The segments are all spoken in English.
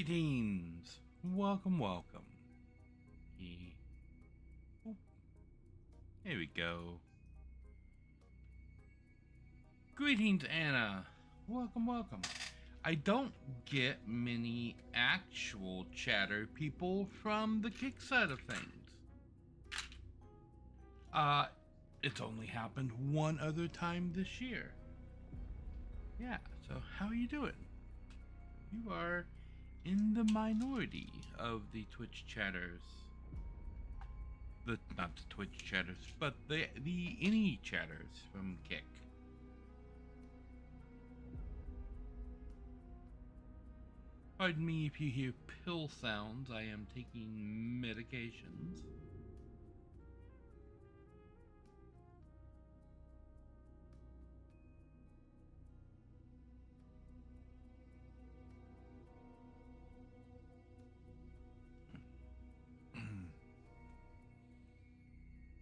Greetings! Welcome, welcome. Here we go. Greetings, Anna. Welcome, welcome. I don't get many actual chatter people from the kick side of things. It's only happened one other time this year. Yeah, so how are you doing? You are in the minority of the Twitch chatters. Not the Twitch chatters, but the any chatters from Kick. Pardon me if you hear pill sounds. I am taking medications.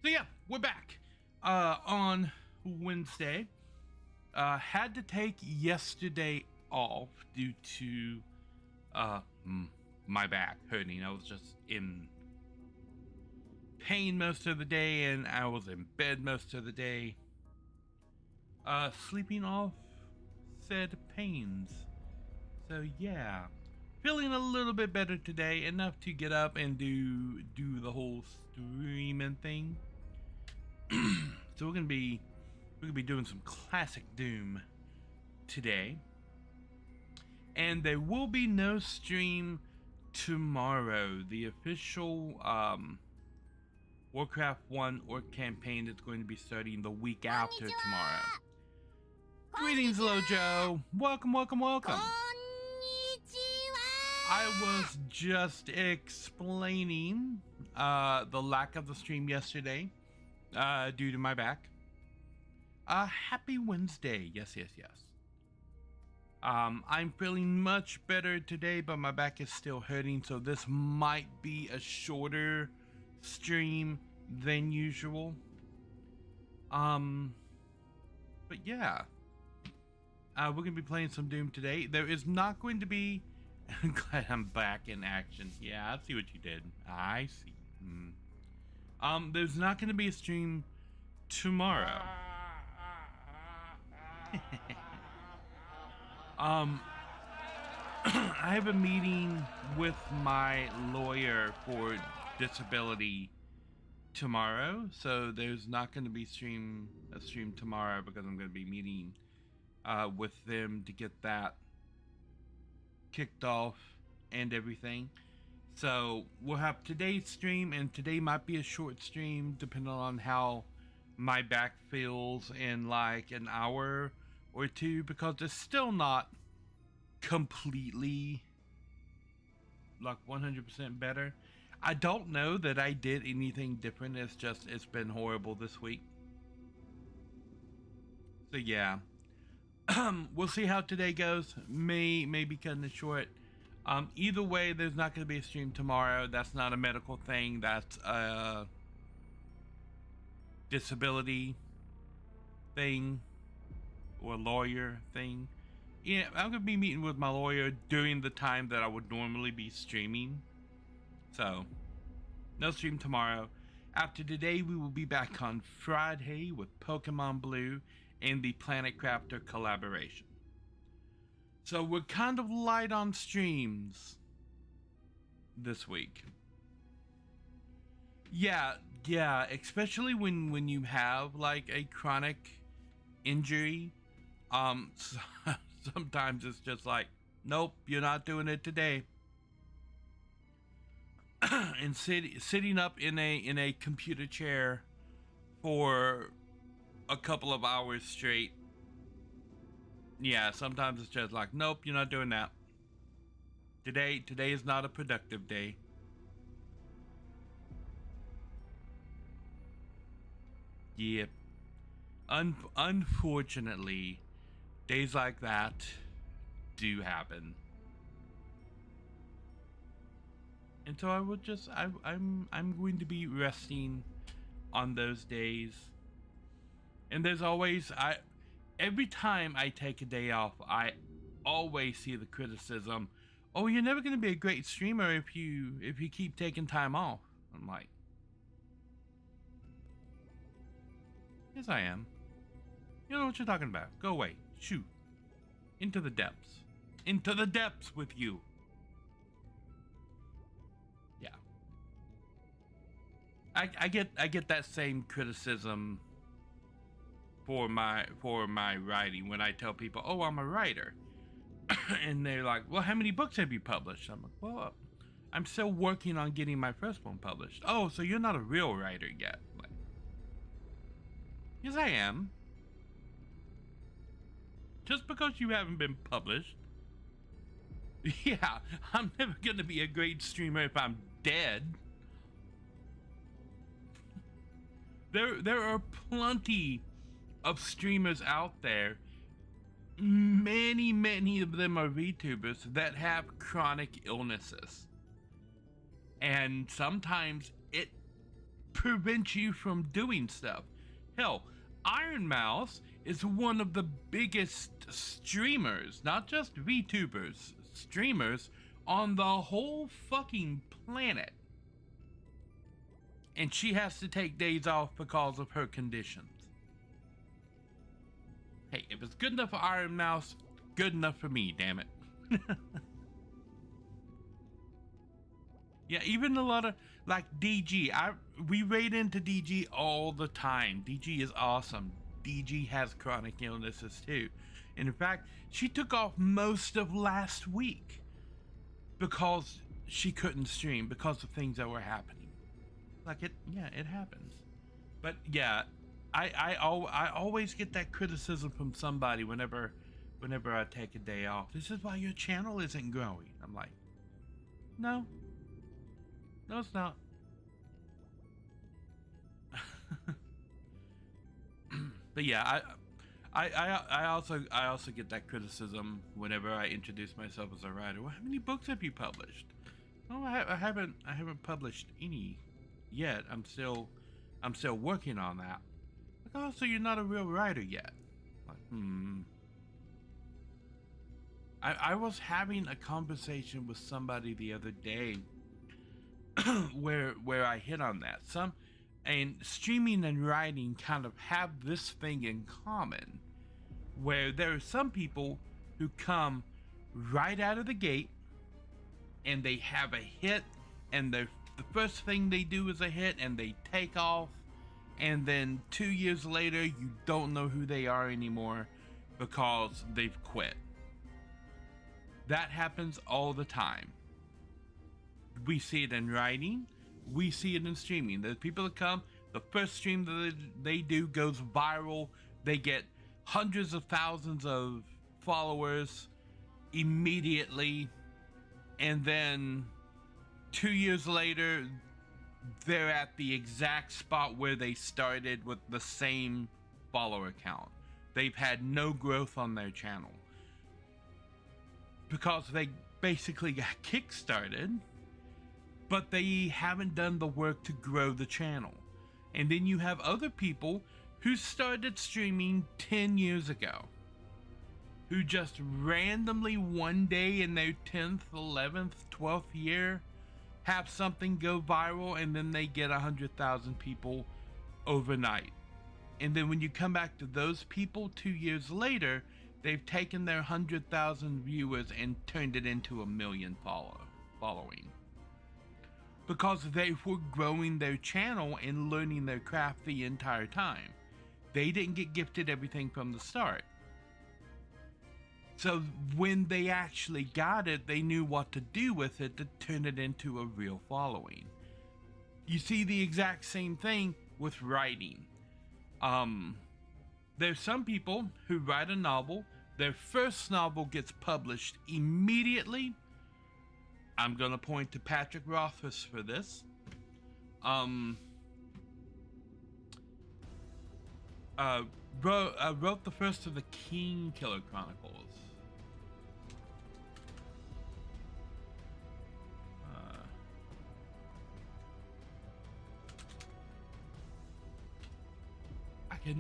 So yeah, we're back on Wednesday. Had to take yesterday off due to my back hurting. I was just in pain most of the day, and I was in bed most of the day, sleeping off said pains. So yeah, feeling a little bit better today, enough to get up and do the whole streaming thing. So we're gonna be doing some classic Doom today, and there will be no stream tomorrow. The official Warcraft 1 Orc campaign is going to be starting the week after tomorrow. Greetings, Lojo. Welcome, welcome, welcome. I was just explaining the lack of the stream yesterday due to my back. Happy Wednesday. Yes, yes, yes. I'm feeling much better today, but my back is still hurting, so this might be a shorter stream than usual. But yeah, we're gonna be playing some Doom today. There is not going to be I'm glad I'm back in action. Yeah, I see what you did. I see. There's not going to be a stream tomorrow. I have a meeting with my lawyer for disability tomorrow, so there's not going to be a stream tomorrow because I'm going to be meeting with them to get that kicked off and everything. So we'll have today's stream, and today might be a short stream depending on how my back feels in like an hour or two, because it's still not completely like 100% better. I don't know that I did anything different. It's just it's been horrible this week. So yeah. We'll see how today goes. May be cutting it short. Either way, there's not going to be a stream tomorrow. That's not a medical thing. That's a disability thing or lawyer thing. Yeah, I'm going to be meeting with my lawyer during the time that I would normally be streaming. So, no stream tomorrow. After today, we will be back on Friday with Pokemon Blue and the Planet Crafter collaboration. So we're kind of light on streams this week. Yeah, especially when you have like a chronic injury. Sometimes it's just like, nope, you're not doing it today. And sitting up in a computer chair for a couple of hours straight. Yeah, sometimes it's just like, nope, you're not doing that. Today is not a productive day. Yep. Unfortunately, days like that do happen. And so I would just I'm going to be resting on those days. And there's always every time I take a day off, I always see the criticism, "Oh, you're never going to be a great streamer if you keep taking time off." I'm like, "Yes, I am. You know what you're talking about. Go away. Shoot. Into the depths. Into the depths with you." Yeah. I get that same criticism for my writing when I tell people, "Oh, I'm a writer." And they're like, "Well, how many books have you published?" I'm like, "Well, I'm still working on getting my first one published." "Oh, so you're not a real writer yet?" Like, yes, I am. Just because you haven't been published. Yeah, I'm never gonna be a great streamer if I'm dead. There are plenty of streamers out there. Many of them are VTubers that have chronic illnesses. And sometimes it prevents you from doing stuff. Hell, Iron Mouse is one of the biggest streamers, not just VTubers, streamers on the whole fucking planet. And she has to take days off because of her conditions. Hey, if it's good enough for Iron Mouse, good enough for me, damn it. Yeah, even a lot of, like, DG. We raid into DG all the time. DG is awesome. DG has chronic illnesses too. And in fact, she took off most of last week because she couldn't stream because of things that were happening. Like, it happens. But yeah, I always get that criticism from somebody whenever I take a day off. "This is why your channel isn't growing." I'm like, no, it's not. But yeah, I also get that criticism whenever I introduce myself as a writer. "Well, how many books have you published?" "Oh, I haven't published any yet. I'm still working on that." Like, "Oh, so you're not a real writer yet?" Like, I was having a conversation with somebody the other day where I hit on that. And streaming and writing kind of have this thing in common, where there are some people who come right out of the gate and they have a hit, and the first thing they do is a hit, and they take off, and then 2 years later you don't know who they are anymore because they've quit. That happens all the time. We see it in writing, we see it in streaming. There's people that come, the first stream that they do goes viral, they get hundreds of thousands of followers immediately, and then 2 years later they're at the exact spot where they started with the same follower count. They've had no growth on their channel because they basically got kickstarted, but they haven't done the work to grow the channel. And then you have other people who started streaming 10 years ago, who just randomly one day in their 10th, 11th, 12th year have something go viral, and then they get 100,000 people overnight. And then when you come back to those people 2 years later, they've taken their 100,000 viewers and turned it into a million following. Because they were growing their channel and learning their craft the entire time. They didn't get gifted everything from the start. So when they actually got it, they knew what to do with it to turn it into a real following. You see the exact same thing with writing. There's some people who write a novel, their first novel gets published immediately. I'm gonna point to Patrick Rothfuss for this. Wrote the first of the King Killer Chronicles.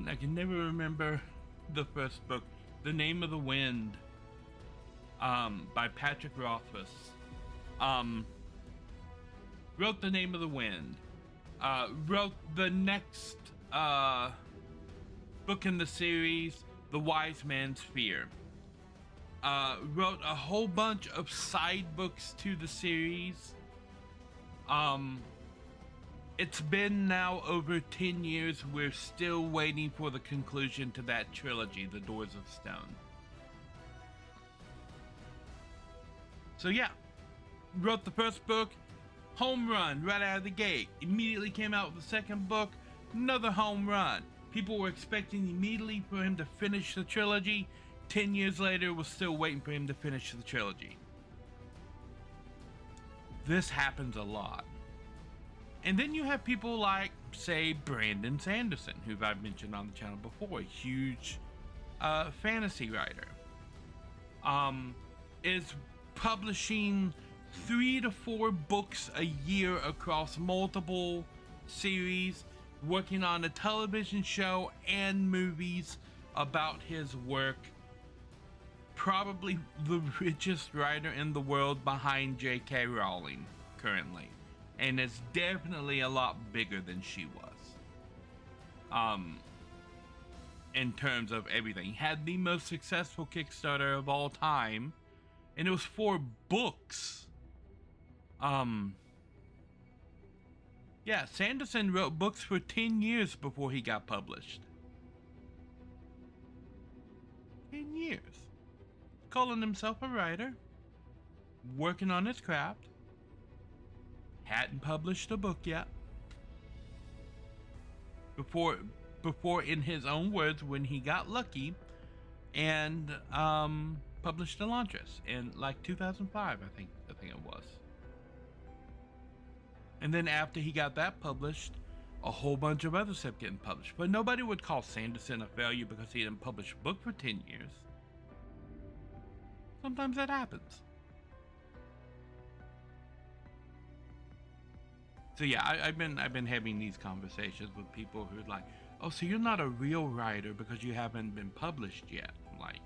I can never remember the first book. The Name of the Wind, by Patrick Rothfuss. Um, wrote The Name of the Wind. Wrote the next book in the series, The Wise Man's Fear. Wrote a whole bunch of side books to the series. It's been now over 10 years. We're still waiting for the conclusion to that trilogy, The Doors of Stone. So yeah, wrote the first book, home run right out of the gate. Immediately came out with the second book, another home run. People were expecting immediately for him to finish the trilogy. 10 years later, we're still waiting for him to finish the trilogy. This happens a lot. And then you have people like, say, Brandon Sanderson, who I've mentioned on the channel before, a huge fantasy writer. Is publishing 3 to 4 books a year across multiple series, working on a television show and movies about his work. Probably the richest writer in the world behind J.K. Rowling currently, and is definitely a lot bigger than she was. In terms of everything, he had the most successful Kickstarter of all time, and it was 4 books. Yeah, Sanderson wrote books for 10 years before he got published. 10 years. Calling himself a writer, working on his craft, hadn't published a book yet. Before in his own words, when he got lucky and published Elantris in like 2005, I think it was. And then after he got that published, a whole bunch of other stuff getting published. But nobody would call Sanderson a failure because he didn't publish a book for 10 years. Sometimes that happens. So yeah, I've been having these conversations with people who are like, oh, so you're not a real writer because you haven't been published yet. I'm like,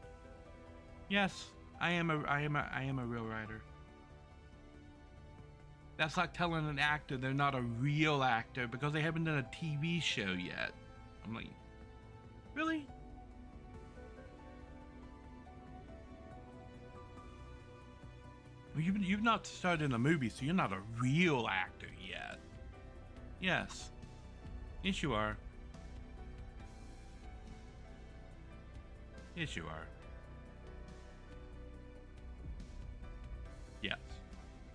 yes, I am a real writer. That's like telling an actor they're not a real actor because they haven't done a TV show yet. I'm like, really? You've not started in a movie, so you're not a real actor yet. Yes. Yes, you are. Yes, you are. Yes.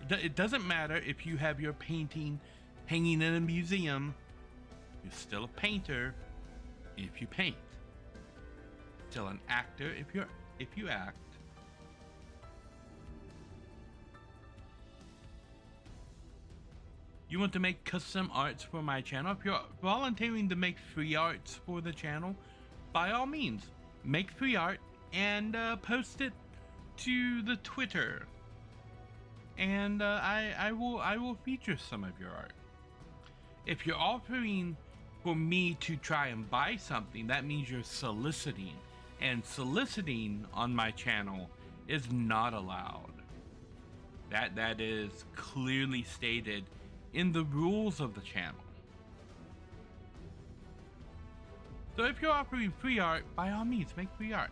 It doesn't matter if you have your painting hanging in a museum. You're still a painter if you paint. Still an actor if you act. You want to make custom arts for my channel? If you're volunteering to make free arts for the channel, by all means, make free art and post it to the Twitter. And I will feature some of your art. If you're offering for me to try and buy something, that means you're soliciting. And soliciting on my channel is not allowed. That is clearly stated in the rules of the channel. So if you're offering free art, by all means, make free art.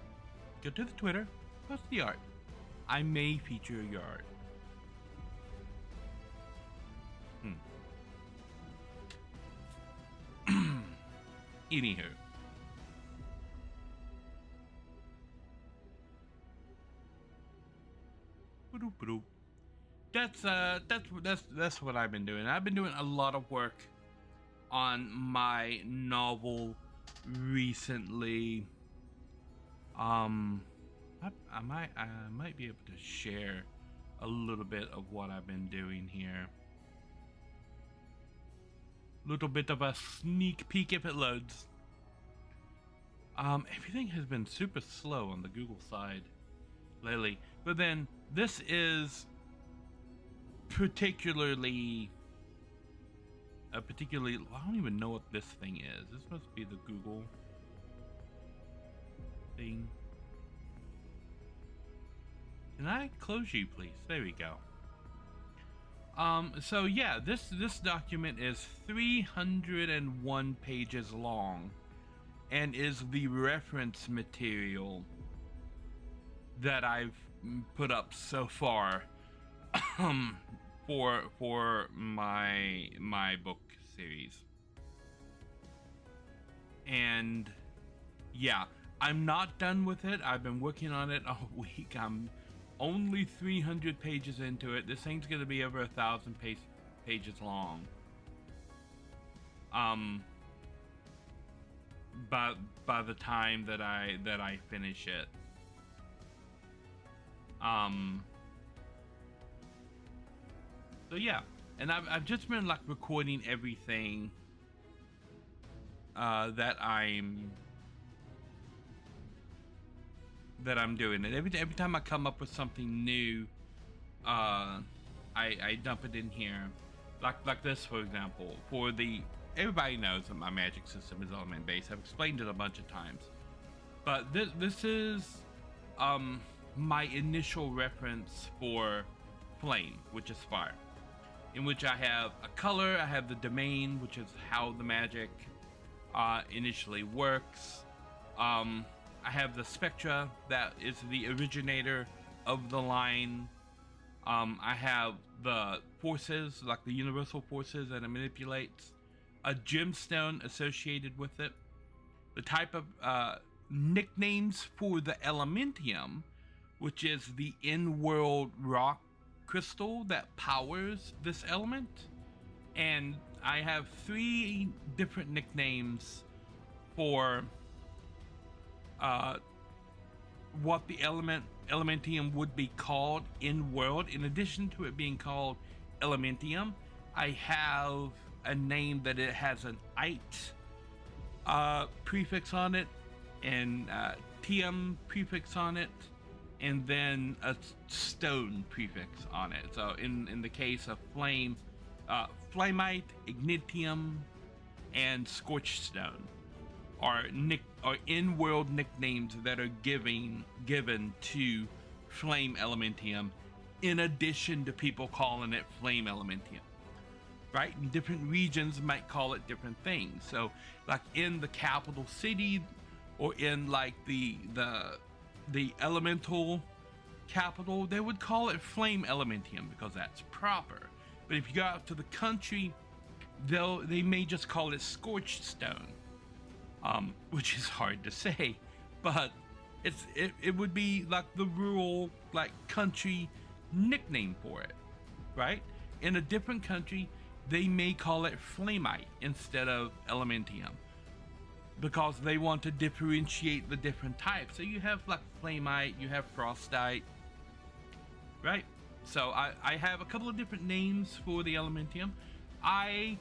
Go to the Twitter, post the art. I may feature your art. Anywho. That's what I've been doing. I've been doing a lot of work on my novel recently. I might be able to share a little bit of what I've been doing here. Little bit of a sneak peek if it loads. Everything has been super slow on the Google side lately, but then this is particularly I don't even know what this thing is. This must be the Google thing. Can I close you, please? There we go. So yeah, this document is 301 pages long and is the reference material that I've put up so far for my book series. And yeah, I'm not done with it. I've been working on it all week. I'm only 300 pages into it. This thing's gonna be over 1,000 pages long. By the time that I finish it. So yeah, and I've just been like recording everything that I'm doing, and every time I come up with something new, I dump it in here, like this for example. For the everybody knows that my magic system is element based. I've explained it a bunch of times, but this is my initial reference for flame, which is fire, in which I have a color, I have the domain, which is how the magic initially works. I have the spectra, that is the originator of the line. I have the forces, like the universal forces that it manipulates, a gemstone associated with it, the type of nicknames for the elementium, which is the in-world rock crystal that powers this element. And I have 3 different nicknames for what the elementium would be called in world. In addition to it being called elementium, I have a name that it has an ite prefix on it, and tium prefix on it, and then a stone prefix on it. So in the case of flame, flamite, ignitium, and scorched stone are in-world nicknames that are given to flame elementium, in addition to people calling it flame elementium, right? And different regions might call it different things. So like in the capital city, or in like the elemental capital, they would call it flame elementium because that's proper. But if you go out to the country, they may just call it scorched stone, which is hard to say, but it would be like the rural, like country nickname for it, right? In a different country, they may call it flamite instead of elementium, because they want to differentiate the different types. So you have like flamite, you have frostite, right? So I have a couple of different names for the elementium. I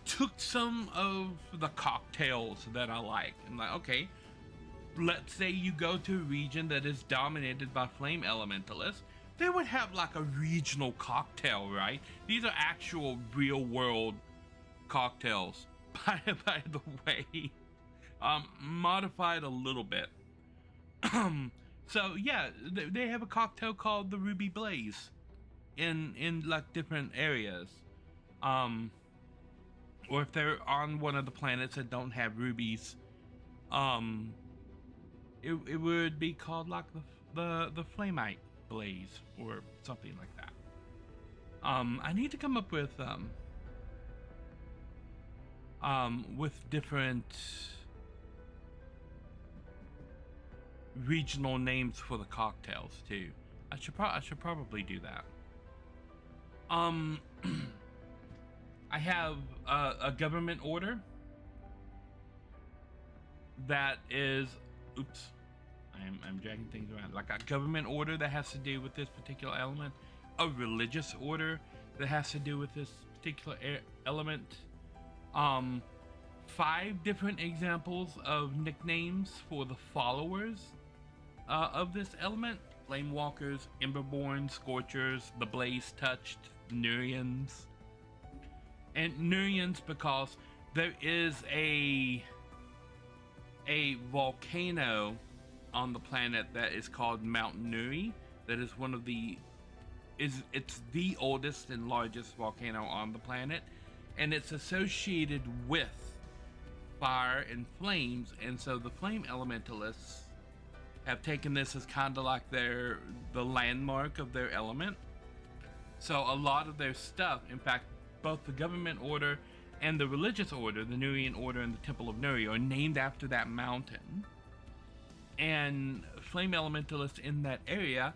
took some of the cocktails that I like, and like, okay, let's say you go to a region that is dominated by flame elementalists, they would have like a regional cocktail, right? These are actual real world cocktails, by the way, modified a little bit. So yeah, they have a cocktail called the Ruby Blaze in like different areas. Or if they're on one of the planets that don't have rubies, it would be called like the Flamite Blaze or something like that. I need to come up with different regional names for the cocktails too. I should probably do that. I have a government order that is, oops, I'm dragging things around. Like a government order that has to do with this particular element, a religious order that has to do with this particular element. 5 different examples of nicknames for the followers of this element: Flamewalkers, Emberborn, Scorchers, the Blaze Touched, Nurians. And Nurians because there is a volcano on the planet that is called Mount Nuri, that is one of the it's the oldest and largest volcano on the planet, and it's associated with fire and flames, and so the flame elementalists have taken this as kind of like the landmark of their element. So a lot of their stuff, in fact, both the government order and the religious order, the Nurian order and the Temple of Nuri, are named after that mountain. And flame elementalists in that area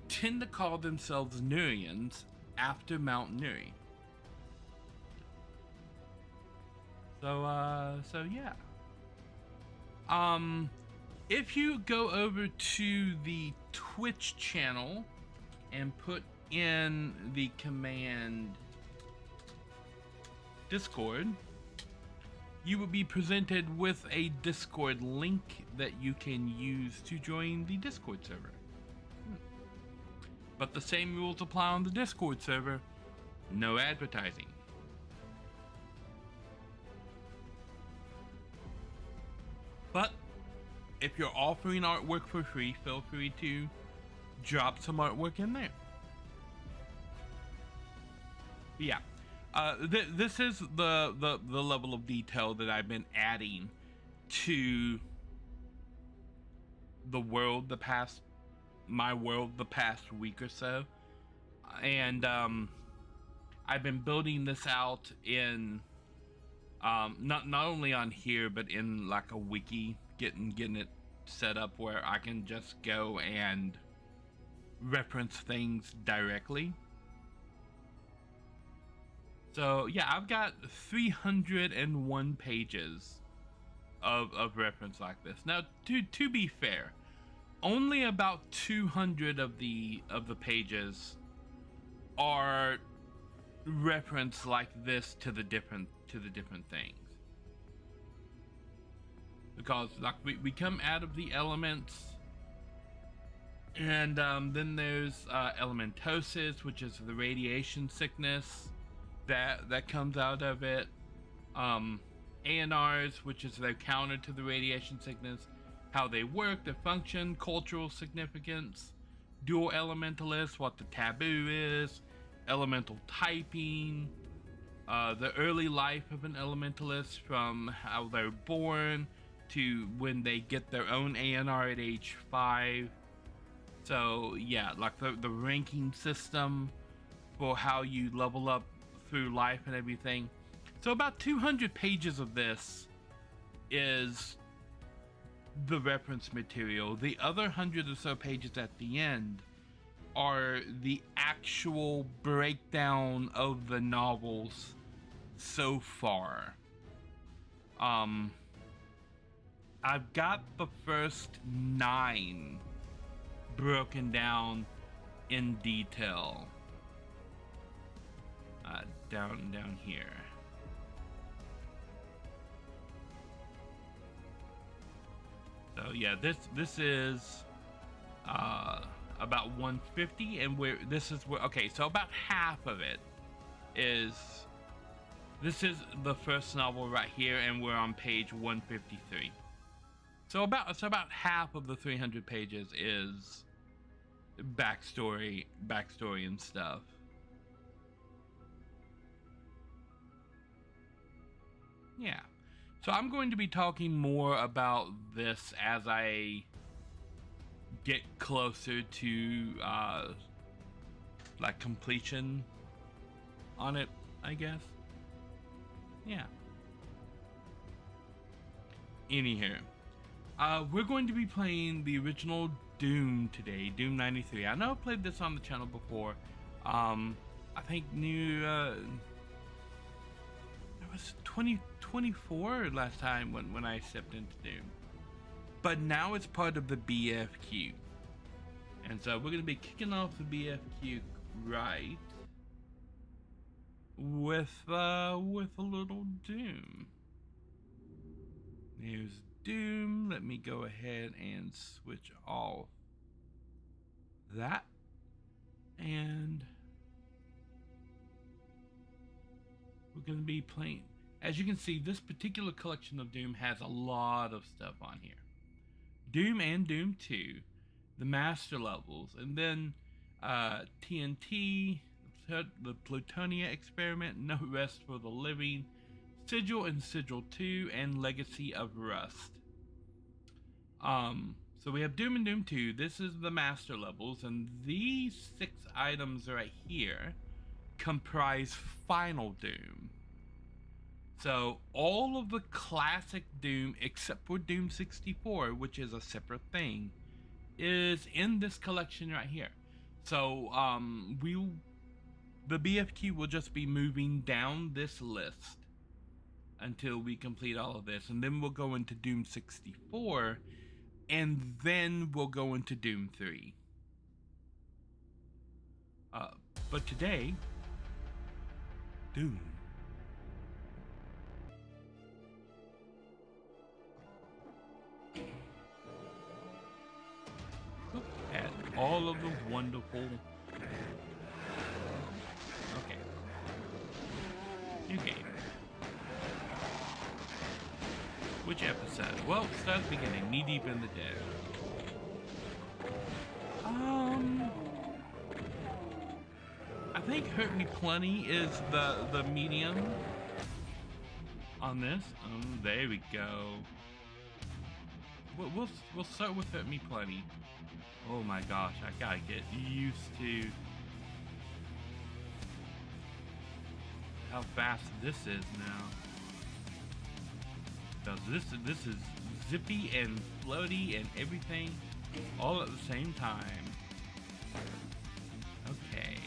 tend to call themselves Nurians after Mount Nuri. So yeah. If you go over to the Twitch channel and put in the command Discord, you will be presented with a Discord link that you can use to join the Discord server. But the same rules apply on the Discord server. No advertising. But if you're offering artwork for free, feel free to drop some artwork in there. But yeah. This is the level of detail that I've been adding to my world the past week or so, and I've been building this out in not only on here but in like a wiki, getting it set up where I can just go and reference things directly. So yeah, I've got 301 pages of reference like this. Now, to be fair, only about 200 of the pages are reference like this to the different things. Because like we come out of the elements, and then there's elementosis, which is the radiation sickness that comes out of it. ANRs, which is their counter to the radiation sickness, how they work, their function, cultural significance, dual elementalists, what the taboo is, elemental typing, the early life of an elementalist from how they're born to when they get their own ANR at age 5. So yeah, like the ranking system for how you level up through life and everything. So about 200 pages of this is the reference material. The other 100 or so pages at the end are the actual breakdown of the novels so far. I've got the first 9 broken down in detail. Down here. So yeah, this is about 150, and this is where, okay, so about half of it is, this is the first novel right here, and we're on page 153. So about half of the 300 pages is backstory and stuff. Yeah, so I'm going to be talking more about this as I get closer to like completion on it, I guess. Yeah. Anyhow, we're going to be playing the original Doom today, Doom 93. I know I've played this on the channel before. I think it was 2024 last time when I stepped into Doom. But now it's part of the BFQ. And so we're going to be kicking off the BFQ right with a little Doom. Here's Doom. Let me go ahead and switch off that. And we're going to be playing. As you can see, this particular collection of Doom has a lot of stuff on here. Doom and Doom 2, the master levels, and then TNT, the Plutonia experiment, No Rest for the Living, Sigil and Sigil 2, and Legacy of Rust. So we have Doom and Doom 2. This is the master levels, and these 6 items right here comprise Final Doom. So all of the classic Doom, except for Doom 64, which is a separate thing, is in this collection right here. So the BFQ will just be moving down this list until we complete all of this, and then we'll go into Doom 64, and then we'll go into Doom 3. But today, Doom. Look at all of the wonderful... Okay. New game. Which episode? Well, start at the beginning. Knee deep in the dead. I think Hurt Me Plenty is the medium on this. There we go. We'll start with Hurt Me Plenty. Oh my gosh, I gotta get used to how fast this is now. Because this is zippy and floaty and everything all at the same time. Okay.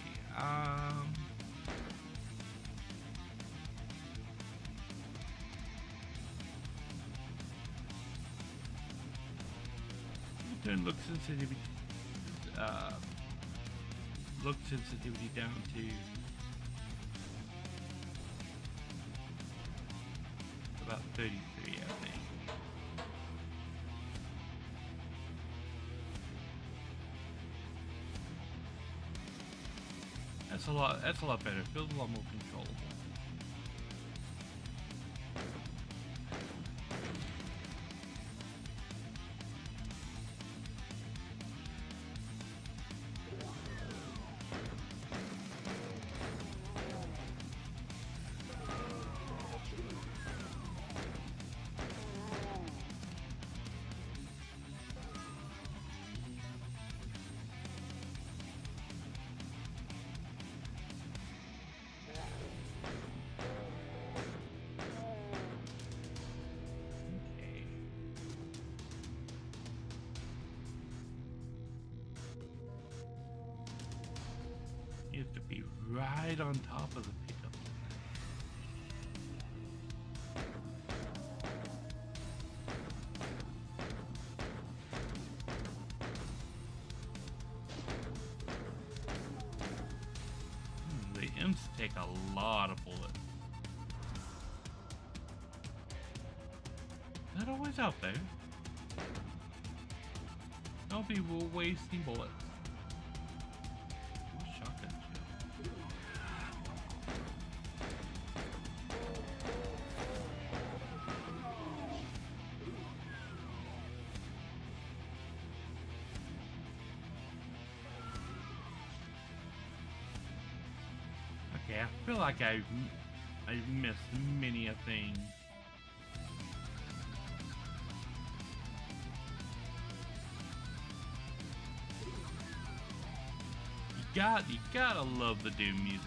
Turn look sensitivity down to about 33, I think. That's a lot better. It feels a lot more controllable. You have to be right on top of the pickup. The imps take a lot of bullets. Not always out there. No people wasting bullets. Okay, I feel like I've missed many a thing. You gotta love the Doom music.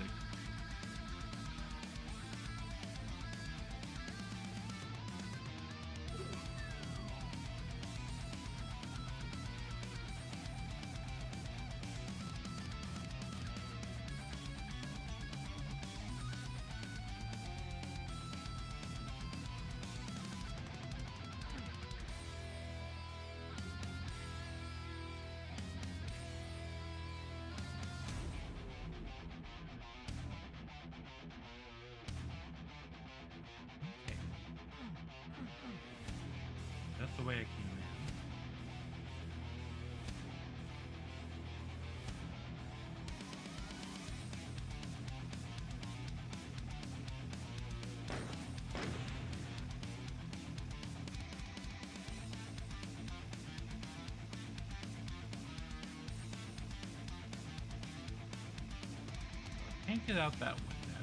can't get out that window.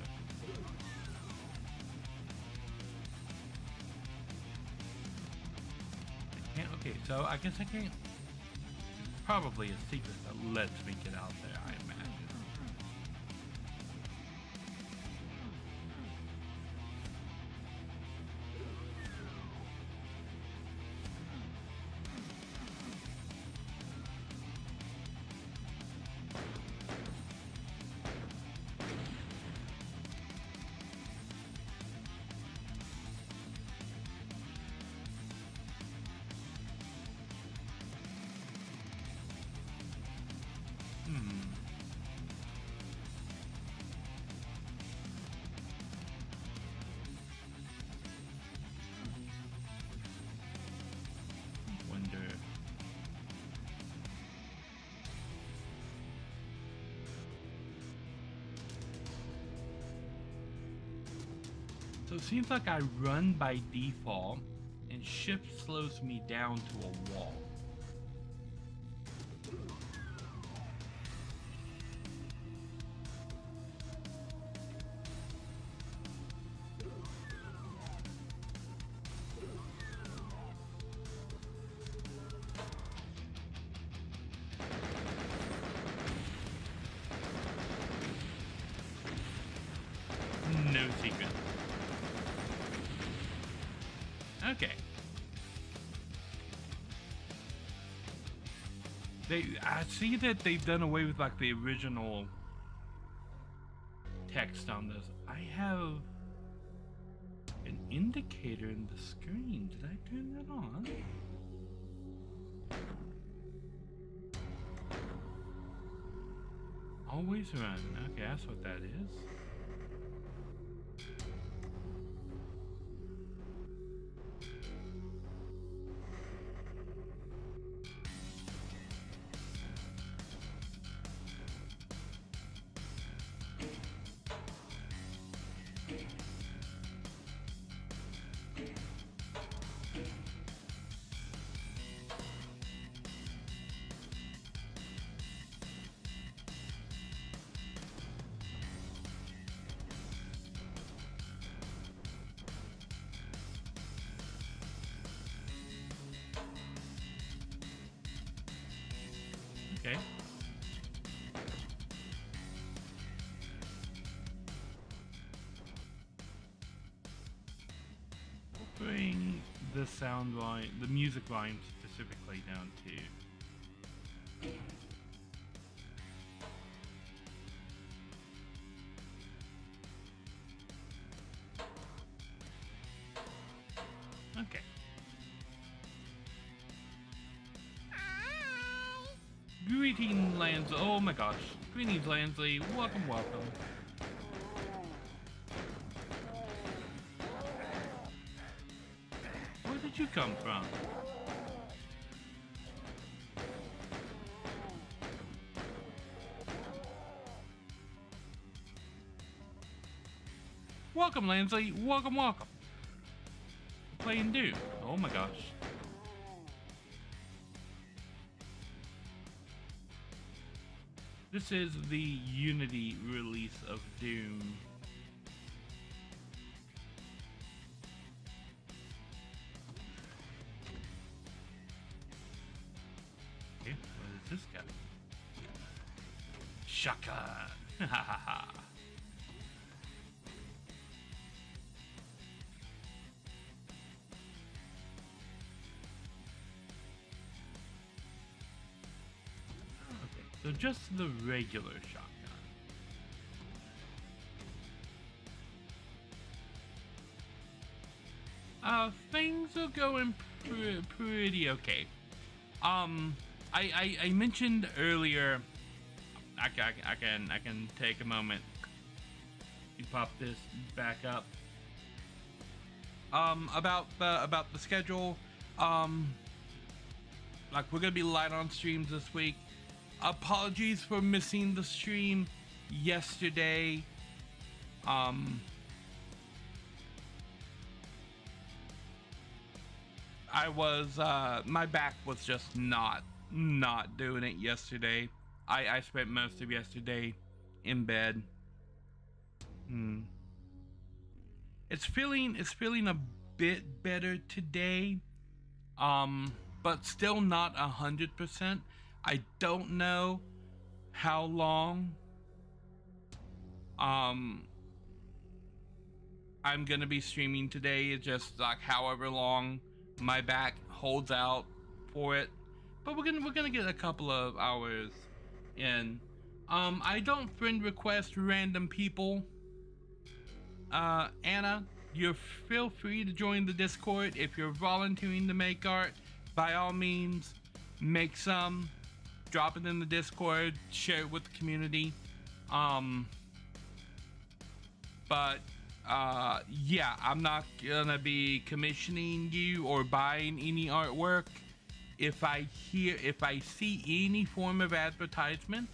I can't, okay, so I guess I can't. It's probably a secret that lets me get out there, I imagine. So it seems like I run by default, and shift slows me down to a wall. No secret. Okay. I see that they've done away with like the original text on this. I have an indicator in the screen. Did I turn that on? Always run. Okay, that's what that is. Okay. Bring the sound volume, the music volume specifically down to. Okay. Greetings, Lansley. Oh my gosh. Greetings, Lansley. Welcome, welcome. Where did you come from? Welcome, Lansley. Welcome, welcome. Playing Doom. Oh my gosh. This is the Unity release of Doom. Okay, what is this guy? Shaka! Ha ha ha! So just the regular shotgun. Things are going pretty okay. I mentioned earlier. I can take a moment to pop this back up. About the schedule. Like we're gonna be light on streams this week. Apologies for missing the stream yesterday. I was my back was just not doing it yesterday. I spent most of yesterday in bed. Hmm. It's feeling a bit better today. But still not 100%. I don't know how long um I'm gonna be streaming today. It's just like however long my back holds out for it. But we're gonna get a couple of hours in. I don't friend request random people. Anna, you feel free to join the Discord. If you're volunteering to make art, by all means, make some, drop it in the Discord, share it with the community. But yeah, I'm not gonna be commissioning you or buying any artwork. If I see any form of advertisement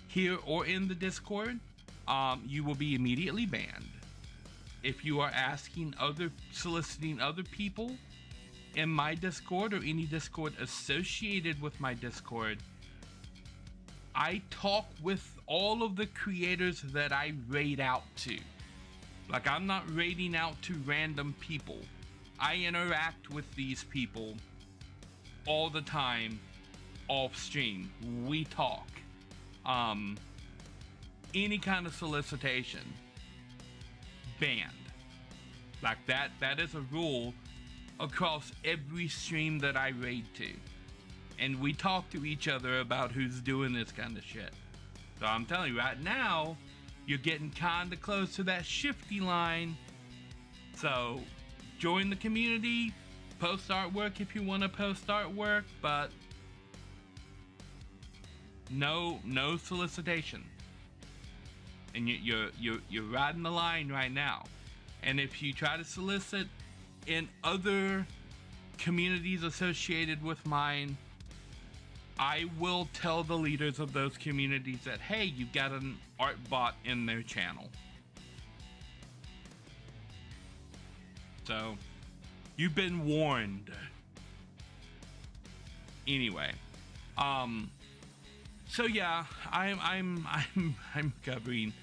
here or in the Discord, you will be immediately banned. If you are soliciting other people in my Discord or any Discord associated with my Discord, I talk with all of the creators that I raid out to. Like, I'm not raiding out to random people. I interact with these people all the time off stream. We talk. Any kind of solicitation, banned. Like that is a rule across every stream that I raid to. And we talk to each other about who's doing this kind of shit. So I'm telling you right now, you're getting kinda close to that shifty line. So join the community, post artwork if you want to post artwork, but no solicitation. And you're riding the line right now. And if you try to solicit in other communities associated with mine, I will tell the leaders of those communities that, hey, you've got an art bot in their channel. So, you've been warned. Anyway, so yeah, I'm covering.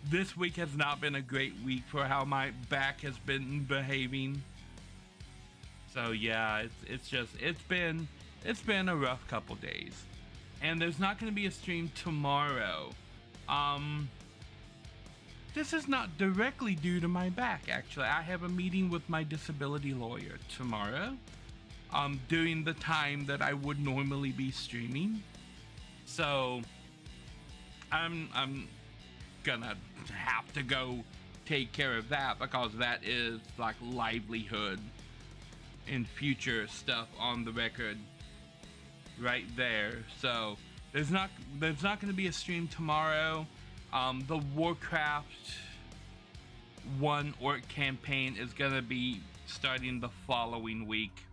This week has not been a great week for how my back has been behaving. So yeah, it's been a rough couple days, and there's not going to be a stream tomorrow. This is not directly due to my back. Actually, I have a meeting with my disability lawyer tomorrow, during the time that I would normally be streaming. So I'm gonna have to go take care of that, because that is like livelihood and future stuff on the record right there. So there's not going to be a stream tomorrow. The Warcraft 1 orc campaign is going to be starting the following week,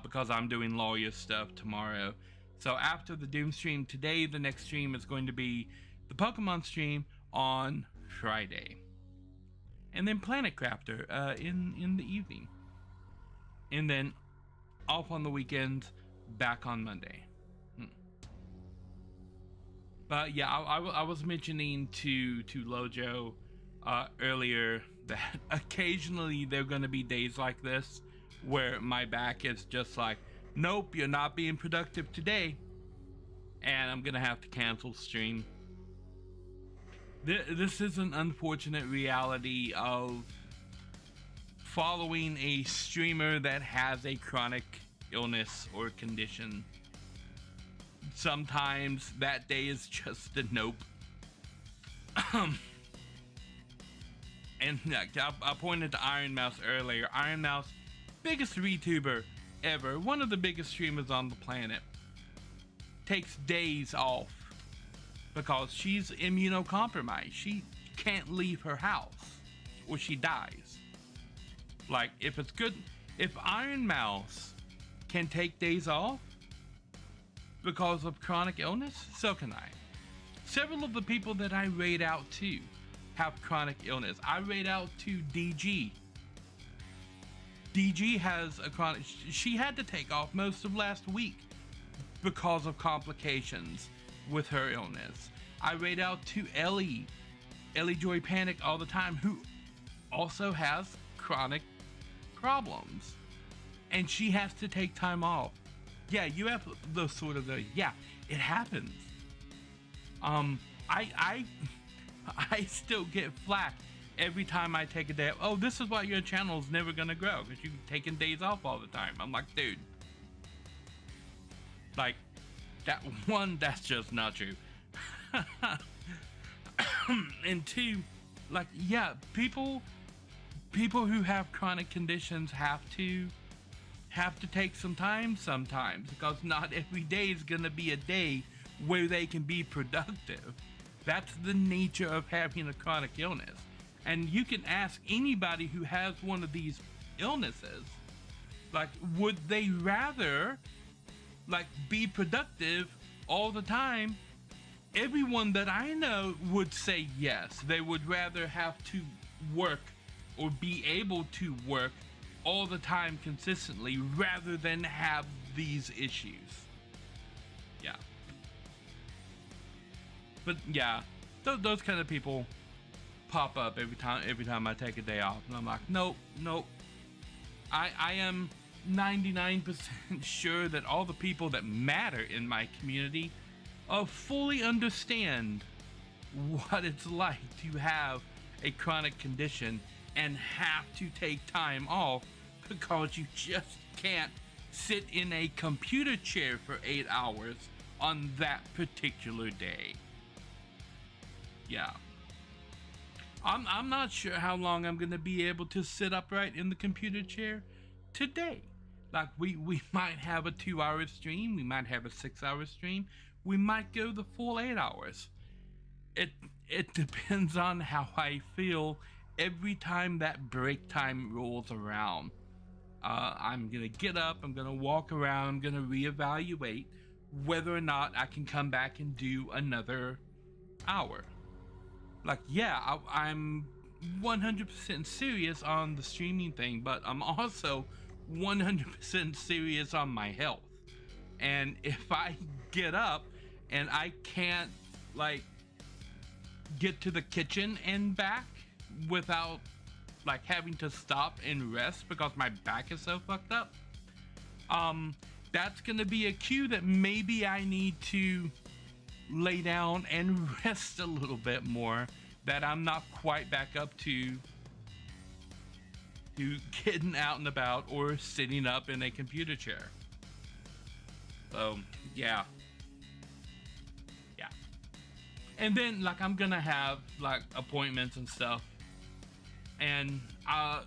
because I'm doing lawyer stuff tomorrow. So after the Doom stream today, the next stream is going to be the Pokemon stream on Friday, and then Planet Crafter in the evening, and then off on the weekends, back on Monday. But yeah, I was mentioning to Lojo earlier that occasionally there are going to be days like this where my back is just like, nope, you're not being productive today, and I'm gonna have to cancel stream. This is an unfortunate reality of following a streamer that has a chronic illness or condition. Sometimes that day is just a nope. And I pointed to Iron Mouse earlier. Iron Mouse, biggest VTuber ever, one of the biggest streamers on the planet, takes days off because she's immunocompromised. She can't leave her house or she dies. Like, if Iron Mouse can take days off because of chronic illness, so can I. Several of the people that I raid out to have chronic illness. I raid out to DG. DG has a chronic, she had to take off most of last week because of complications with her illness. I raid out to Ellie. Ellie Joy Panic all the time, who also has chronic problems, and she has to take time off. Yeah, you have the sort of yeah, it happens. I still get flack every time I take a day. Oh, this is why your channel is never gonna grow, because you're taking days off all the time. I'm like, dude, like, that one, that's just not true. And two, like, yeah, people who have chronic conditions have to take some time sometimes, because not every day is gonna be a day where they can be productive. That's the nature of having a chronic illness. And you can ask anybody who has one of these illnesses, like, would they rather, like, be productive all the time? Everyone that I know would say yes. They would rather have to work or be able to work all the time consistently rather than have these issues. Yeah. But yeah, those kind of people pop up every time I take a day off, and I'm like, nope. I am 99% sure that all the people that matter in my community fully understand what it's like to have a chronic condition and have to take time off, because you just can't sit in a computer chair for 8 hours on that particular day. Yeah. I'm not sure how long I'm gonna be able to sit upright in the computer chair today. Like, we might have a 2-hour stream, we might have a 6-hour stream, we might go the full 8 hours. It depends on how I feel every time that break time rolls around. I'm gonna get up, I'm gonna walk around, I'm gonna reevaluate whether or not I can come back and do another hour. Like, yeah, I'm 100% serious on the streaming thing, but I'm also 100% serious on my health. And if I get up and I can't, like, get to the kitchen and back without, like, having to stop and rest because my back is so fucked up, that's gonna be a cue that maybe I need to lay down and rest a little bit more, that I'm not quite back up to getting out and about or sitting up in a computer chair. So yeah. And then, like, I'm gonna have, like, appointments and stuff, and I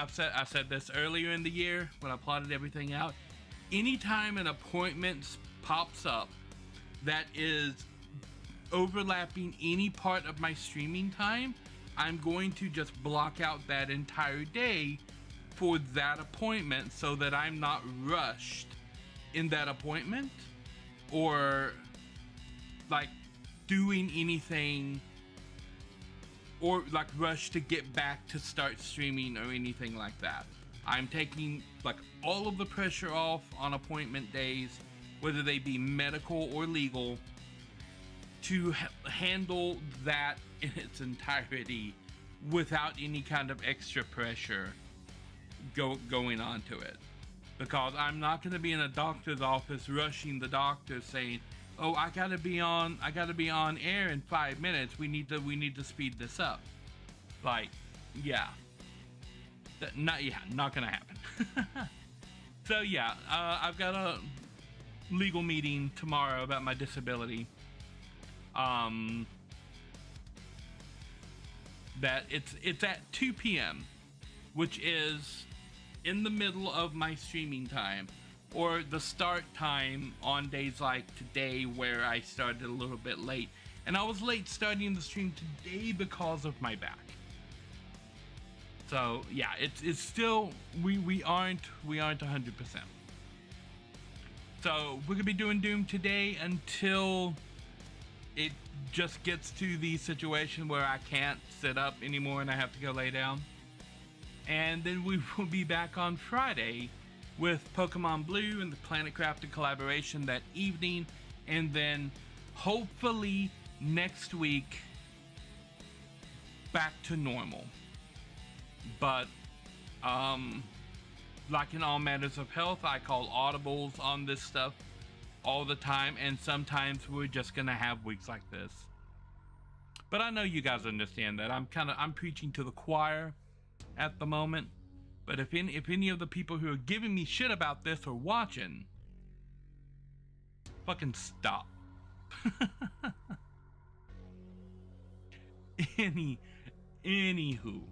said this earlier in the year when I plotted everything out. Anytime an appointment pops up that is overlapping any part of my streaming time, I'm going to just block out that entire day for that appointment, so that I'm not rushed in that appointment or, like, doing anything, or, like, rush to get back to start streaming or anything like that. I'm taking, like, all of the pressure off on appointment days, whether they be medical or legal, to handle that in its entirety without any kind of extra pressure going on to it. Because I'm not going to be in a doctor's office rushing the doctor saying, oh, I gotta be on air in 5 minutes, we need to speed this up. Like, yeah, not gonna happen. So yeah, I've got a legal meeting tomorrow about my disability. That it's at 2 p.m., which is in the middle of my streaming time, or the start time on days like today, where I started a little bit late. And I was late starting the stream today because of my back. So yeah, it's still, we aren't 100%. So we're gonna be doing Doom today until it just gets to the situation where I can't sit up anymore and I have to go lay down. And then we will be back on Friday with Pokemon Blue and the Planet Crafted collaboration that evening, and then hopefully next week back to normal. But like in all matters of health, I call audibles on this stuff all the time, and sometimes we're just gonna have weeks like this. But I know you guys understand that I'm preaching to the choir at the moment. But if any of the people who are giving me shit about this are watching, fucking stop. Anywho,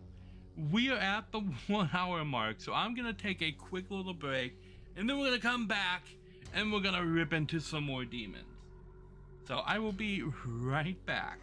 we are at the 1 hour mark, so I'm gonna take a quick little break, and then we're gonna come back and we're gonna rip into some more demons. So I will be right back.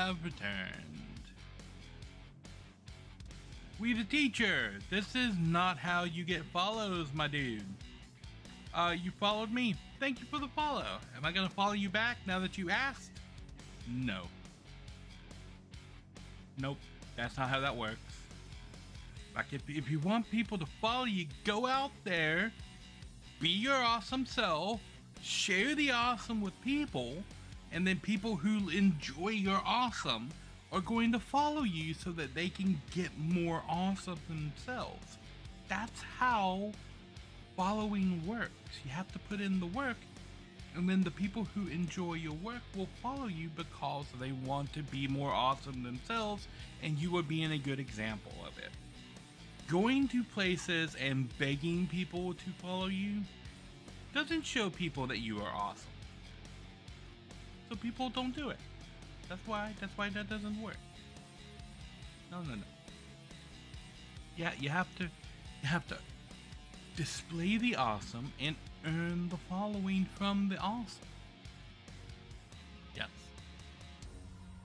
have returned. We the teacher. This is not how you get follows, my dude. You followed me. Thank you for the follow. Am I gonna follow you back now that you asked? No. Nope. That's not how that works. Like, if you want people to follow you, go out there, be your awesome self, share the awesome with people, and then people who enjoy your awesome are going to follow you so that they can get more awesome themselves. That's how following works. You have to put in the work, and then the people who enjoy your work will follow you because they want to be more awesome themselves, and you are being a good example of it. Going to places and begging people to follow you doesn't show people that you are awesome. So people don't do it. That's why that doesn't work. No. Yeah, you have to display the awesome and earn the following from the awesome. Yes.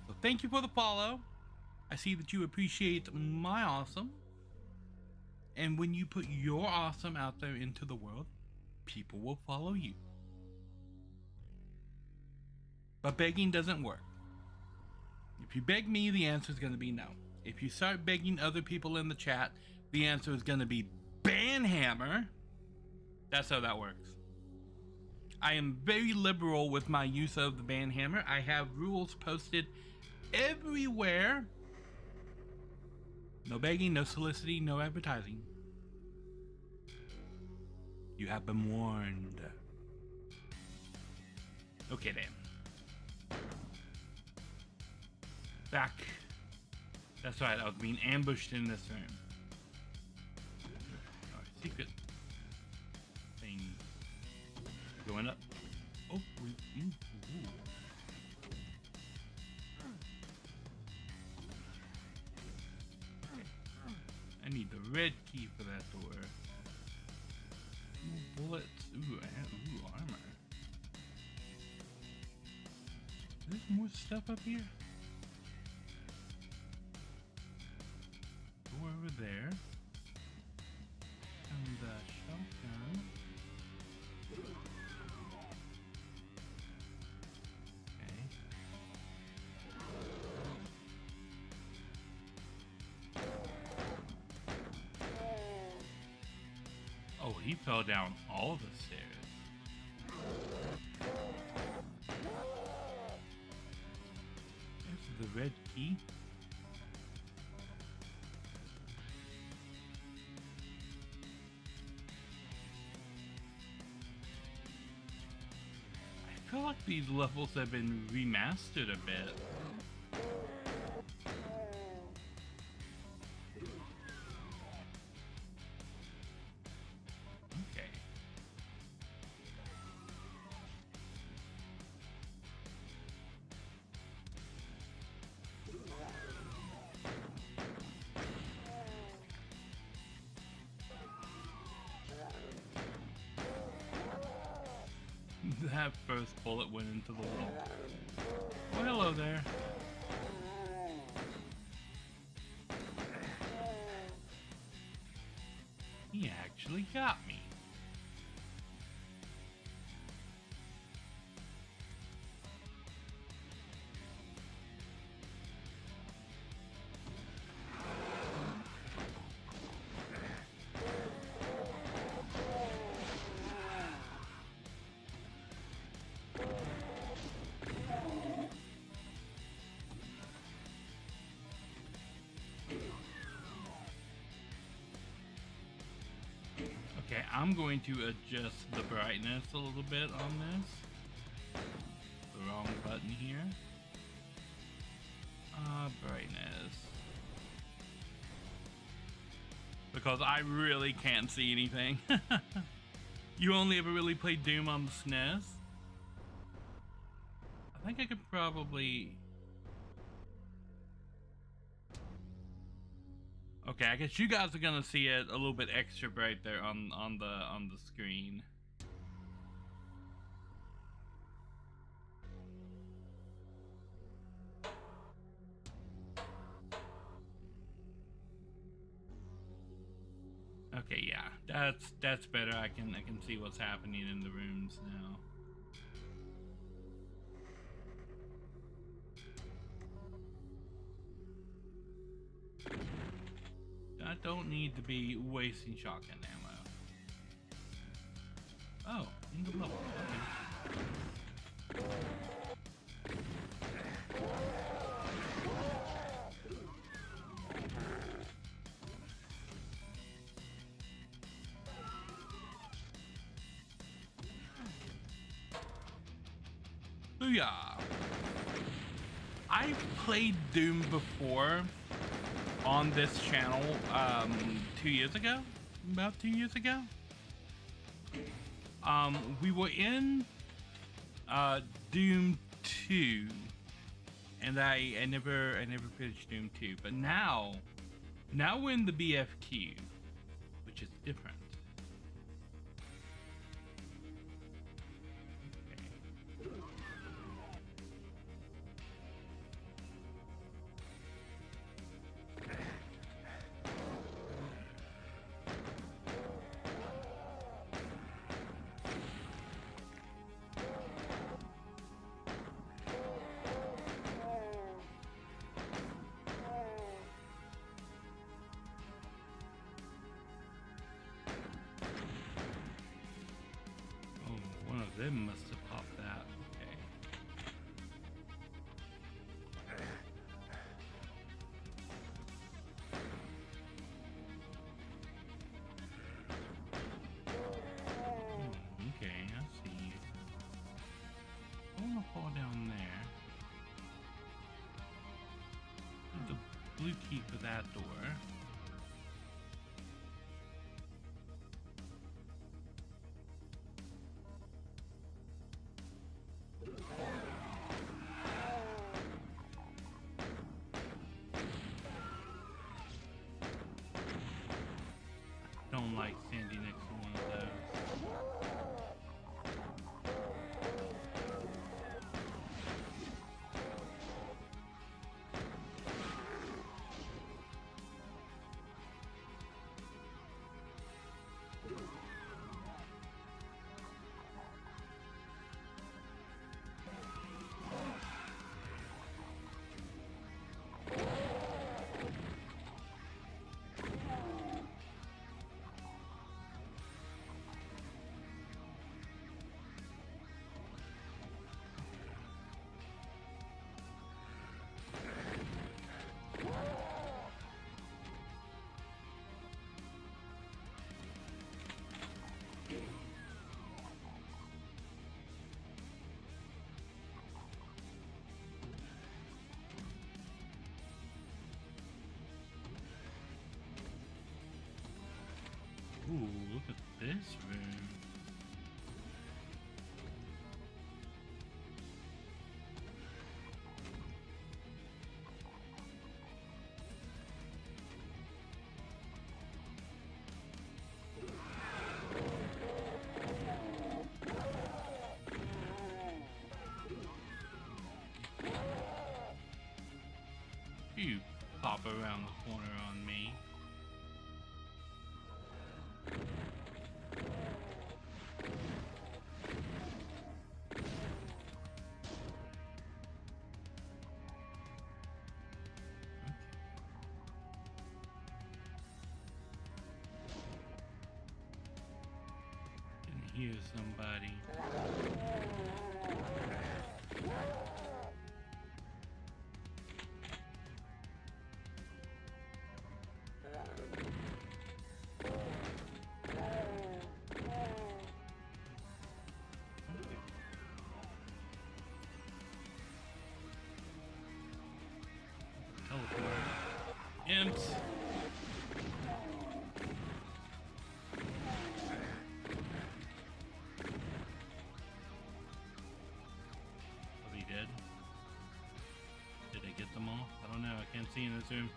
So thank you for the follow. I see that you appreciate my awesome. And when you put your awesome out there into the world, people will follow you. But begging doesn't work. If you beg me, the answer is going to be no. If you start begging other people in the chat, the answer is going to be banhammer. That's how that works. I am very liberal with my use of the banhammer. I have rules posted everywhere. No begging, no soliciting, no advertising. You have been warned. Okay then. Back. That's right, I was being ambushed in this room. Secret thing going up. Oh, ooh. I need the red key for that door. Ooh, bullets. Ooh, armor. There's more stuff up here. Go over there. And the shotgun. Oh, he fell down all the stairs. There's the red key. I feel like these levels have been remastered a bit. That first bullet went into the wall. Oh, hello there. He actually got me. Okay, I'm going to adjust the brightness a little bit on this. The wrong button here. Brightness. Because I really can't see anything. You only ever really played Doom on the SNES? I think I could probably... Okay, I guess you guys are gonna see it a little bit extra bright there on the screen. Okay, yeah, that's better. I can see what's happening in the rooms now. I don't need to be wasting shotgun ammo. Oh, in the level. Okay. Booyah! I've played Doom before on this channel 2 years ago, about 2 years ago. We were in Doom 2, and I never finished Doom 2, but now we're in the BFQ, which is different. They must have popped that. Okay. Okay, I see you. I want to fall down there. There's a blue key for that door. Don't like standing next to one of those. Ooh, look at this room. You pop around the corner on me. Hear somebody. Teleport. Imps. I don't know, I can't see in this room.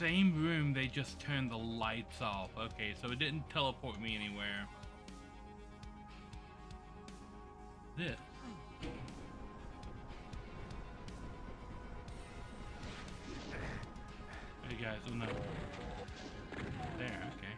same room, they just turned the lights off. Okay, so it didn't teleport me anywhere. This. Hey guys, oh no. There, okay.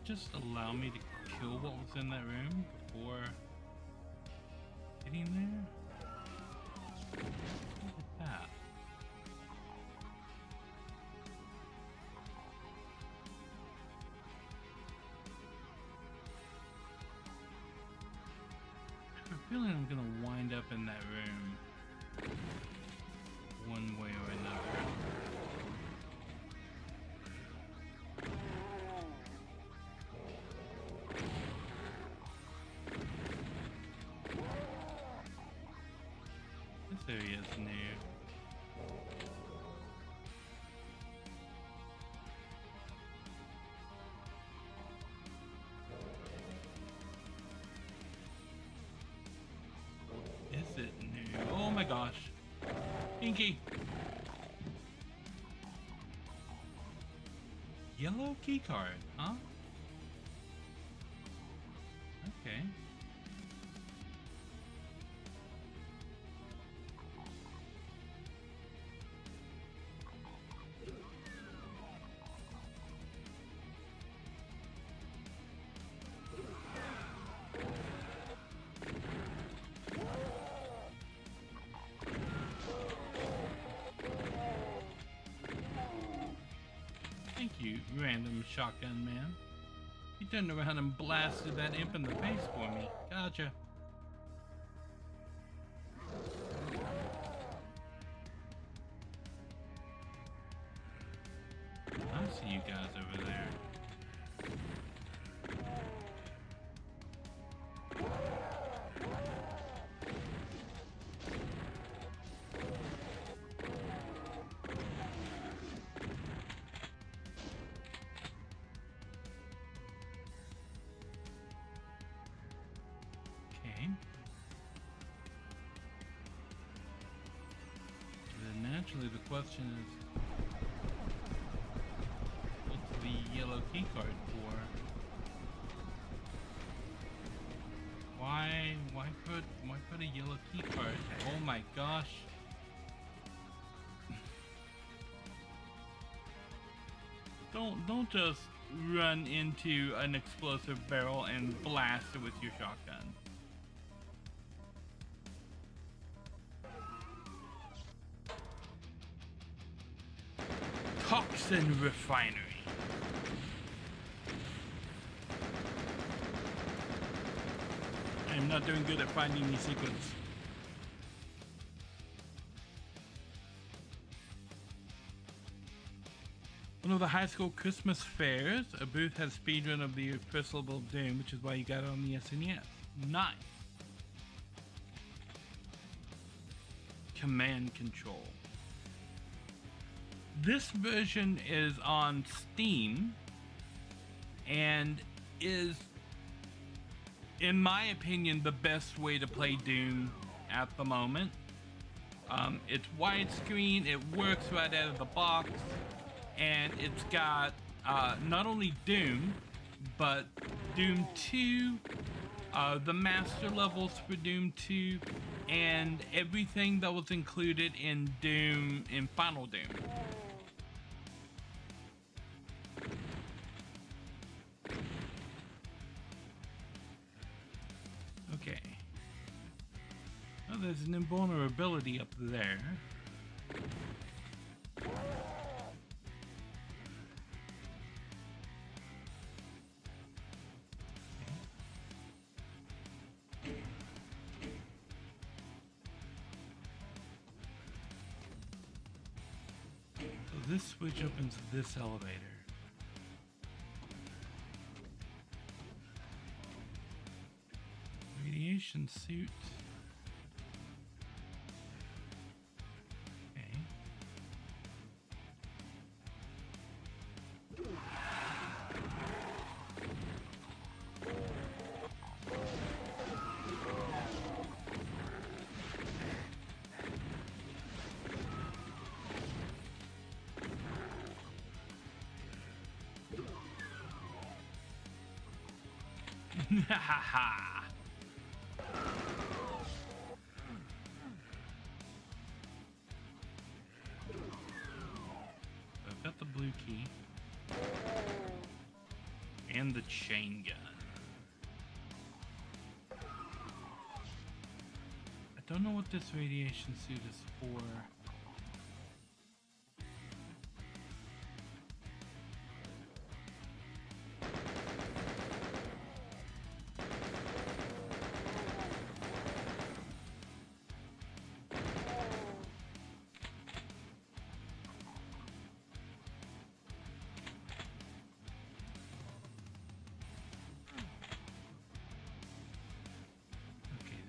Just allow me to kill what was in that room before getting there? Look at that. I have a feeling I'm gonna wind up in that room one way or another. This area is new. Is it new? Oh my gosh. Pinky! Yellow key card, huh? Okay. Thank you, random shotgun man. He turned around and blasted that imp in the face for me. Gotcha. I see you guys over there. Naturally, the question is, what's the yellow key card for? Why put a yellow key card? Oh my gosh! Don't just run into an explosive barrel and blast it with your shotgun. Toxin refinery. I'm not doing good at finding these secrets. One of the high school Christmas fairs, a booth has speedrun of the Crucible Doom, which is why you got it on the SNES. Nice. Command control. This version is on Steam and is, in my opinion, the best way to play Doom at the moment. It's widescreen, it works right out of the box, and it's got not only Doom, but Doom 2, the master levels for Doom 2, and everything that was included in Final Doom. Okay. Oh, there's an invulnerability up there. this switch opens this elevator. Radiation suit. Okay. Ha ha ha! I've got the blue key and the chain gun. I don't know what this radiation suit is for.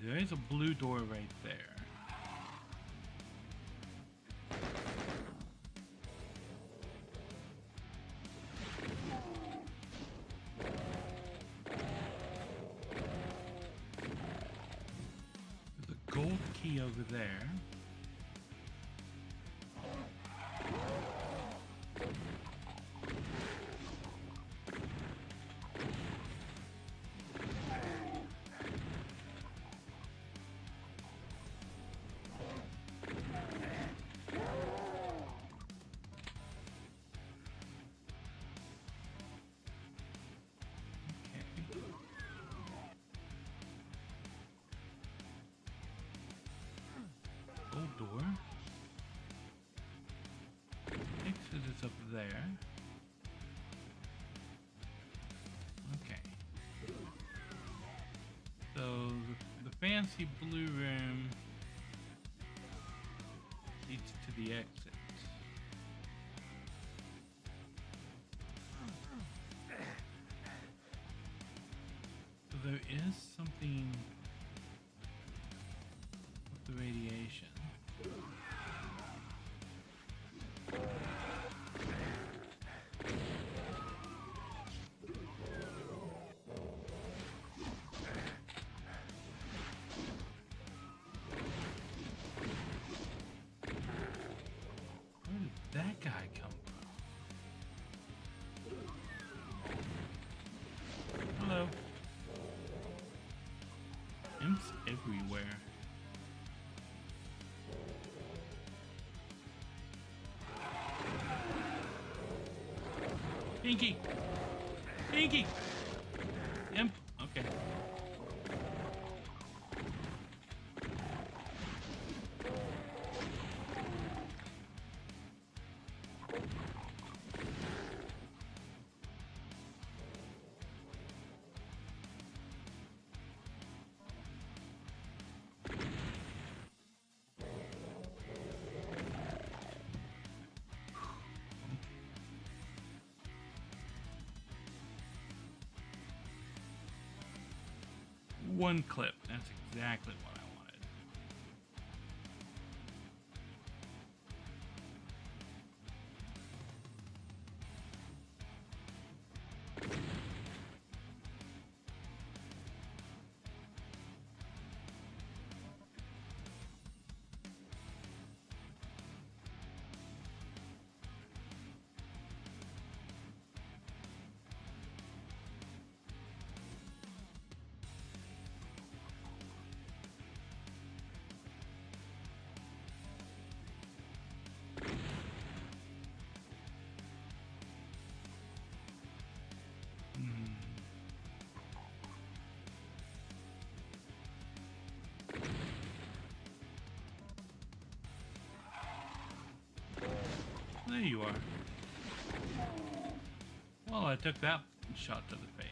There is a blue door right there. There's a gold key over there. Door. Exit is up there. Okay. So the fancy blue room leads to the exit. So there is something with the radiation. That guy come from? Hello. Imps everywhere. Pinky! Pinky! Imp! Okay. One clip. That's exactly what I wanted. There you are. Well, I took that shot to the face.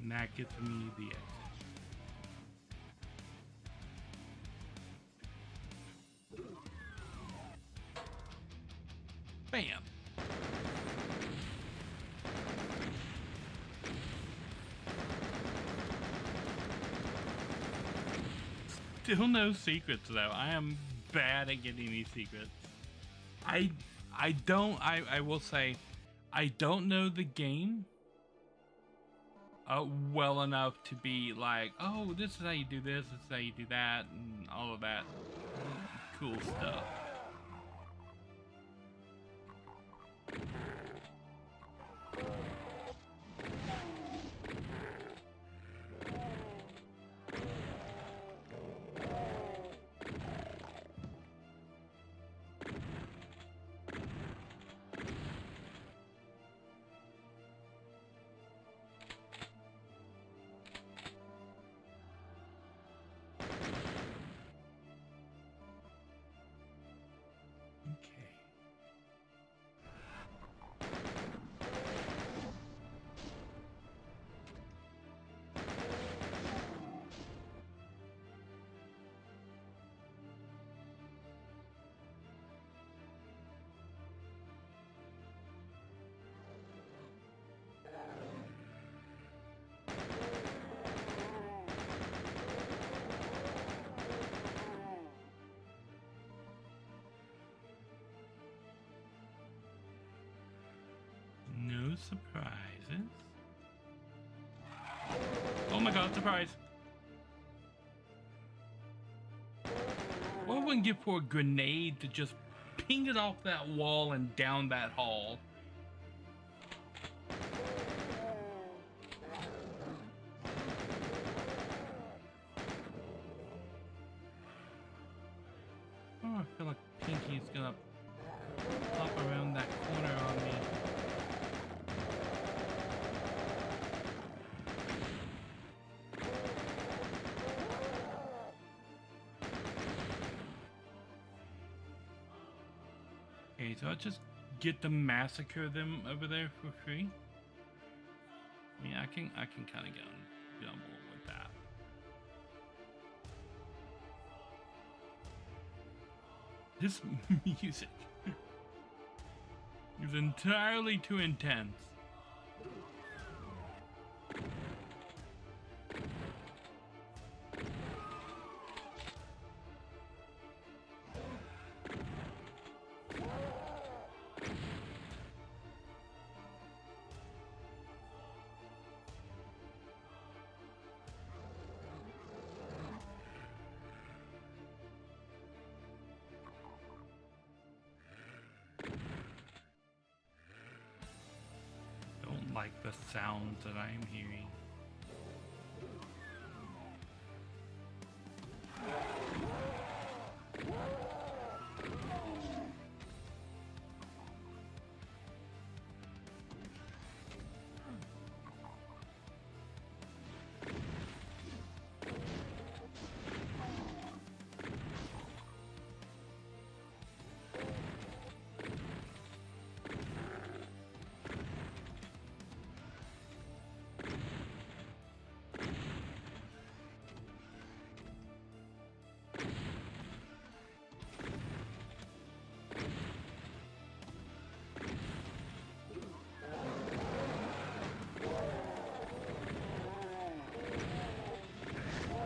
And that gets me the exit. Bam! Still no secrets though. I am bad at getting these secrets. I will say I don't know the game well enough to be like, oh, this is how you do this, this is how you do that, and all of that cool stuff. No surprises. Oh my god, surprise! What wouldn't give for a grenade to just ping it off that wall and down that hall? Oh, I feel like Pinky's gonna pop around that corner on me. Okay, so I just get to massacre them over there for free. I mean, I can kind of gamble with that. This music is entirely too intense. Like the sounds that I am hearing.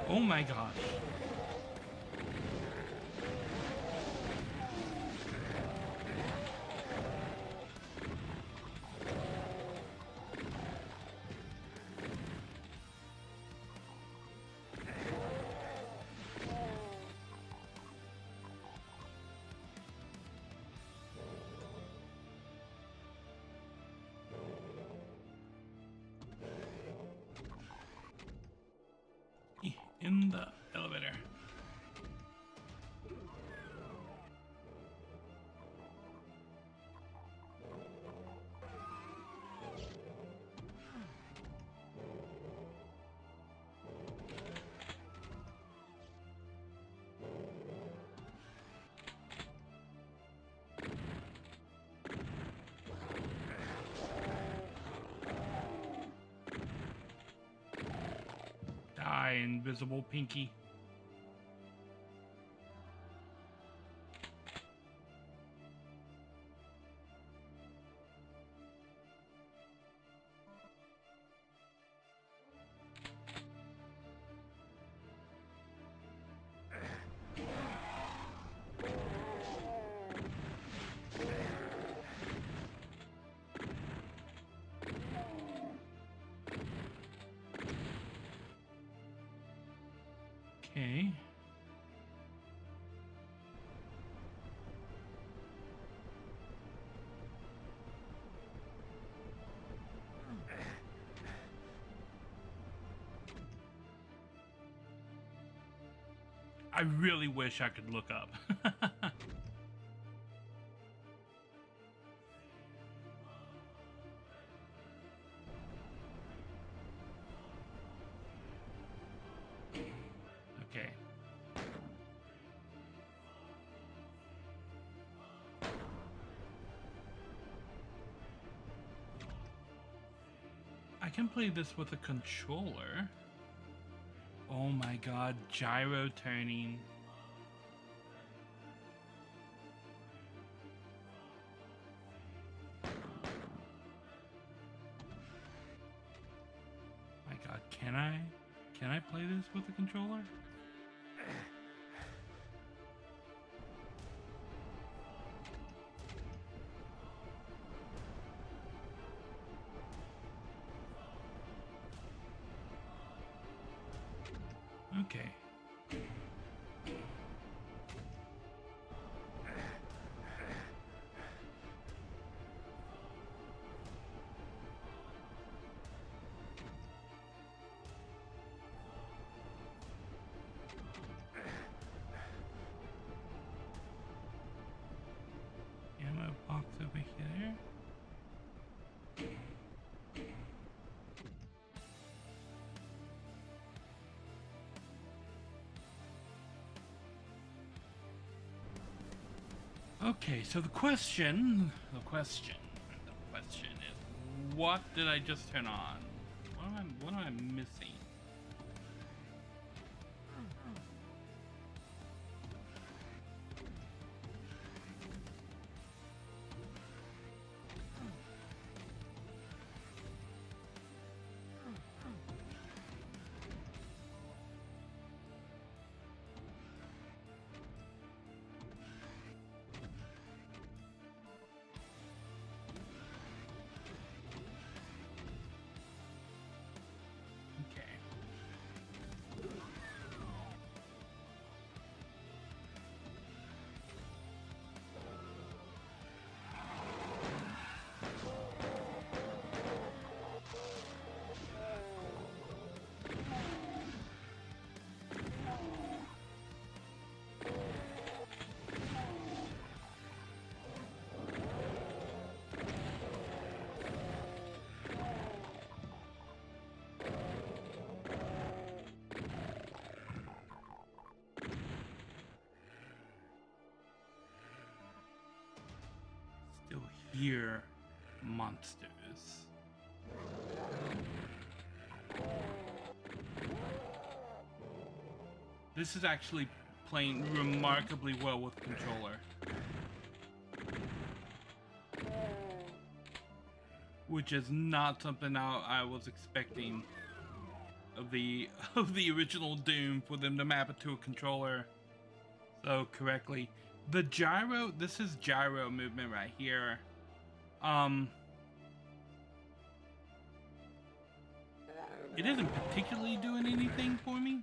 Oh my gosh. In the elevator. Hi, invisible pinky. Okay. I really wish I could look up. Okay. I can play this with a controller. Oh my god, gyro turning. My god, can I play this with a controller? Okay. Ammo box over here. Okay, so the question is, what did I just turn on? What am I missing? Still hear monsters. This is actually playing remarkably well with controller. Which is not something I was expecting of the original Doom, for them to map it to a controller so correctly. The gyro, this is gyro movement right here. It isn't particularly doing anything for me.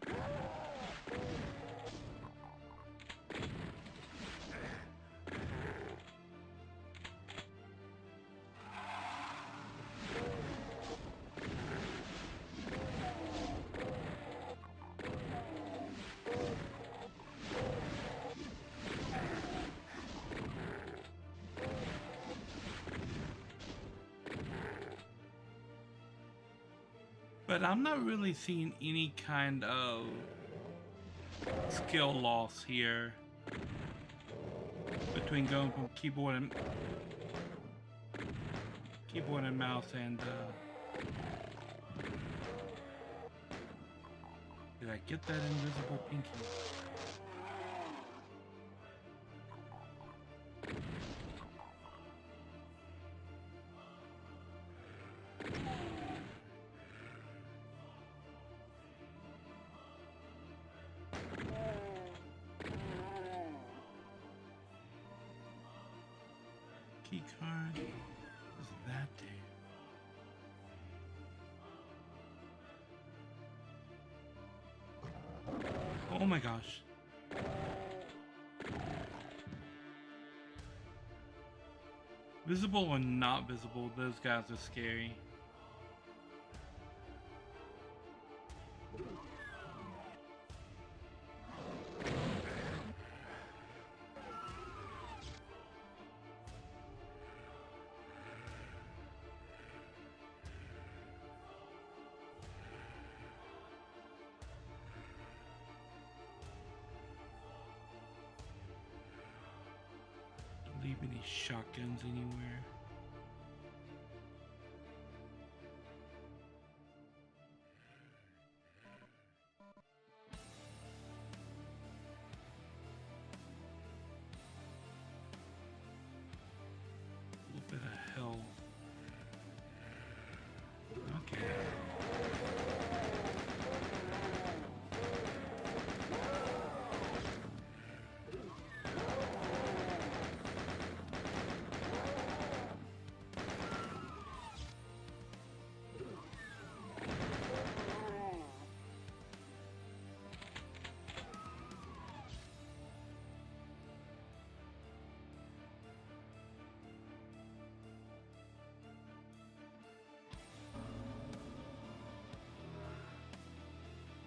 But I'm not really seeing any kind of skill loss here between going from keyboard and mouse and Did I get that invisible pinky? Key card. What does that do? Oh my gosh. Visible or not visible, those guys are scary. Leave any shotguns anywhere. A little bit of hell. Okay.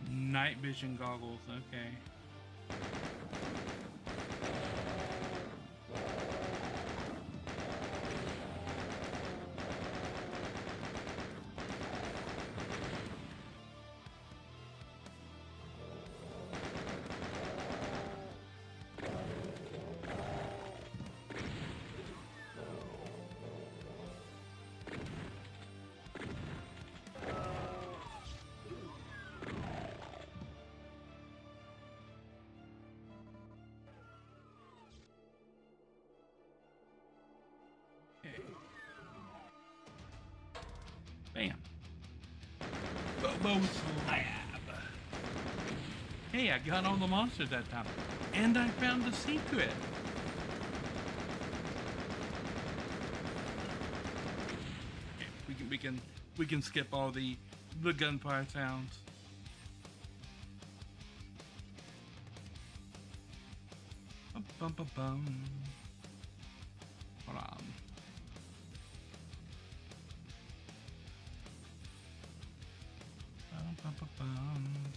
Night vision goggles, okay. Bam. Bobo slab. Hey, I got all the monsters that time. And I found the secret. Okay, we can skip all the gunfire sounds. Bum bum bum. Hold on.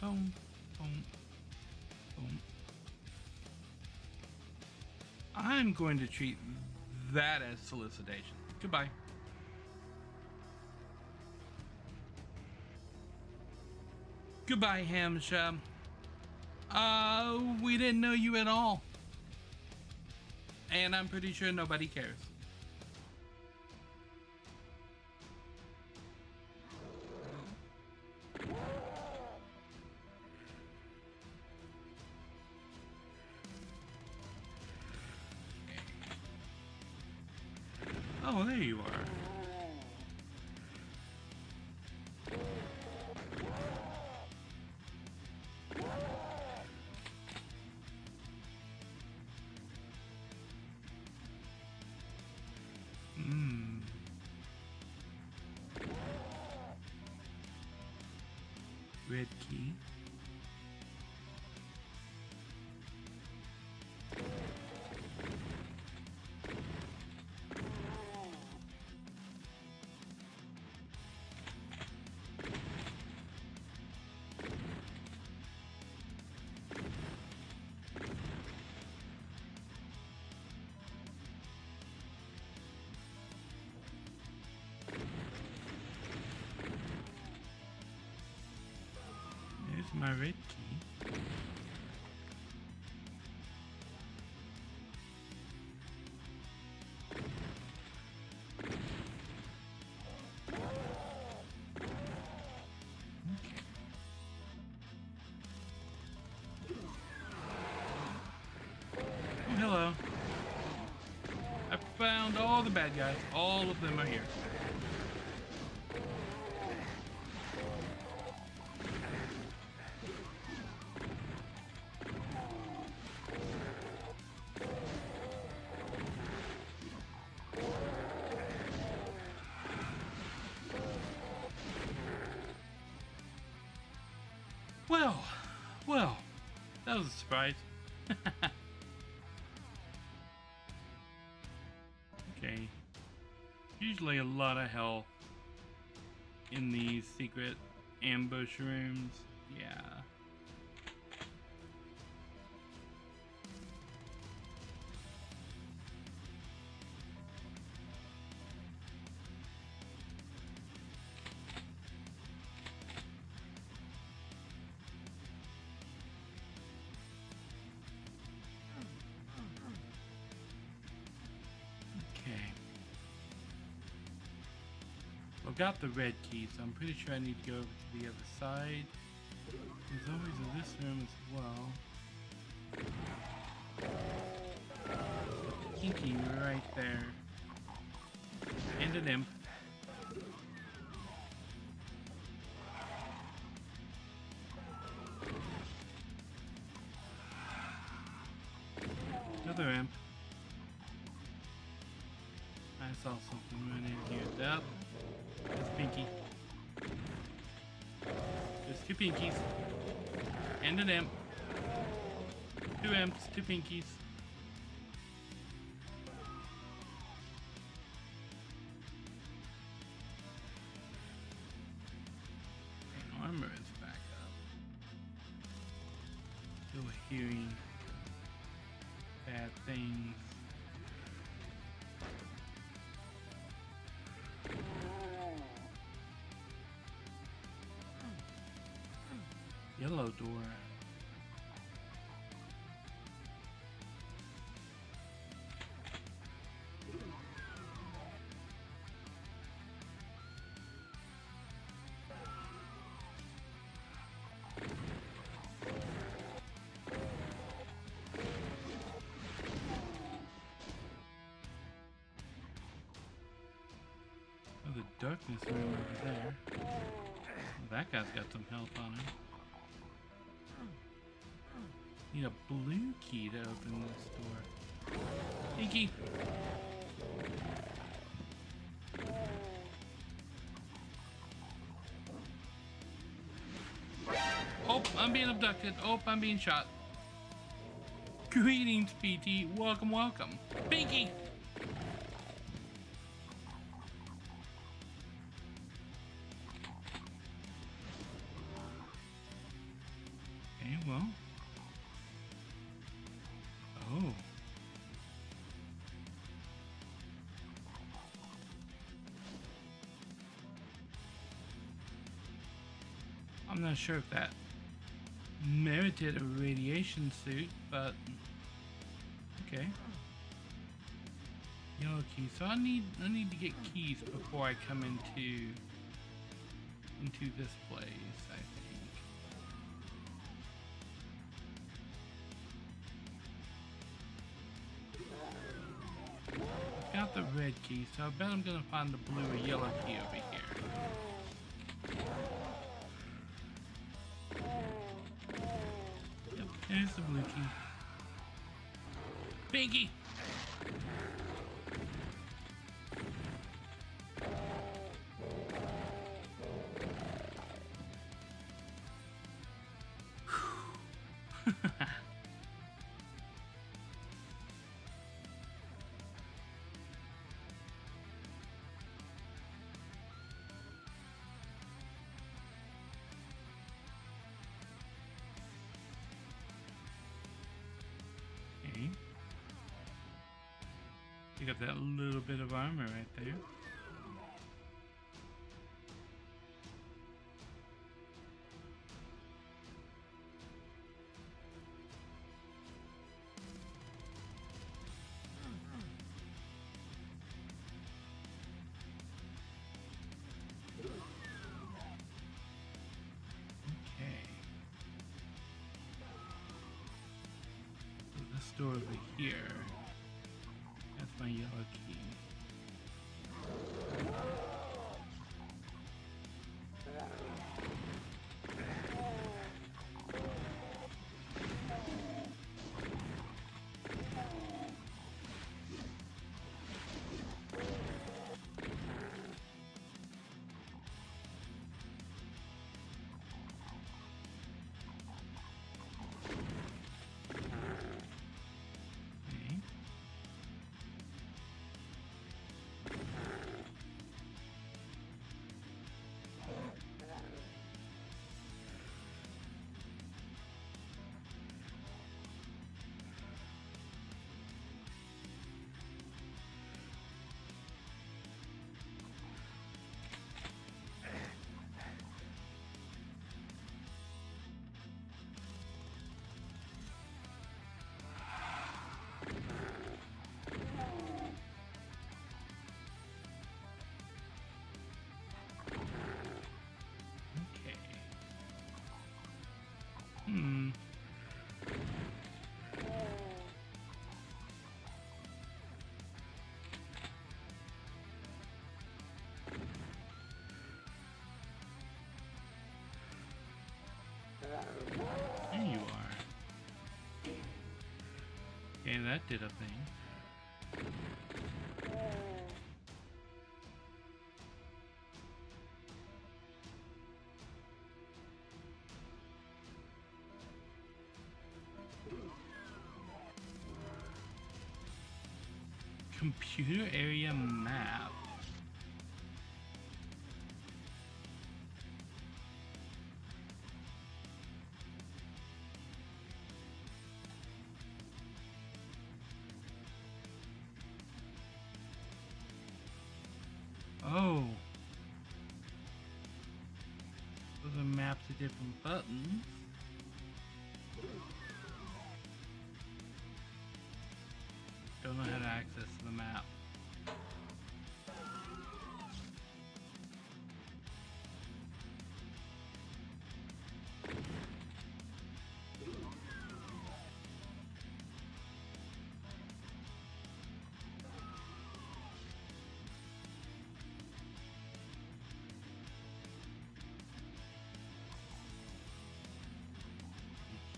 Boom, boom, boom. I'm going to treat that as solicitation. Goodbye. Goodbye, Hamsha. We didn't know you at all. And I'm pretty sure nobody cares. Oh, there you are. Red key. My red key. Okay. found all the bad guys. All of them are here. Well, that was a surprise. Okay. Usually a lot of health in these secret ambush rooms. Yeah. I've got the red key, so I'm pretty sure I need to go over to the other side. There's always in this room as well. Kinky right there. And an imp. Another imp. I saw something run in here. Yep. It's Pinky. There's two Pinkies. And an imp. Two imps, two Pinkies. And armor is back up. Still hearing bad things. Yellow door. Oh, the darkness room over there. Well, that guy's got some health on him. Need a blue key to open this door. Pinky! Oh, I'm being abducted. Oh, I'm being shot. Greetings, PT. Welcome, welcome. Pinky! Okay, well. Oh. I'm not sure if that merited a radiation suit, but okay. Yellow key. So I need to get keys before I come into this place, I think. Got the red key, so I bet I'm gonna find the blue or yellow key over here. Yep, there's the blue key. Pinky! You got that little bit of armor right there. Okay. So this door over here. my yellow key? Hmm. There you are. Okay, that did a thing. Computer area map. Oh. Those are maps of different buttons. Don't know how to access the map.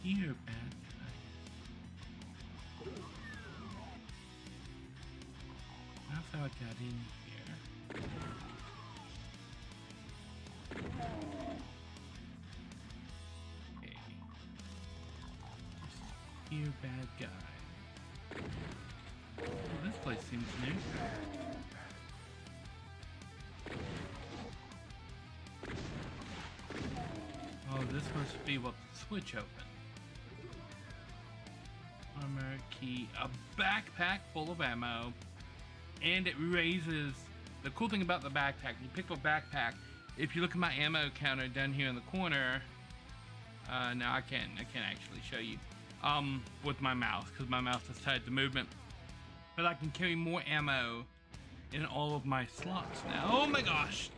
Here, bad guys. That's how I got in here. Okay. Here, bad guy. Oh, this place seems new. Oh, this must be what the switch opened. Armor key, a backpack full of ammo, and it raises. The cool thing about the backpack, you pick up a backpack. If you look at my ammo counter down here in the corner, now I can't actually show you with my mouse because my mouse is tied to movement, but I can carry more ammo in all of my slots now. Oh my gosh!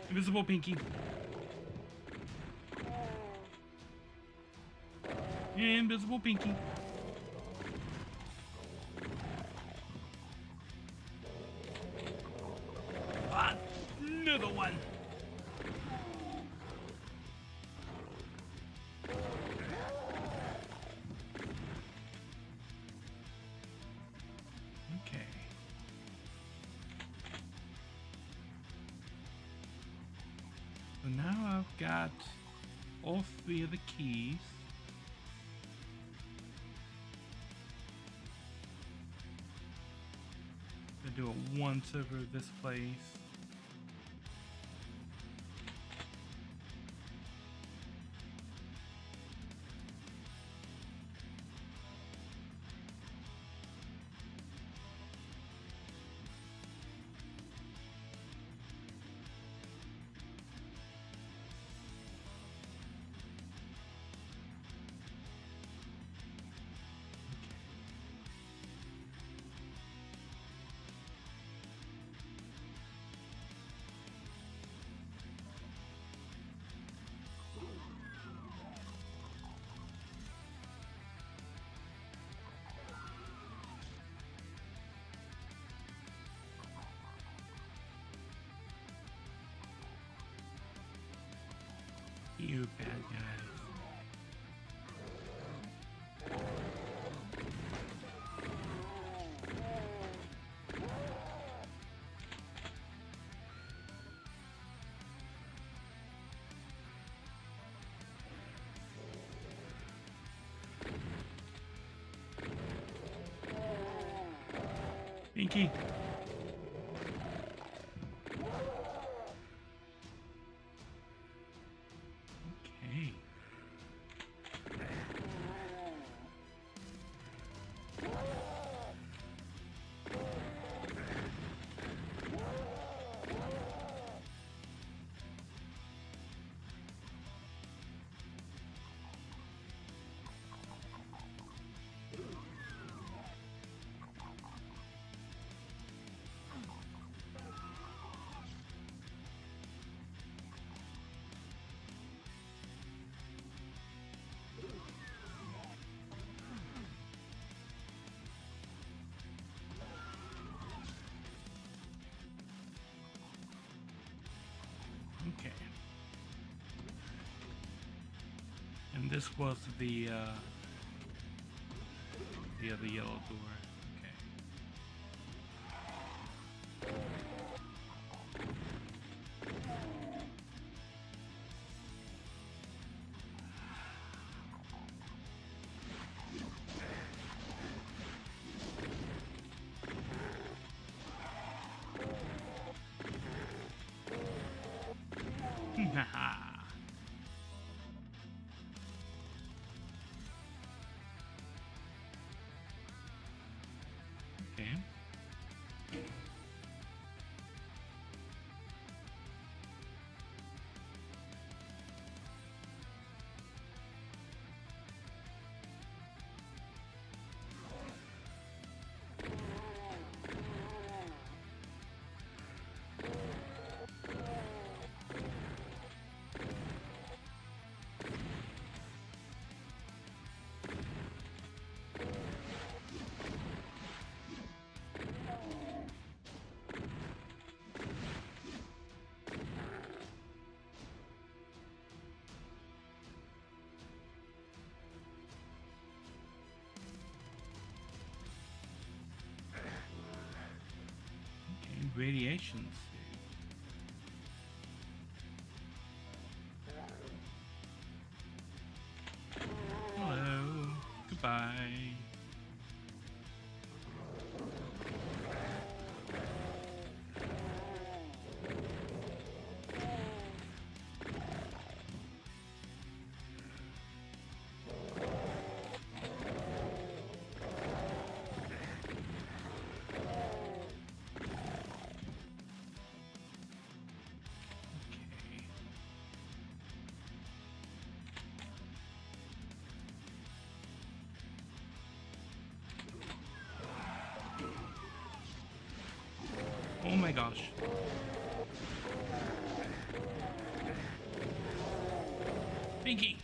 Invisible pinky. Invisible pinky. Ah, another one. Okay. So now I've got all three of the keys. Do it once over this place. You bad guys. Pinky. Okay. Okay. And this was the other yellow door. Okay. Okay. Radiation suit. Hello. Goodbye. Oh my gosh. Pinky!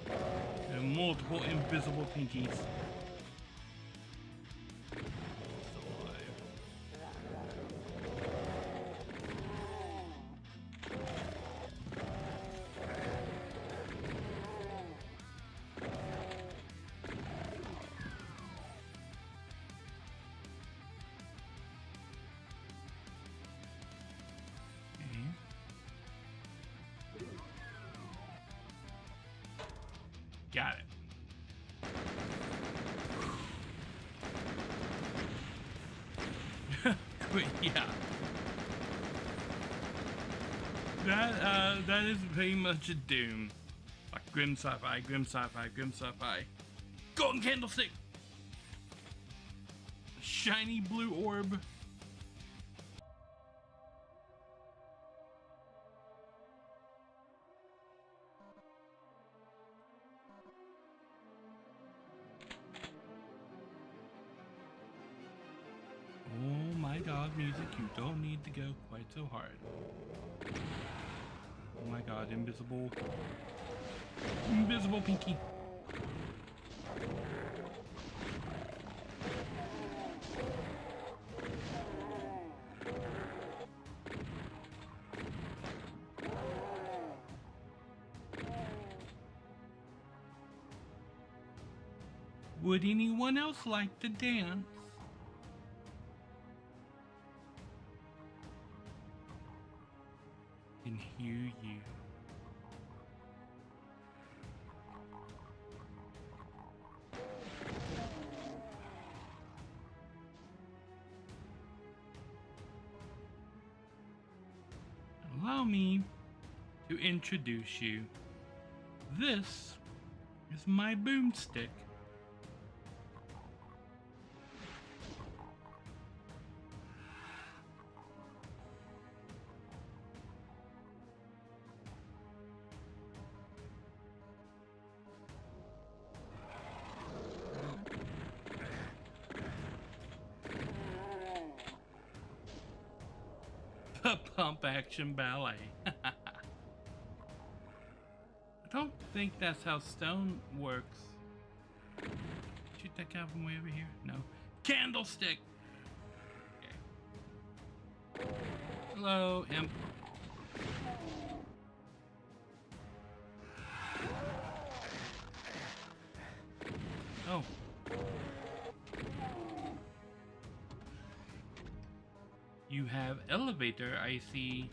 There are multiple invisible pinkies. Got it. Yeah. That is pretty much a Doom. Like Grim Sci-Fi, Grim Sci-Fi, Grim Sci-Fi. Golden Candlestick! Shiny blue orb. Oh my god, music, you don't need to go quite so hard. Oh my god, invisible pinky. Would anyone else like to dance? Can hear you. Allow me to introduce you. This is my boomstick. The pump action ballet. I don't think that's how stone works. Shoot that guy from way over here? No. Candlestick! Okay. Hello, imp. Oh. You have elevator, I see.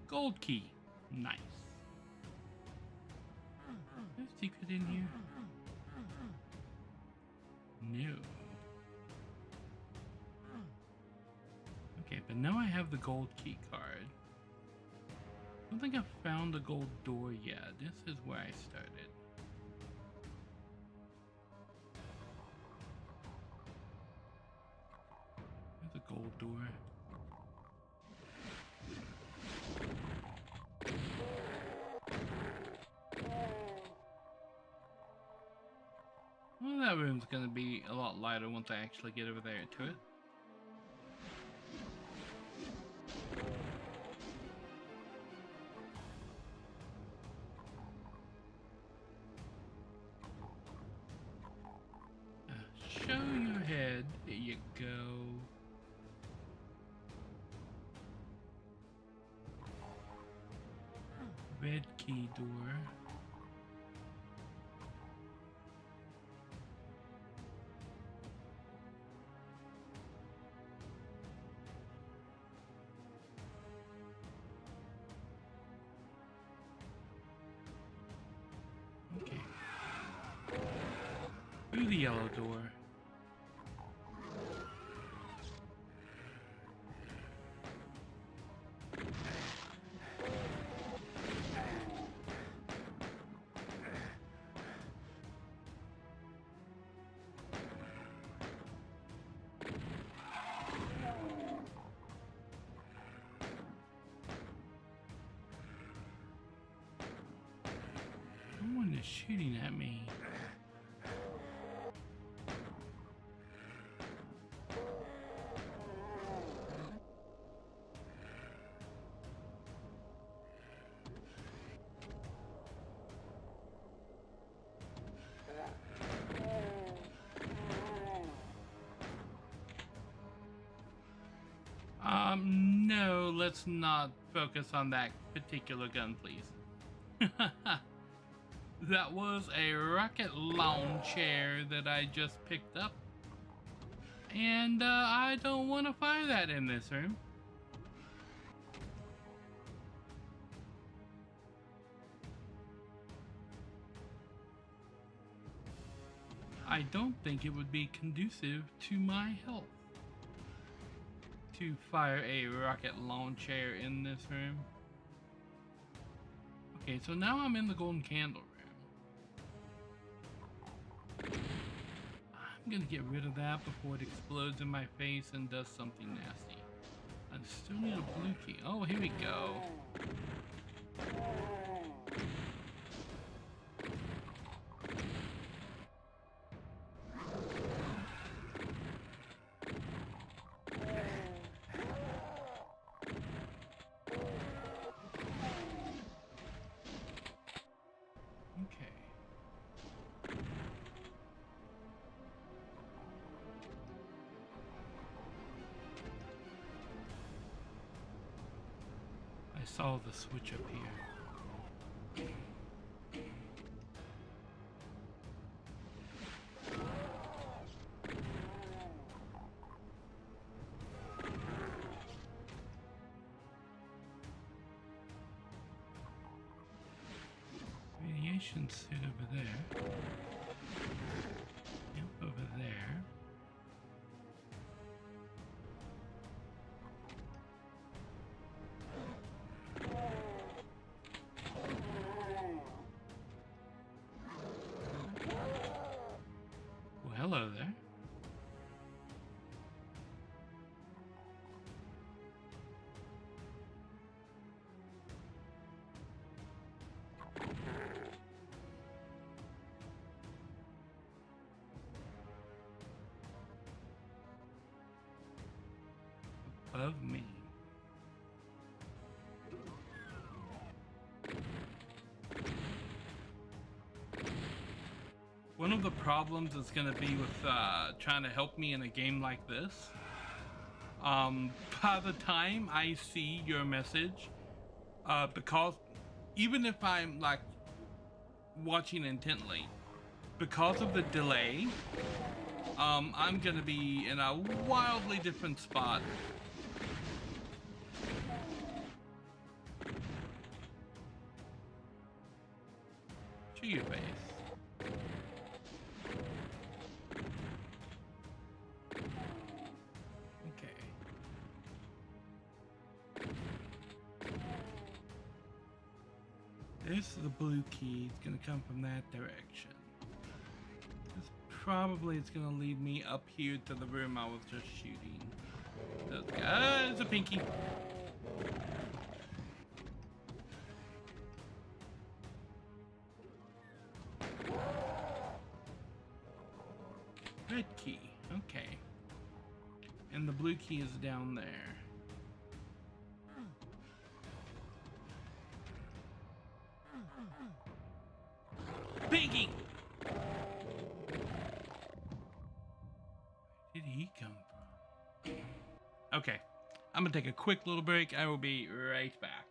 Gold key. Nice. There's a secret in here. No. Okay, but now I have the gold key card. I don't think I've found the gold door yet. This is where I started. There's a gold door. Well, that room's gonna be a lot lighter once I actually get over there to it. Show your head. There you go. Red key door. Okay. Through the yellow door. Someone is shooting at me. No, let's not focus on that particular gun, please. That was a rocket launcher that I just picked up. And I don't want to fire that in this room. I don't think it would be conducive to my health to fire a rocket launcher in this room. Okay, so now I'm in the golden candle room. I'm gonna get rid of that before it explodes in my face and does something nasty. I still need a blue key. Oh, here we go. saw the switch up here. Radiation suit over there. Yep, over there. Well, hello there. Above me. One of the problems is going to be with trying to help me in a game like this. By the time I see your message, because even if I'm like watching intently, because of the delay, I'm going to be in a wildly different spot. Show your face. This is the blue key. It's gonna come from that direction. This probably is gonna lead me up here to the room I was just shooting. There's a pinky. Red key. Okay. And the blue key is down there. Pinky! Where did he come from? Okay, I'm gonna take a quick little break. I will be right back.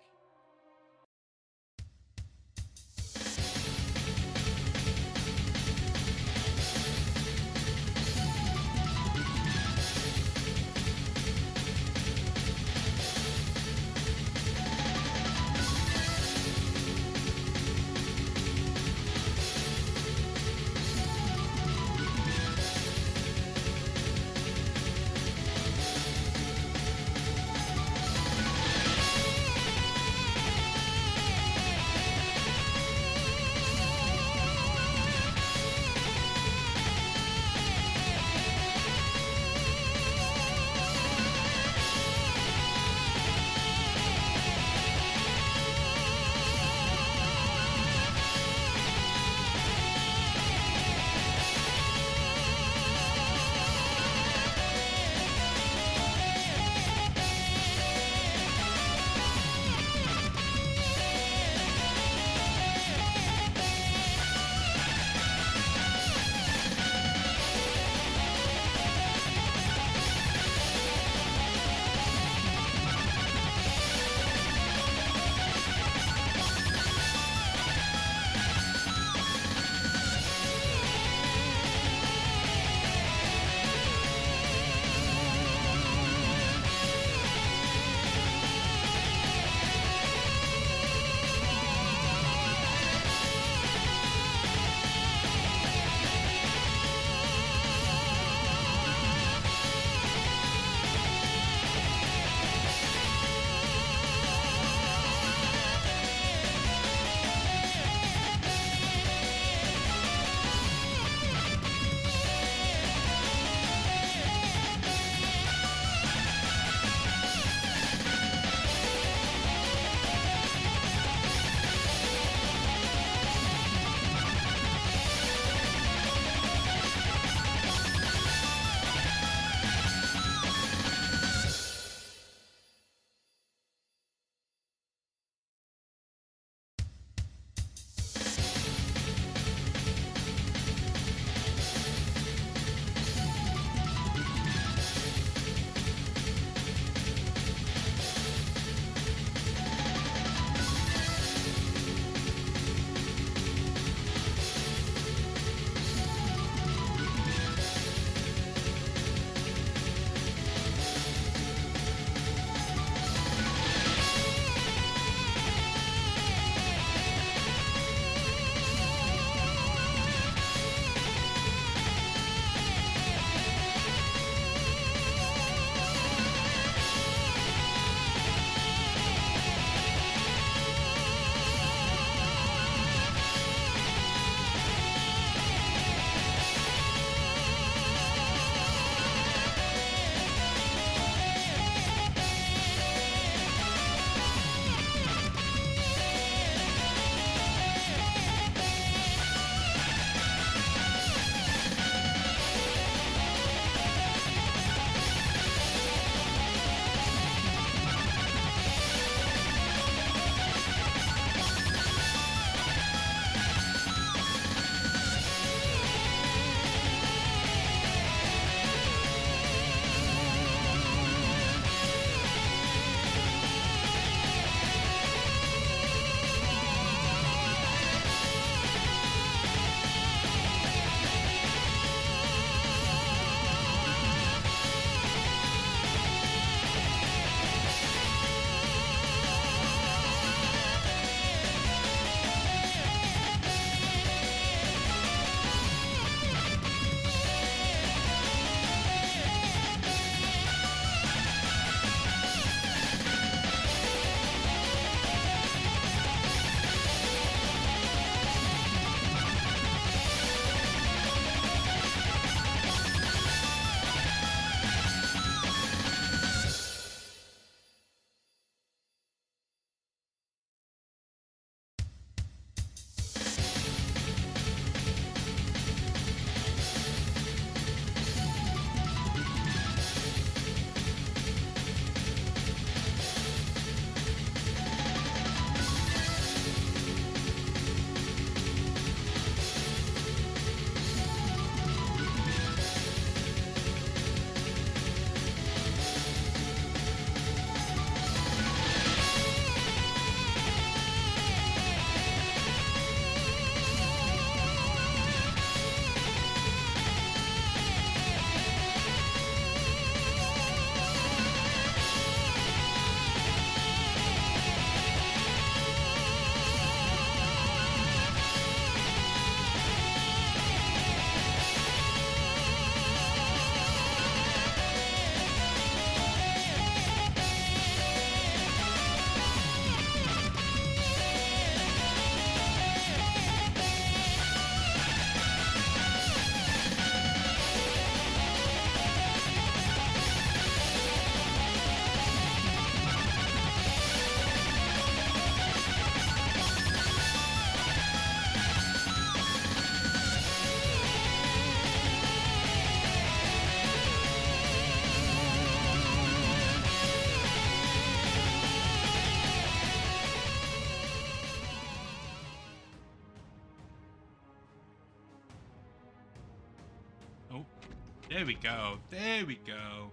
There we go. There we go.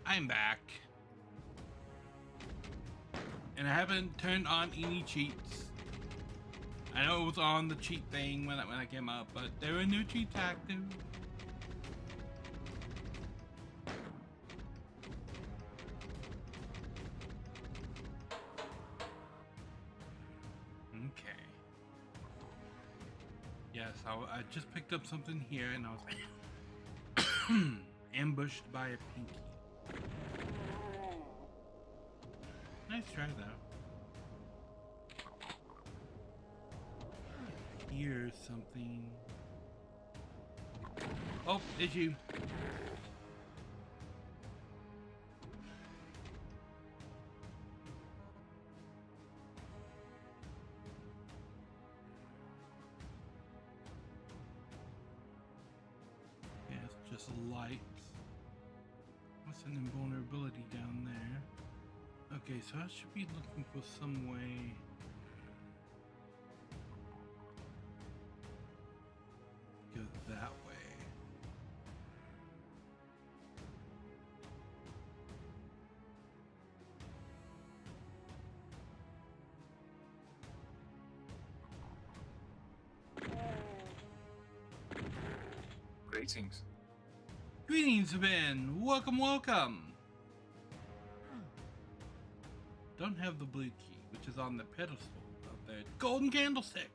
I'm back. And I haven't turned on any cheats. I know it was on the cheat thing when I came up, but there are no cheats active. Okay. Yes, I just picked up something here and I was ambushed by a pinky. Nice try though. Here's something. Oh, it's you. Yeah, it's just lights. What's an invulnerability down there? Okay, so I should be looking for some way. Go that way. Greetings. Greetings, Ben. Welcome, welcome. Don't have the blue key, which is on the pedestal up there. Golden candlestick.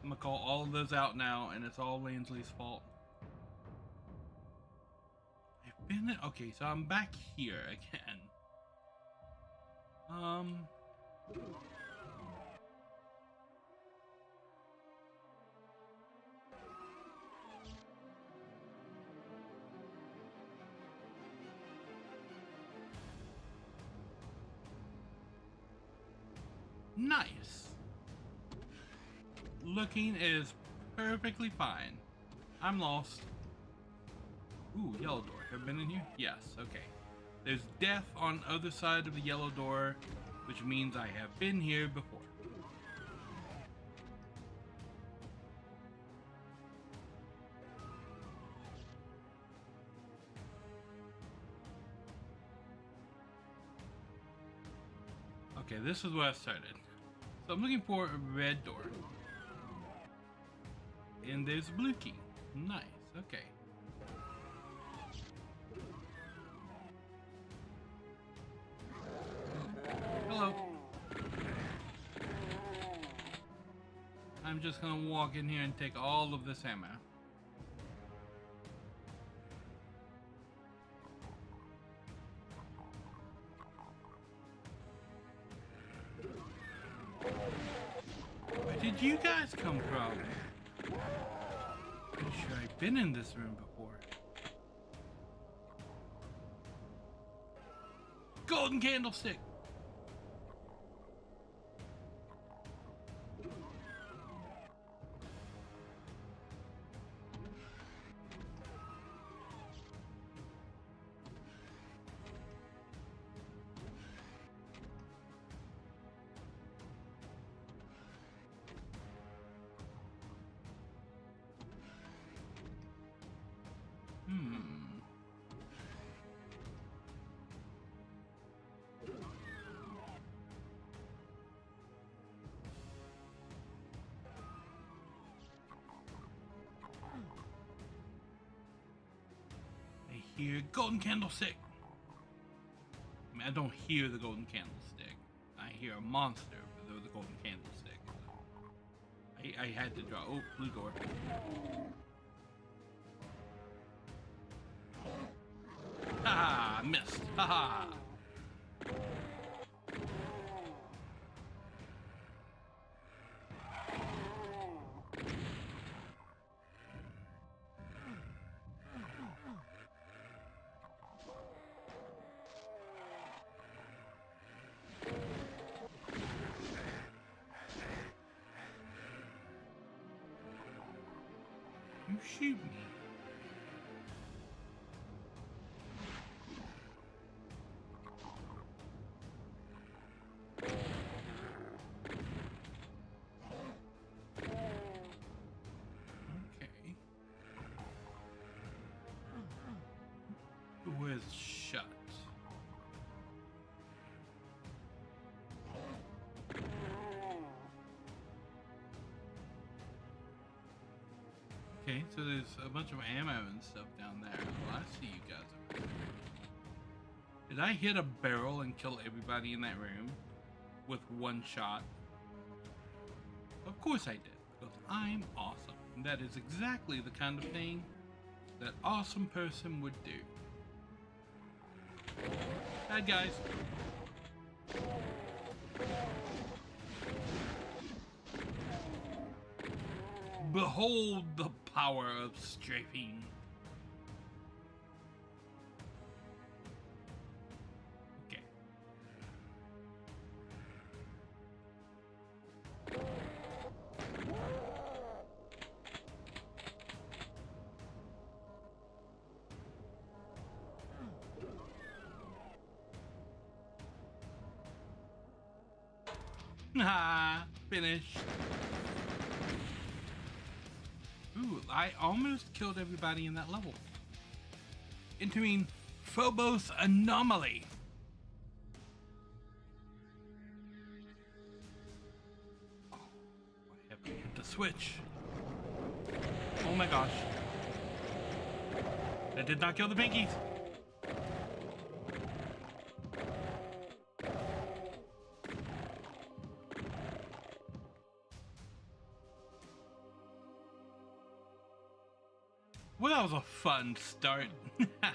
I'm gonna call all of those out now, and it's all Lansley's fault. I've been okay, so I'm back here again. Nice. Looking is perfectly fine. I'm lost. Ooh, yellow door. Have I been in here? Yes, okay. There's death on the other side of the yellow door, which means I have been here before. Okay, this is where I started. So I'm looking for a red door. And there's a blue key. Nice, okay. Hello. I'm just gonna walk in here and take all of this ammo. Where did you guys come from? Pretty sure I've been in this room before. Golden candlestick! I hear golden candlestick. I mean, I don't hear the golden candlestick. I hear a monster with the golden candlestick. I had to draw. Oh, blue door. Haha, missed. Haha. You shoot me. Okay. has shut. Okay, so there's a bunch of ammo and stuff down there. Well, I see you guys over there. Did I hit a barrel and kill everybody in that room with one shot? Of course I did, because I'm awesome. And that is exactly the kind of thing that awesome person would do. Bad guys. Behold the power of strafing. Okay. Ah, finished. Ooh, I almost killed everybody in that level. Entering Phobos Anomaly. Oh, I have to hit the switch. Oh my gosh. That did not kill the pinkies. Well, that was a fun start. Ah.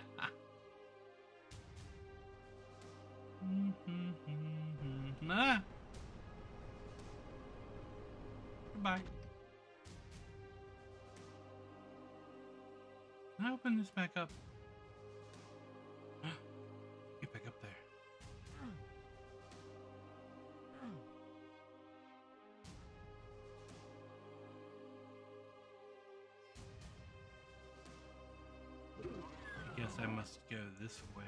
Goodbye. Can I open this back up? Get back up there. I guess I must go this way.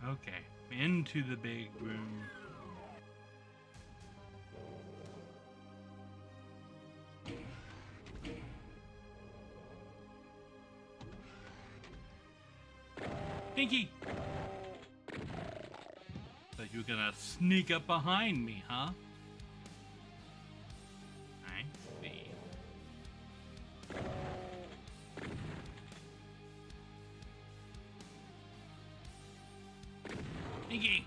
Okay, into the big room. Pinky! So you're gonna sneak up behind me, huh? I see. Pinky!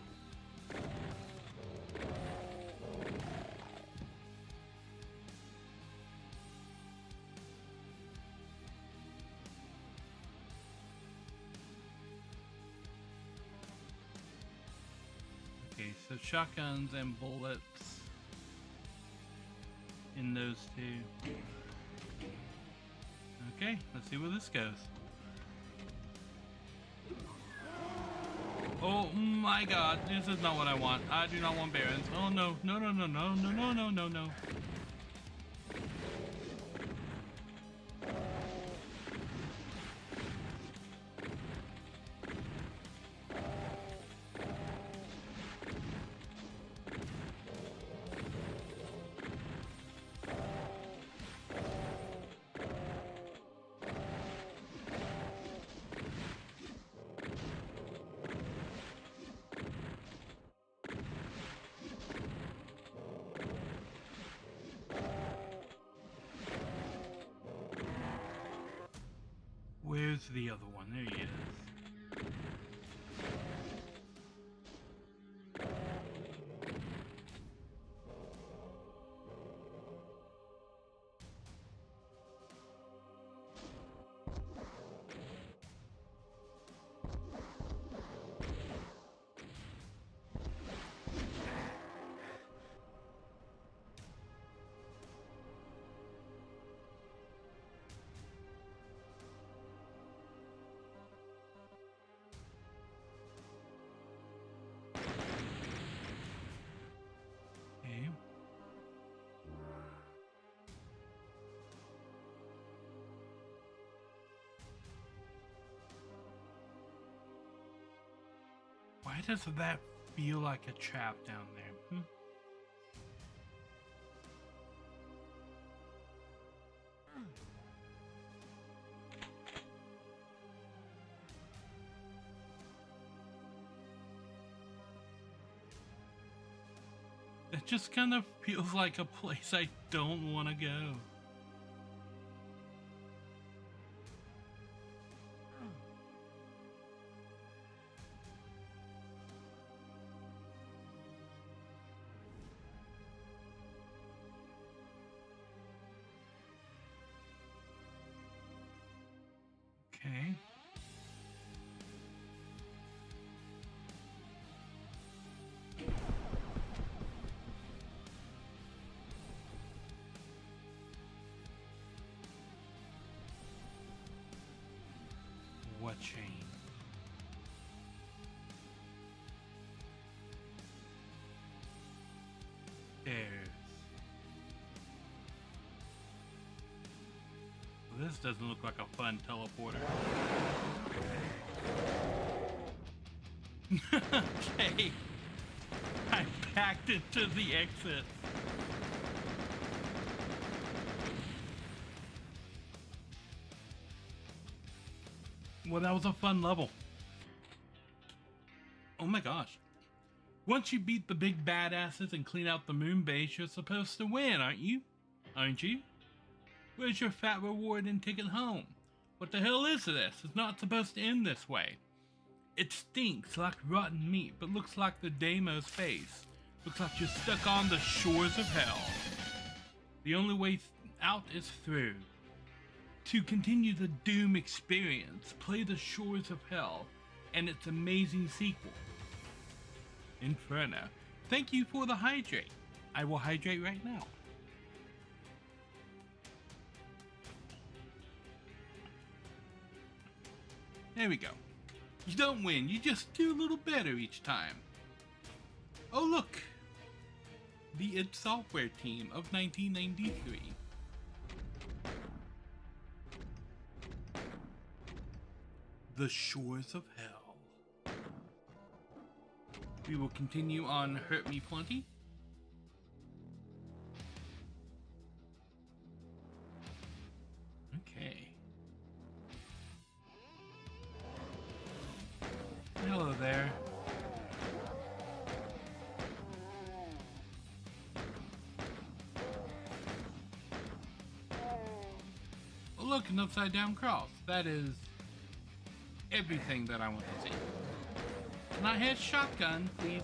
Okay, so shotguns and bullets in those two. Okay, let's see where this goes. Oh my god, this is not what I want. I do not want Barons. Oh no, no, no, no, no, no, no, no, no, no. Where's the other one? There he is. Why does that feel like a trap down there? It just kind of feels like a place I don't want to go. Okay. What chain? Stairs. Well, this doesn't look like a fun teleporter. Okay. I backed into the exit. Well, that was a fun level. Oh my gosh. Once you beat the big badasses and clean out the moon base, you're supposed to win, aren't you? Aren't you? Where's your fat reward and ticket home? What the hell is this? It's not supposed to end this way. It stinks like rotten meat, but looks like the Damo's face. Looks like you're stuck on the shores of hell. The only way out is through. To continue the Doom experience, play the Shores of Hell and its amazing sequel, Inferno. Thank you for the hydrate. I will hydrate right now. There we go. You don't win, you just do a little better each time. Oh look! The id Software team of 1993. The Shores of Hell. We will continue on Hurt Me Plenty. Okay. Hello there. Oh, look, an upside down cross. That is everything that I want to see. Can I hit shotgun, please?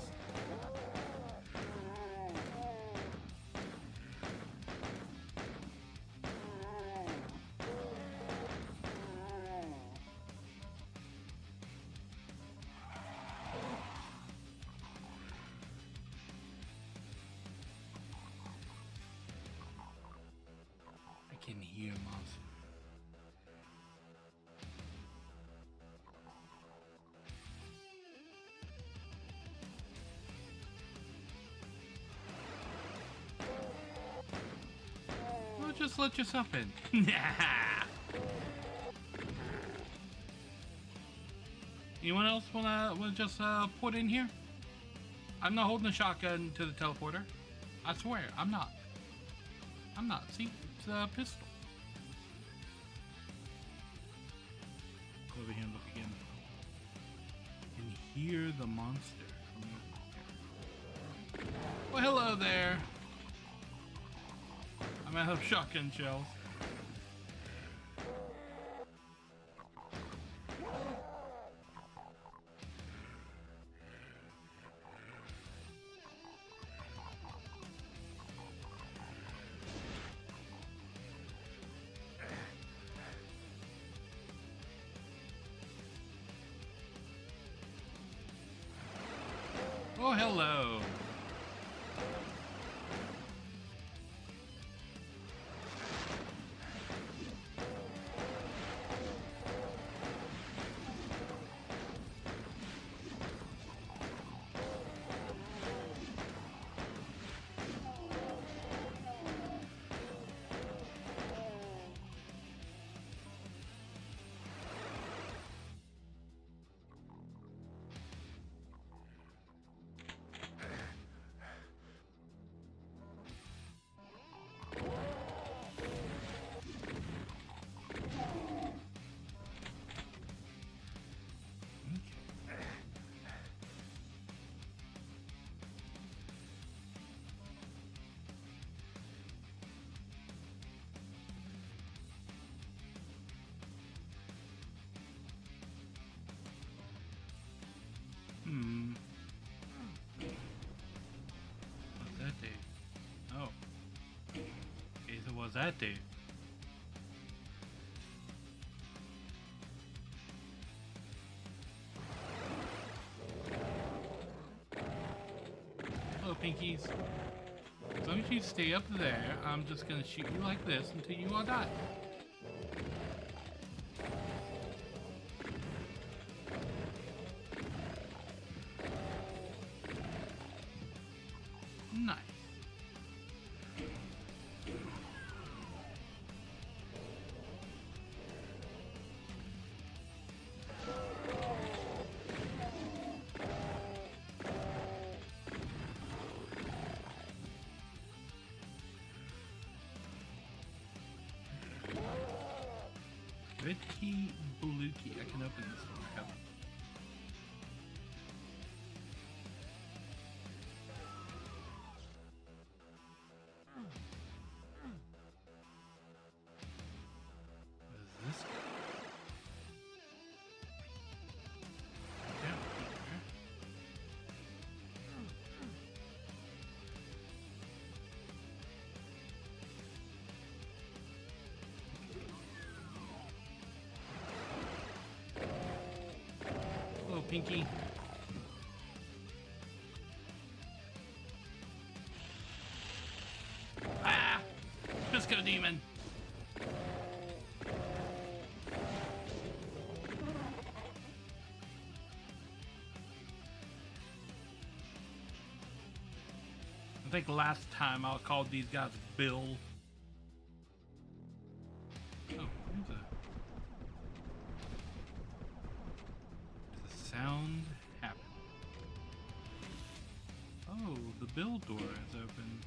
I can hear monsters. Just let yourself in. Anyone else wanna just put in here? I'm not holding a shotgun to the teleporter. I swear, I'm not. I'm not. See, it's a pistol. Go over here and look again. And hear the monster from over there. Well, hello there. I'm out of shotgun shells. Oh, hello. that do? Hello, Pinkies. As long as you stay up there, I'm just gonna shoot you like this until you all die. Nice. Red key, blue key. I can open this one. Yep. What is this? Down here. Hello, Pinky. Ah! Disco Demon! I think last time I called these guys Bill. Oh, there's a sound happen. Oh, the Bill door is open.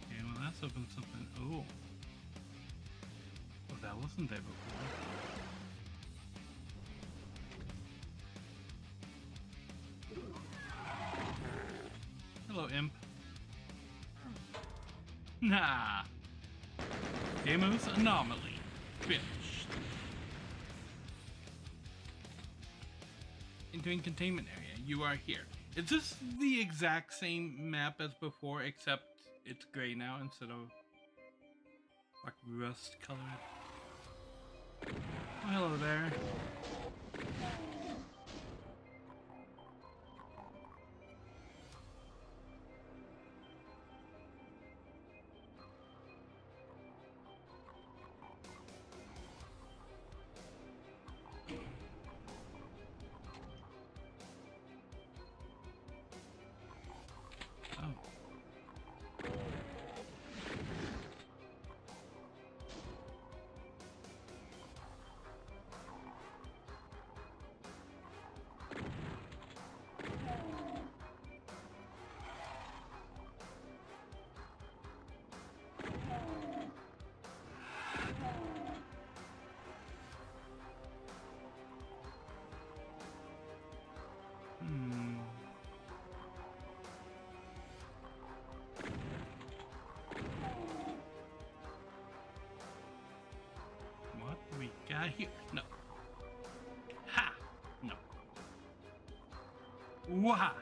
Okay, well that's opened something. Oh. Oh, that wasn't there before. Hello, imp. Nah. Demo's anomaly. Finished. Entering containment area. You are here. Is this the exact same map as before, except it's gray now instead of like rust colored? Oh, hello there. Oh. What do we got here? No. Ha! No. Wah!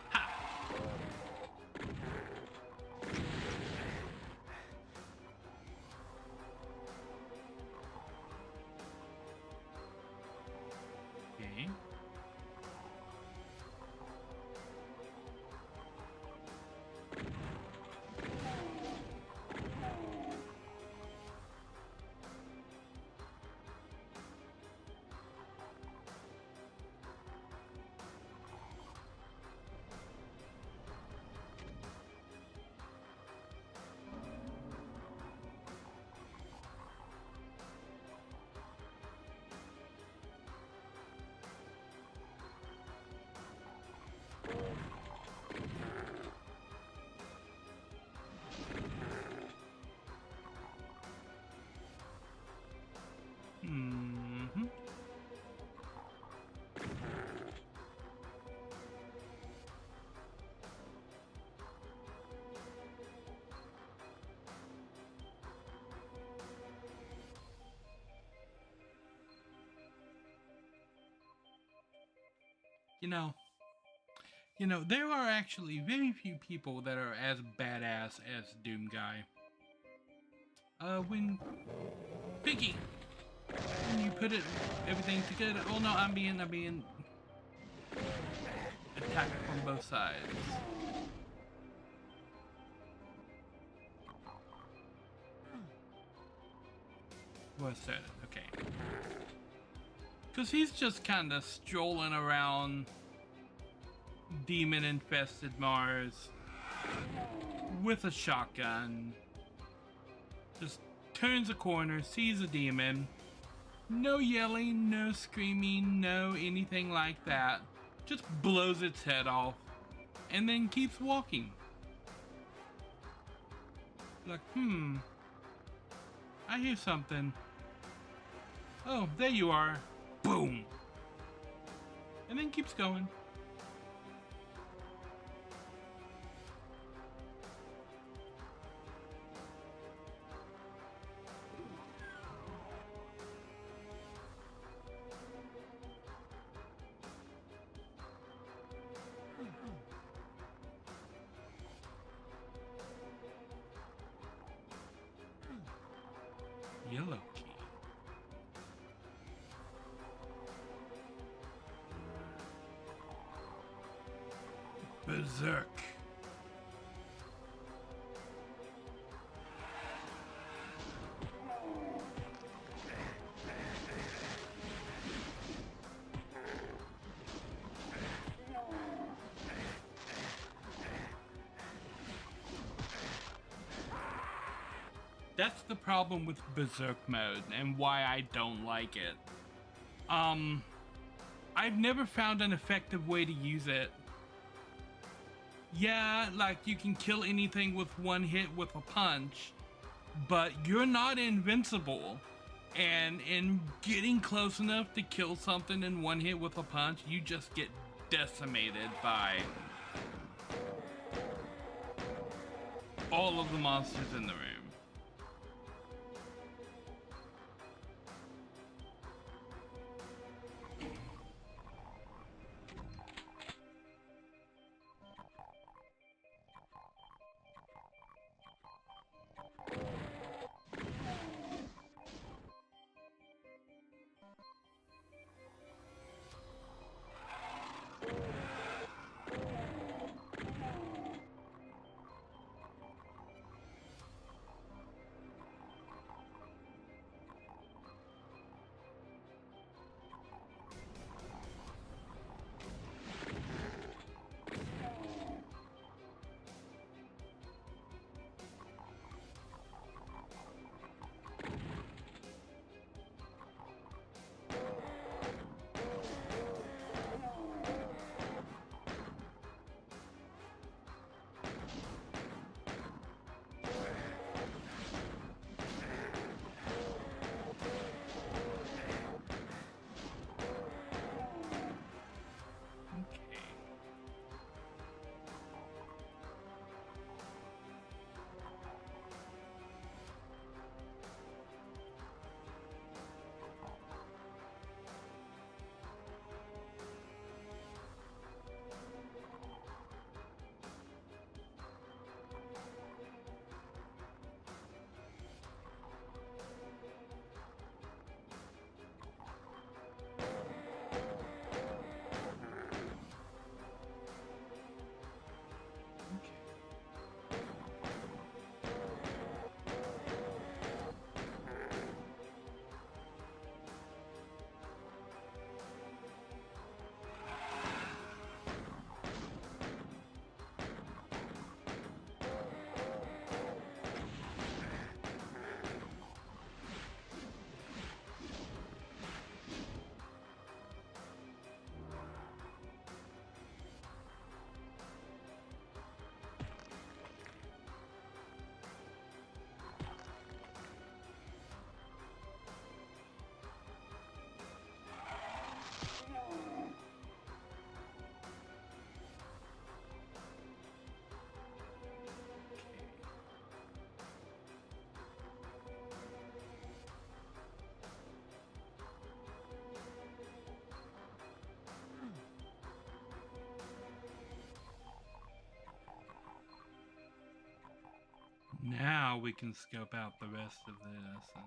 Ha! Okay. You know, there are actually very few people that are as badass as Doom Guy. When picking, when you put everything together. Oh no, I'm being attacked from both sides. What's that? Okay. Because he's just kind of strolling around demon-infested Mars with a shotgun. Just turns a corner, sees a demon. No yelling, no screaming, no anything like that. Just blows its head off and then keeps walking. Like, I hear something. Oh, there you are. Boom. And then keeps going. Yellow key. Berserk. That's the problem with Berserk mode and why I don't like it. I've never found an effective way to use it. Yeah, like you can kill anything with one hit with a punch, but you're not invincible. And in getting close enough to kill something in one hit with a punch, you just get decimated by all of the monsters in the room. Now we can scope out the rest of this and...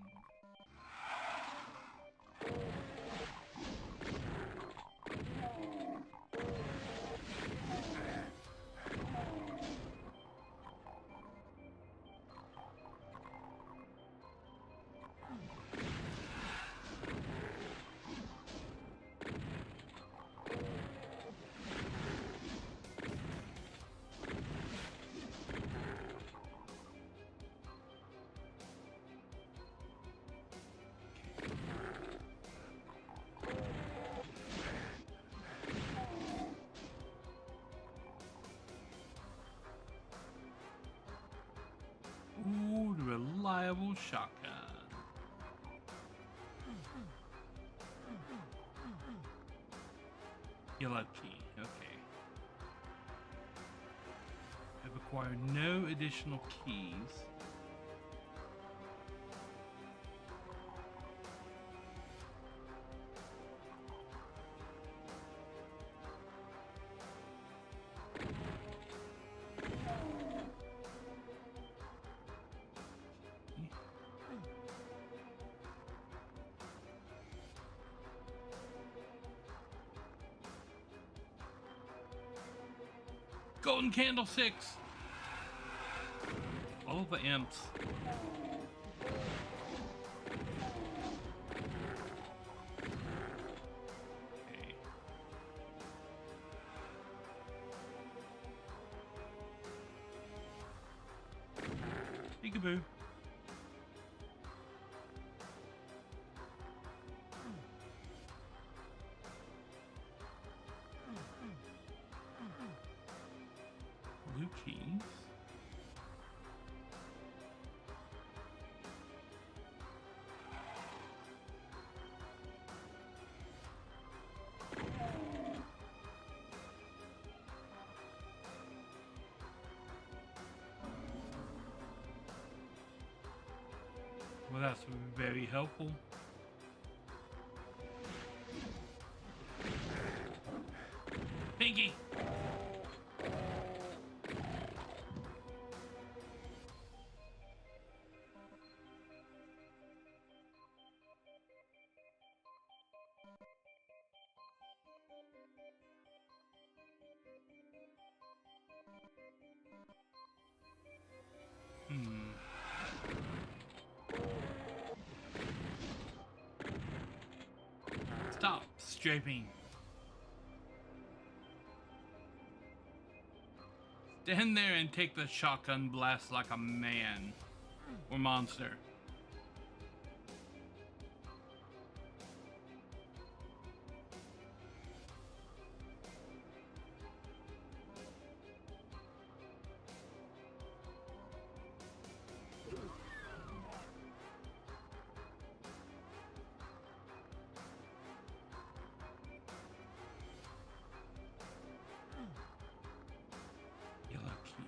Ooh, the reliable shotgun. Yellow key, okay. I've acquired no additional keys. Golden candlesticks! All the imps. Okay. Peekaboo. Blue keys. Well, that's very helpful. Pinky! Stop strafing. Stand there and take the shotgun blast like a man or monster. Yellow key.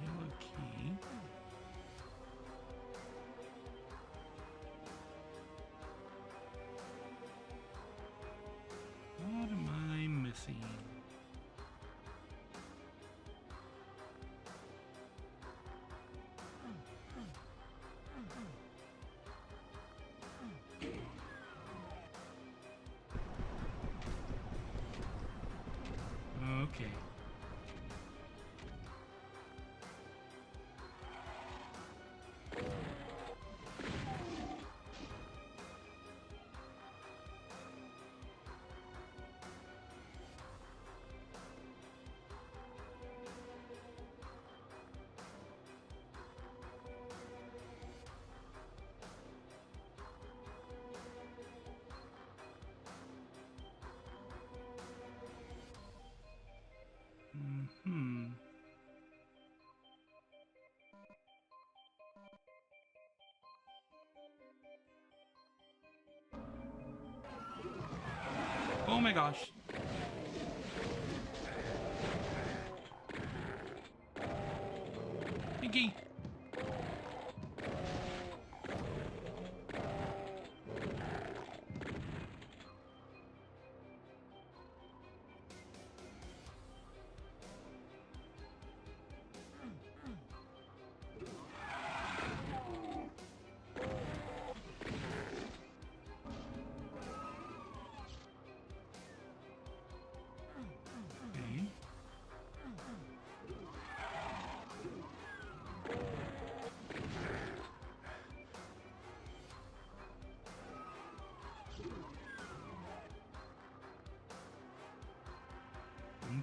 Yellow key. What am I missing? Okay. my gosh. Pinky.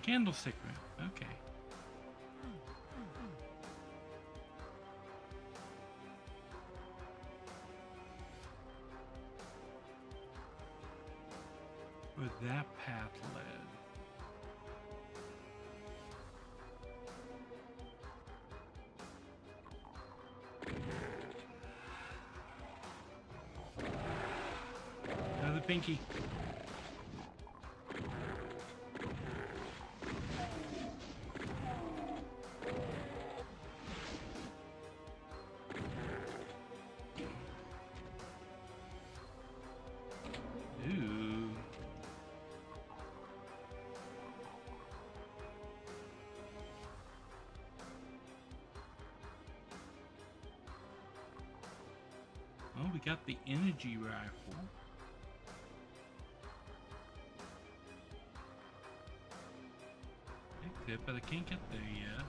Candlestick room. Okay. Where that path led. Another pinky. Oh, we got the energy rifle. Exit, but I can't get there yet.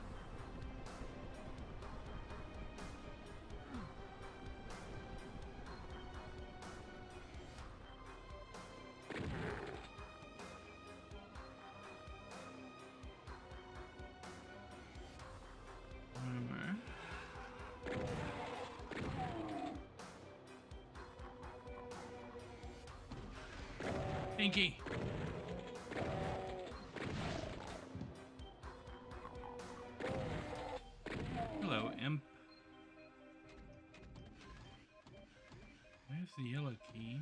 Pinky. Hello, imp. Where's the yellow key?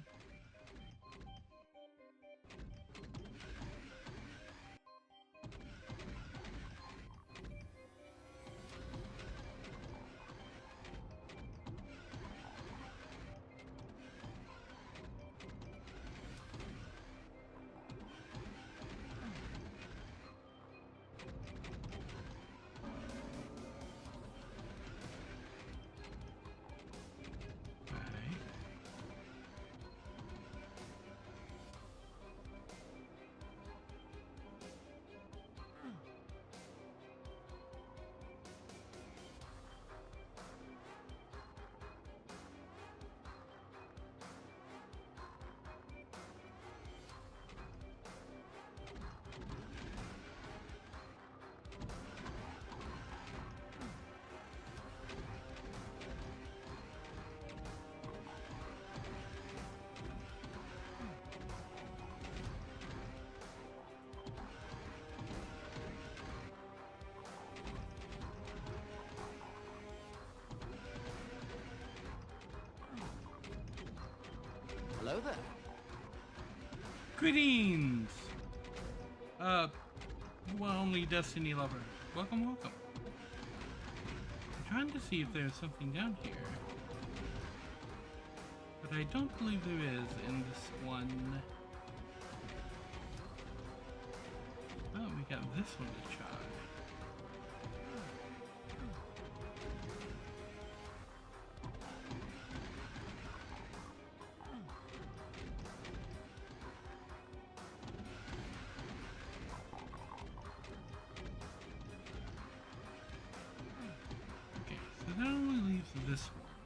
Hello there. Greetings! Well, only Destiny lover. Welcome, welcome. I'm trying to see if there's something down here. But I don't believe there is in this one. Oh, we got this one to try. That only leaves this one,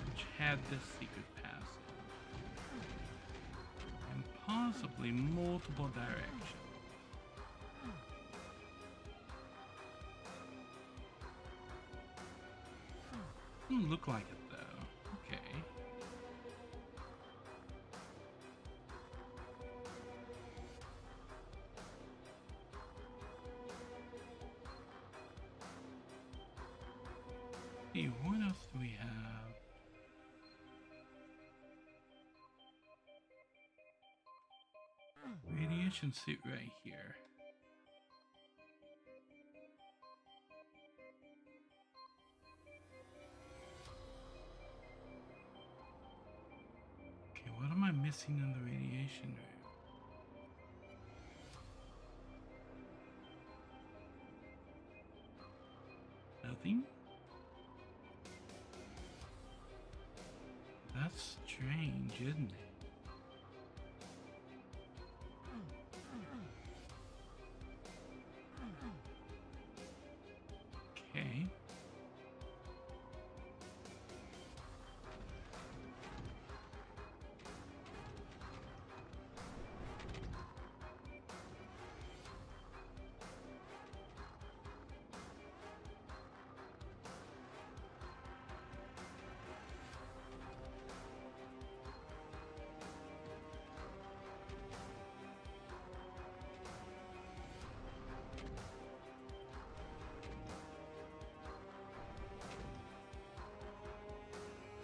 which had this secret passage, and possibly multiple directions. Doesn't look like it though. Okay. Hey, what else do we have? radiation suit right here. Okay, what am I missing in the radiation room? Nothing? That's strange, isn't it? Okay.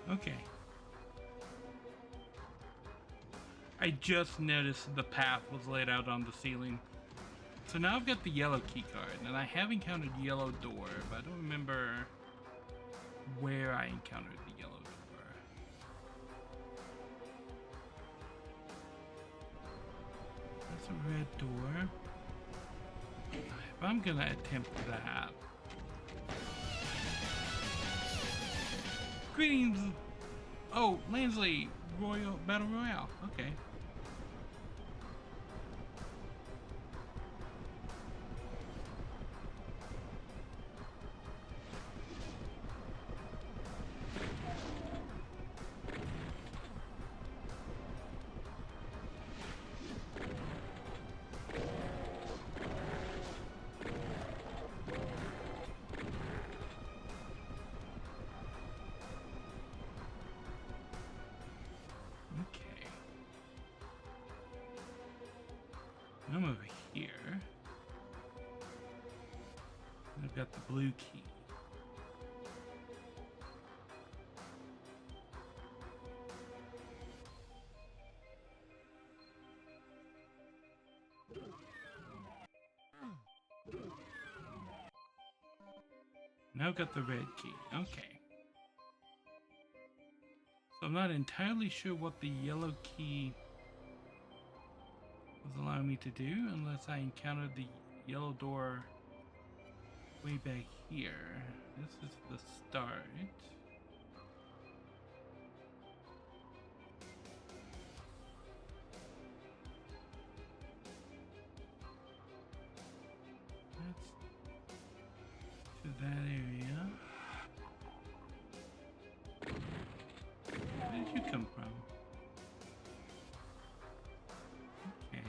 Okay. I just noticed the path was laid out on the ceiling. So now I've got the yellow key card, and I have encountered yellow door, but I don't remember where I encountered the yellow door. That's a red door. If I'm gonna attempt that. Greetings! Oh, Lansley, Royal Battle Royale. Okay. I'm over here. I've got the blue key. Now I've got the red key. Okay. So I'm not entirely sure what the yellow key was allowing me to do unless I encountered the yellow door way back here. This is the start. That's to that area. Where did you come from? Okay.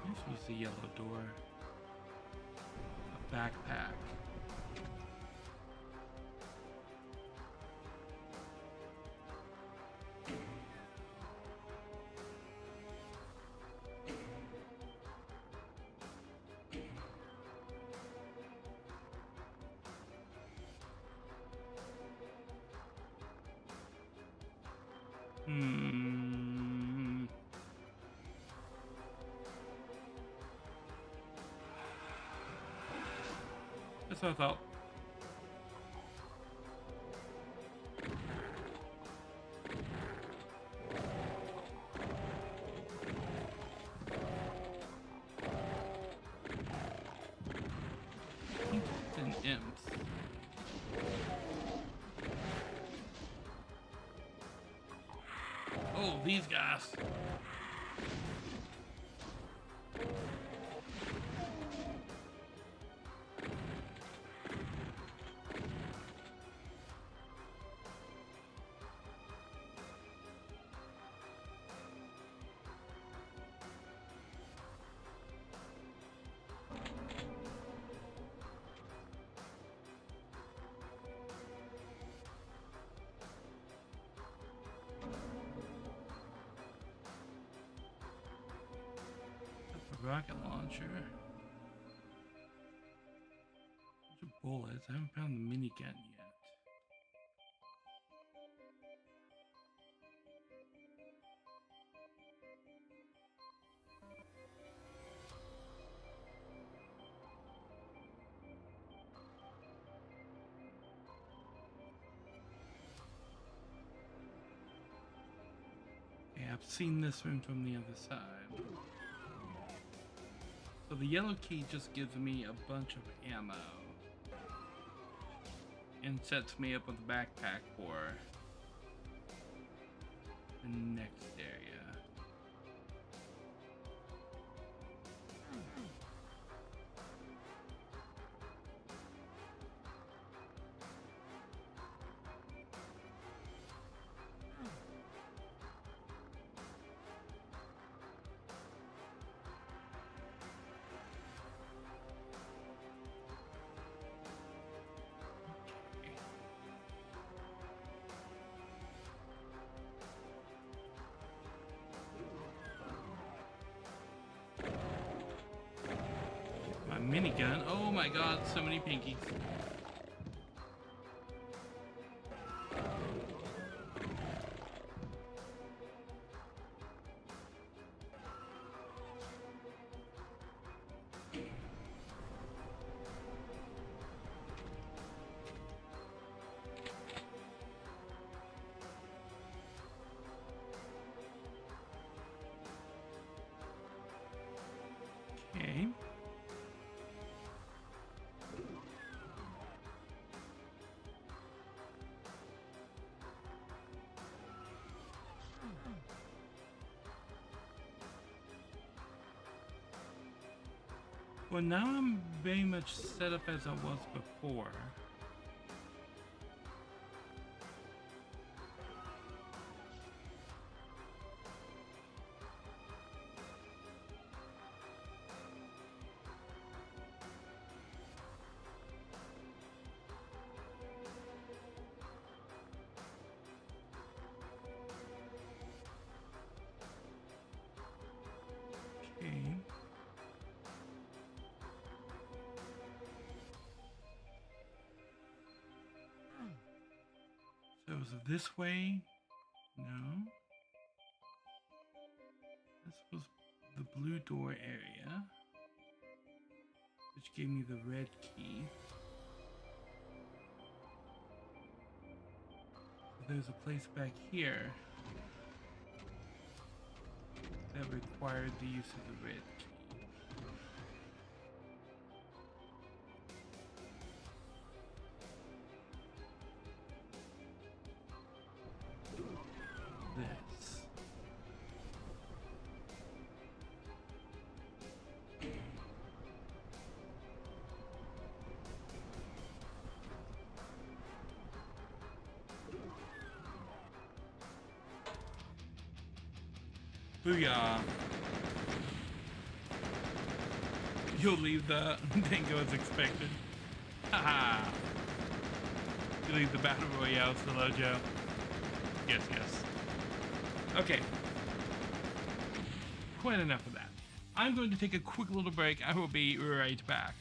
This was the yellow door. A backpack. That's what I thought. And imps. Oh, these guys. rocket launcher. Bunch of bullets. I haven't found the minigun yet. Okay, I've seen this room from the other side. So the yellow key just gives me a bunch of ammo and sets me up with a backpack for the next area. Minigun. Oh my god, so many pinkies. Okay. Well, now I'm very much set up as I was before. Okay. So is it this way? No. This was the blue door area, which gave me the red key. So there's a place back here that required the use of the red key. This. Booyah. You'll leave the dingo as expected. Haha. You leave the battle royale solo, Joe. Yes, yes. Okay. Quite enough of that. I'm going to take a quick little break. I will be right back.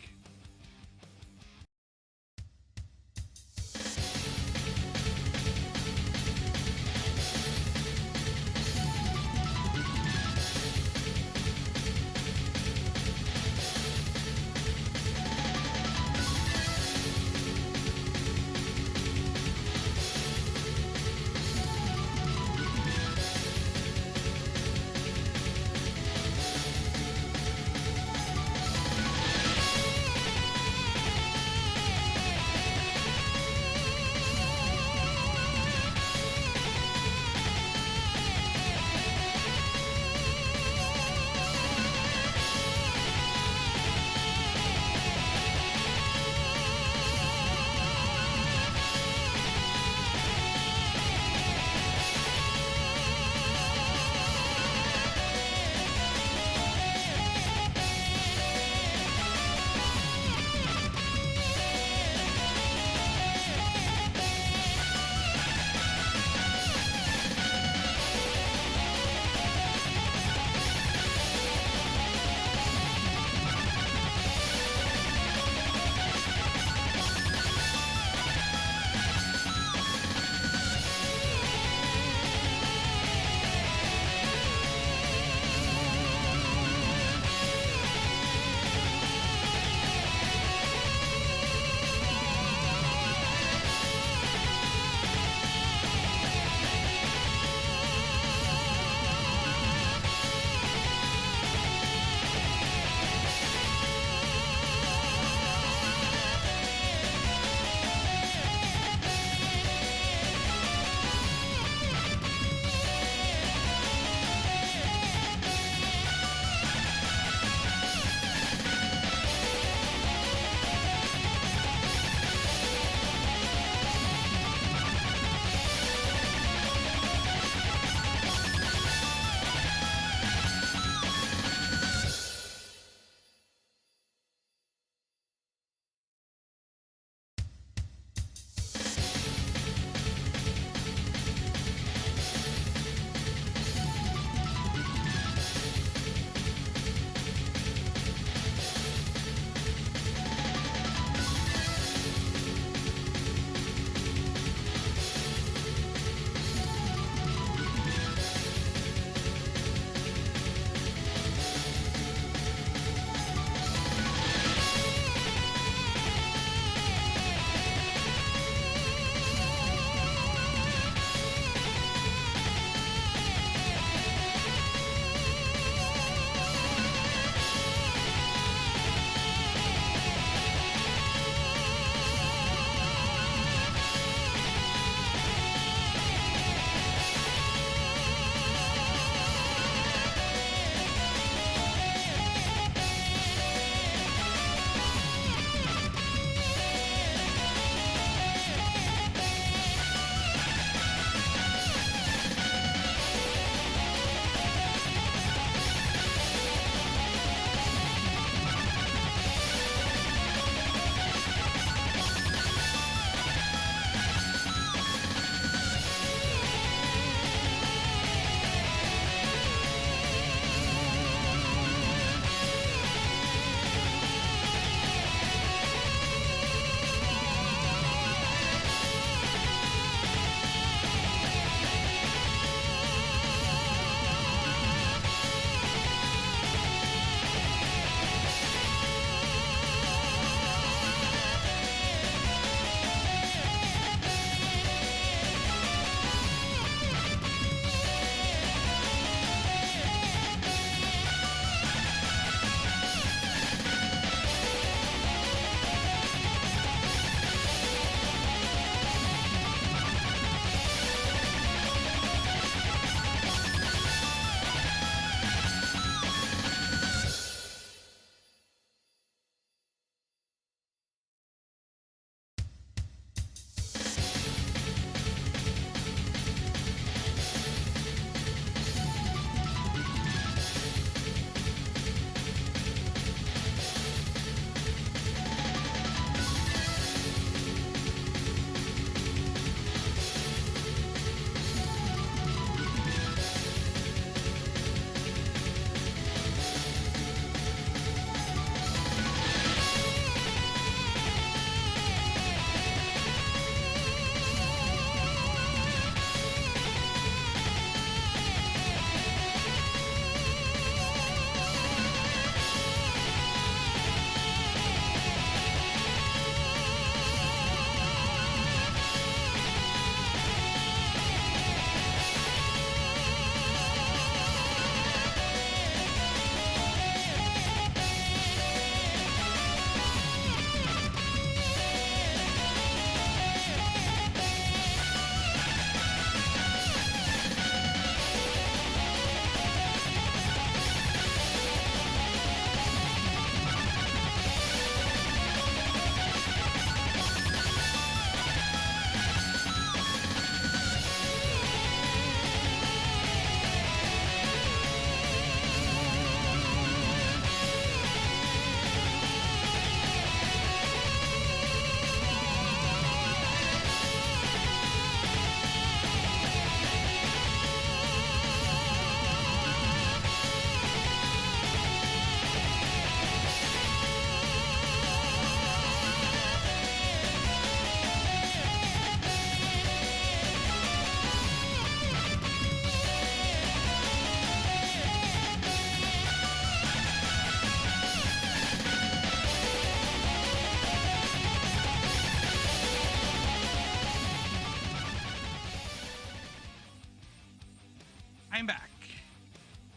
I'm back.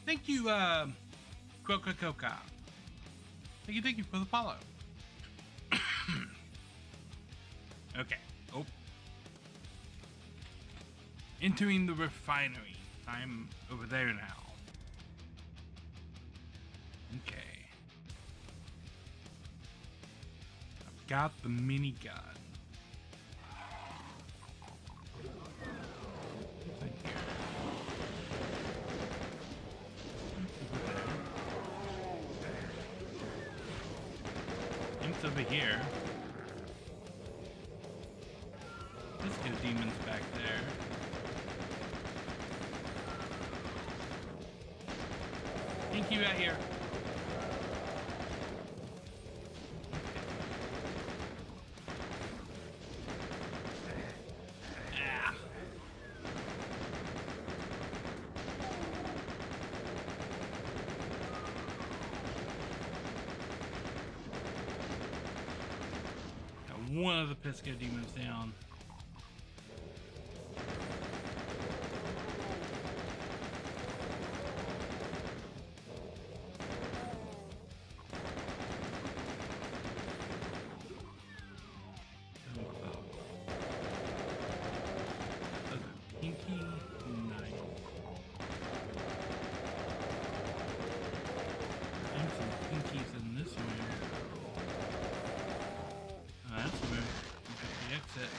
Thank you, Coca. Thank you for the follow. Okay. Oh. Entering the refinery. I'm over there now. Okay. I've got the minigun. Over here. Let's get demons back there. Pinky right here. Ah. One of the Pisco demons down. Pinky, nice. And some pinkies in this room. That's the exit.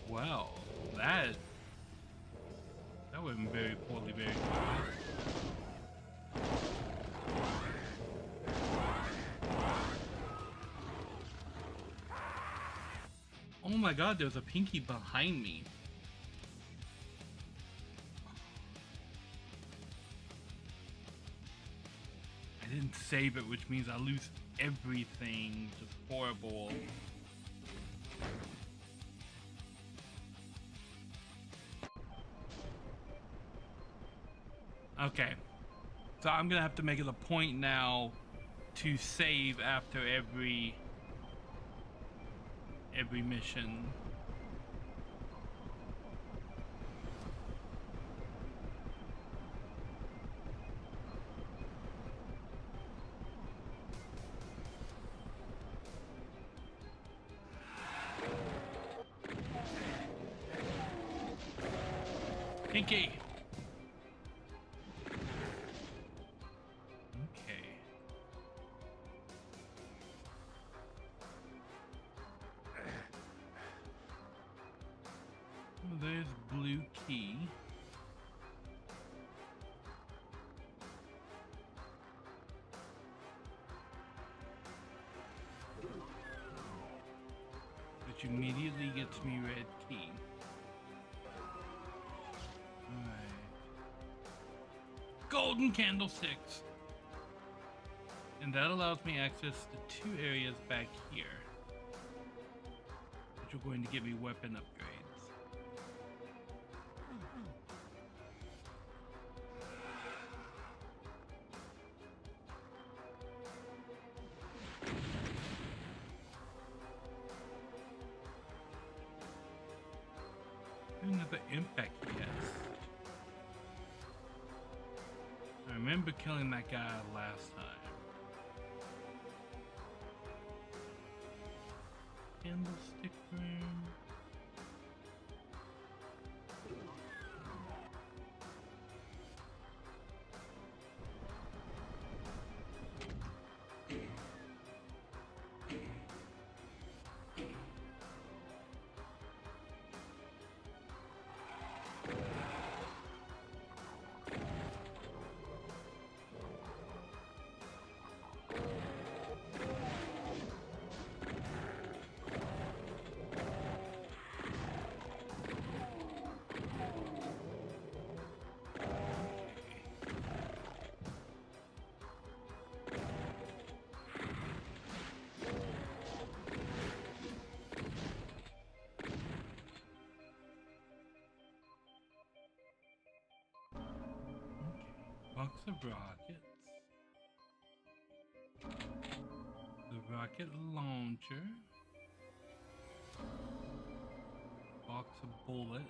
Well, that went very poorly, very quickly. Oh my god, there's a pinky behind me. I didn't save it, which means I lose everything. Just horrible. Okay. So I'm gonna have to make it a point now to save after every mission. Pinky. Okay. Well, there's blue key. Which immediately gets me red key. Golden candlesticks, and that allows me access to 2 areas back here, which are going to give me weapon upgrades. Another impact, yes. I remember killing that guy last time. Candlestick room. Box of rockets. The rocket launcher. Box some bullets.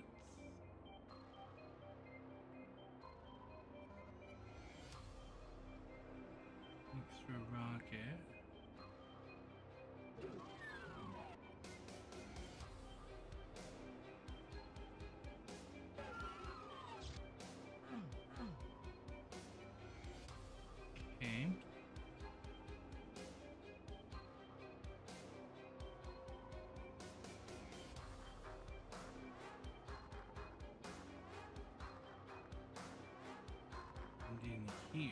Extra rocket. Okay. And in here.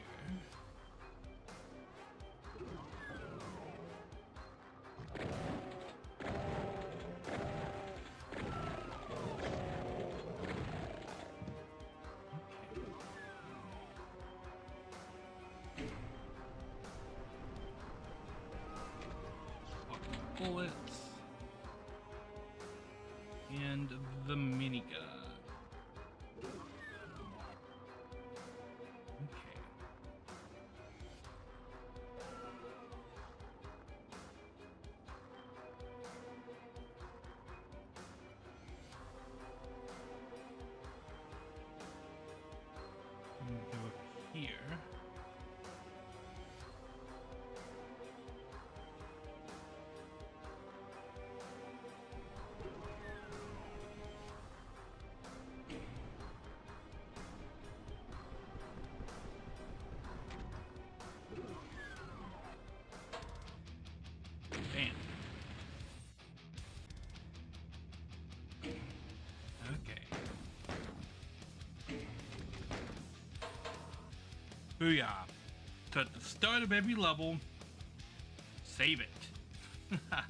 Bullets and the minigun. Okay. Go up here. Bam. Okay. Booyah. So at the start of every level, save it. Okay.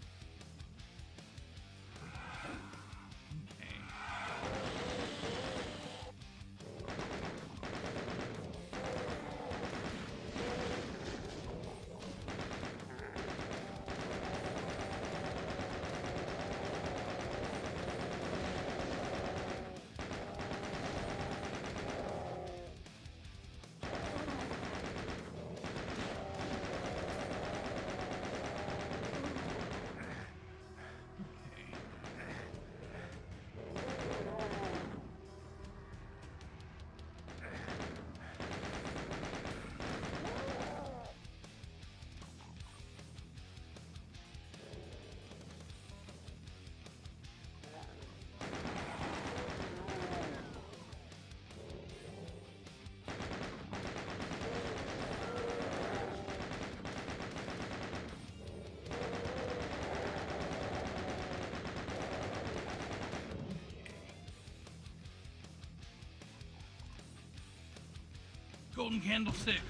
Golden candlestick.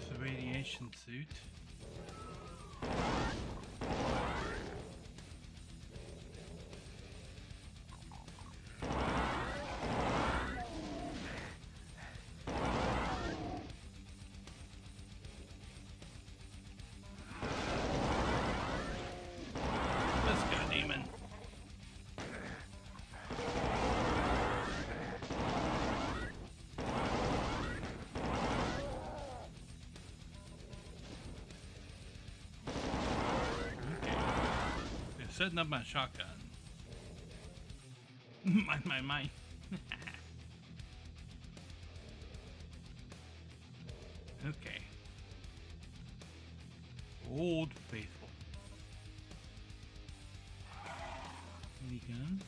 There's the radiation suit. Let's go, demon. Setting up my shotgun. my. Okay. Old Faithful. Minigun.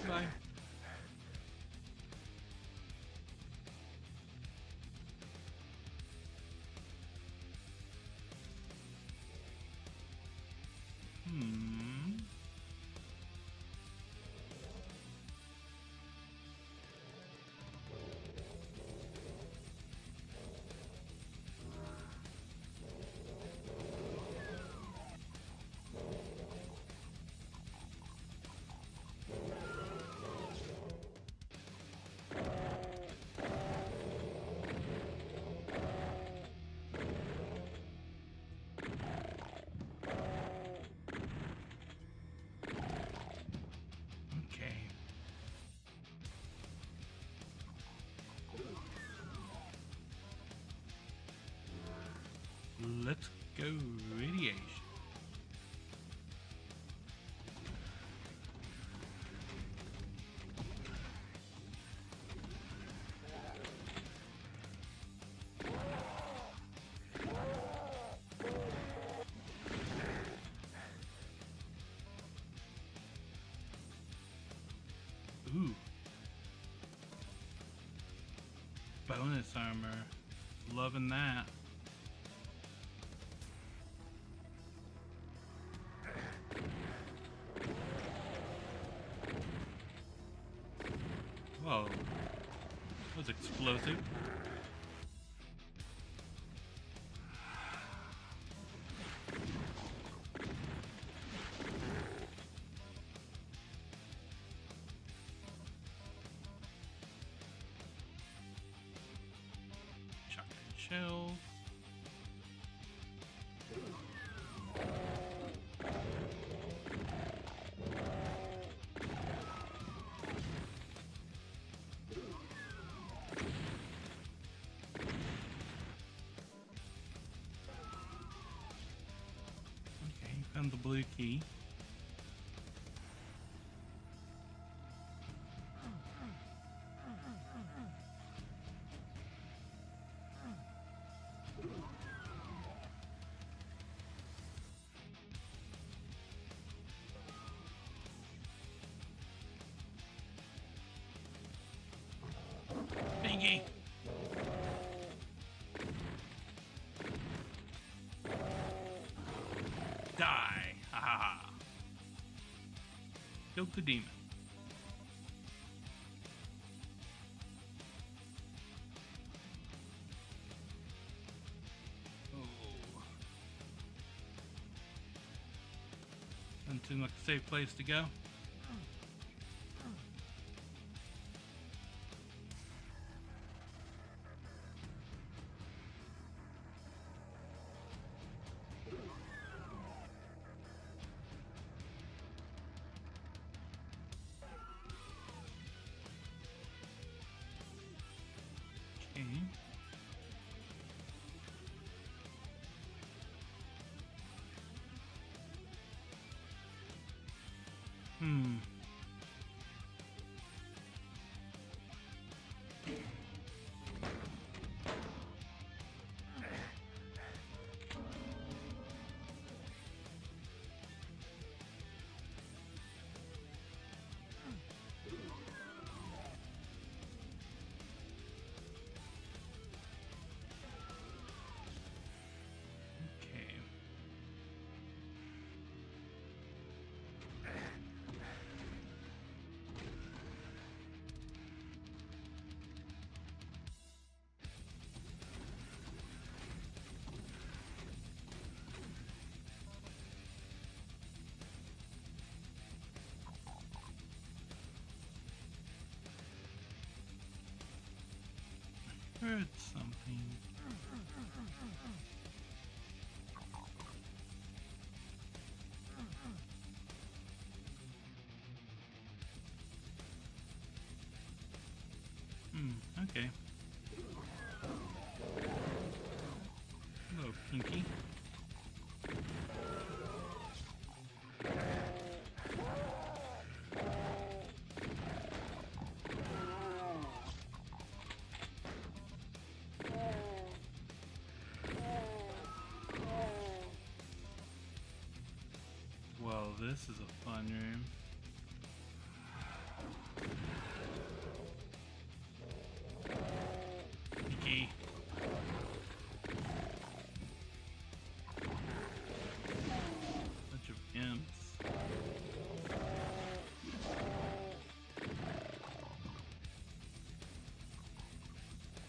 Bye. Let's go radiation. Ooh. Bonus armor. Loving that. Whoa. That was explosive. Shotgun shells. Found the blue key. Bingy. Die. Ha ha ha. Killed the demon. Oh. Doesn't seem like a safe place to go. heard something. Okay. Hello, Pinky. Well, this is a fun room. Pinky. Bunch of imps.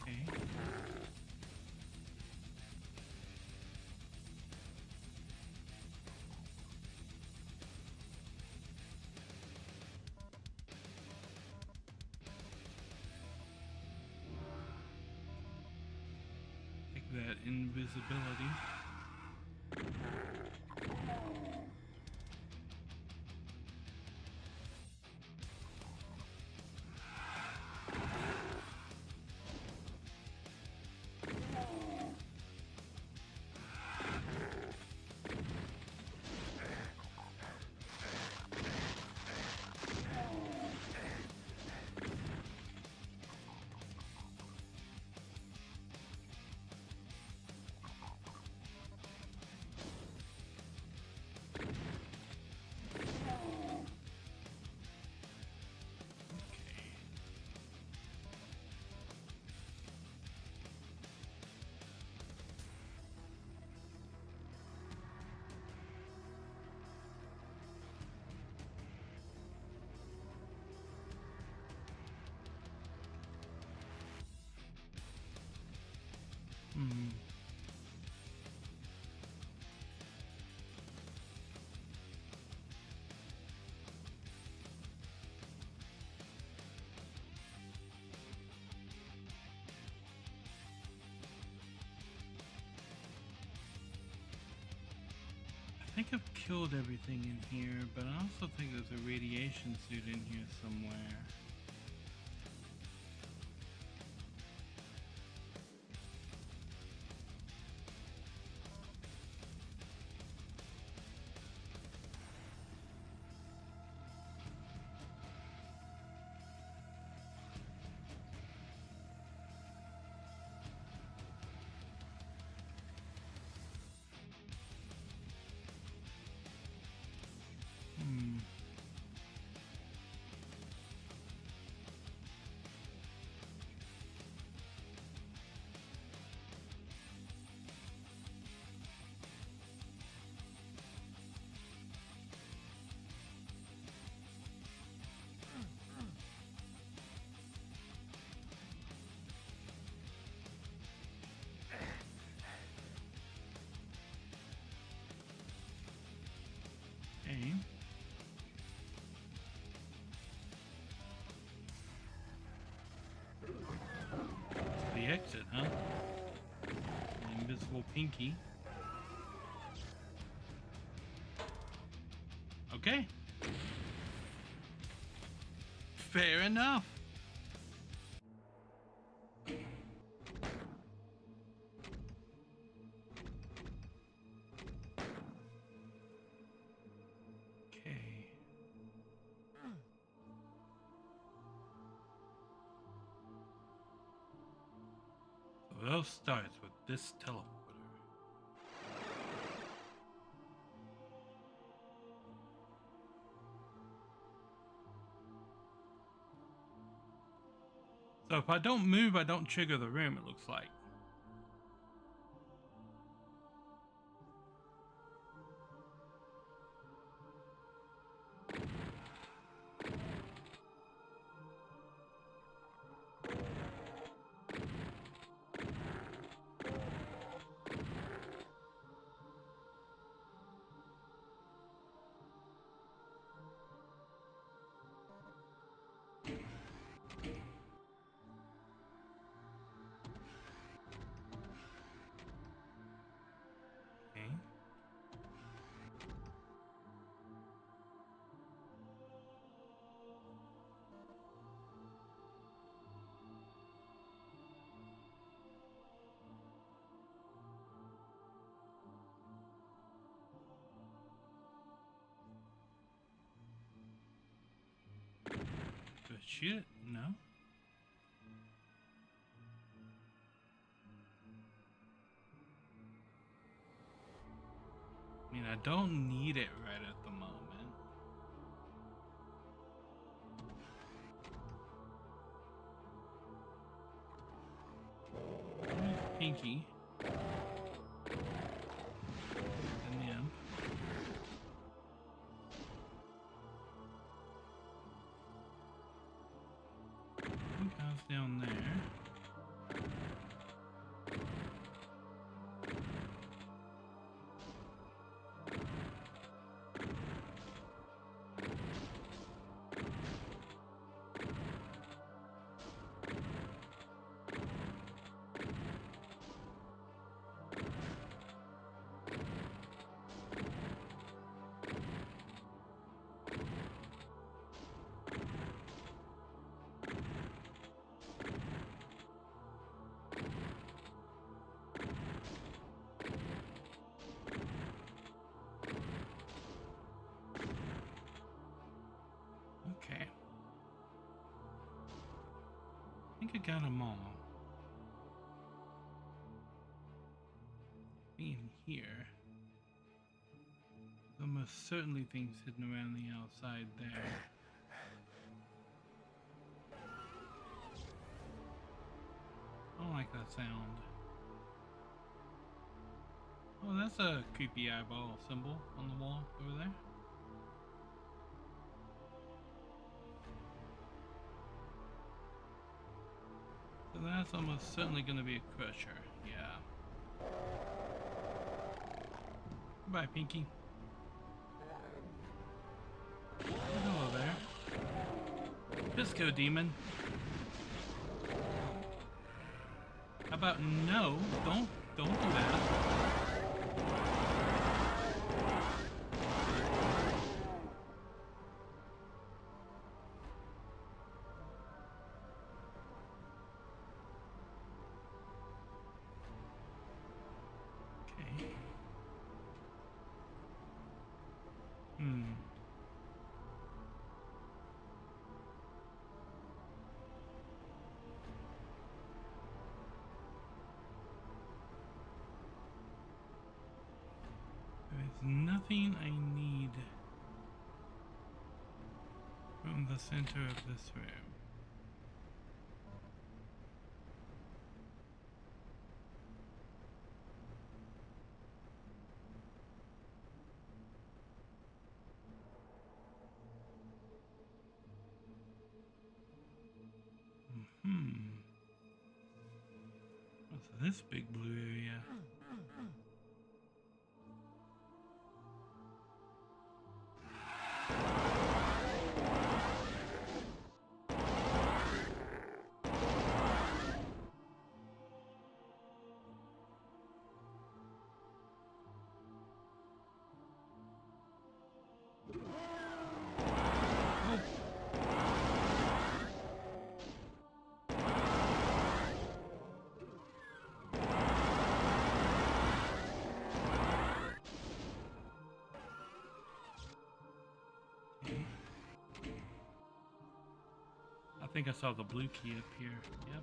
Okay. Take that invisibility. I think I've killed everything in here, but I also think there's a radiation suit in here somewhere. Okay. The exit, huh? The invisible Pinky. Okay. Fair enough. Okay. So it all starts with this teleporter. So if I don't move, I don't trigger the room, it looks like. shoot it? No. I mean, I don't need it right at the moment. Where's Pinky? And the imp. Who goes down there? Okay. I think I got them all. In here. Almost certainly things hidden around the outside there. I don't like that sound. Oh, that's a creepy eyeball symbol on the wall over there. So that's almost certainly going to be a crusher, yeah. Goodbye, Pinky. Oh, hello there. Disco Demon. How about no? Don't do that. Okay. There's nothing I need from the center of this room. What's this big blue area? I think I saw the blue key up here. Yep.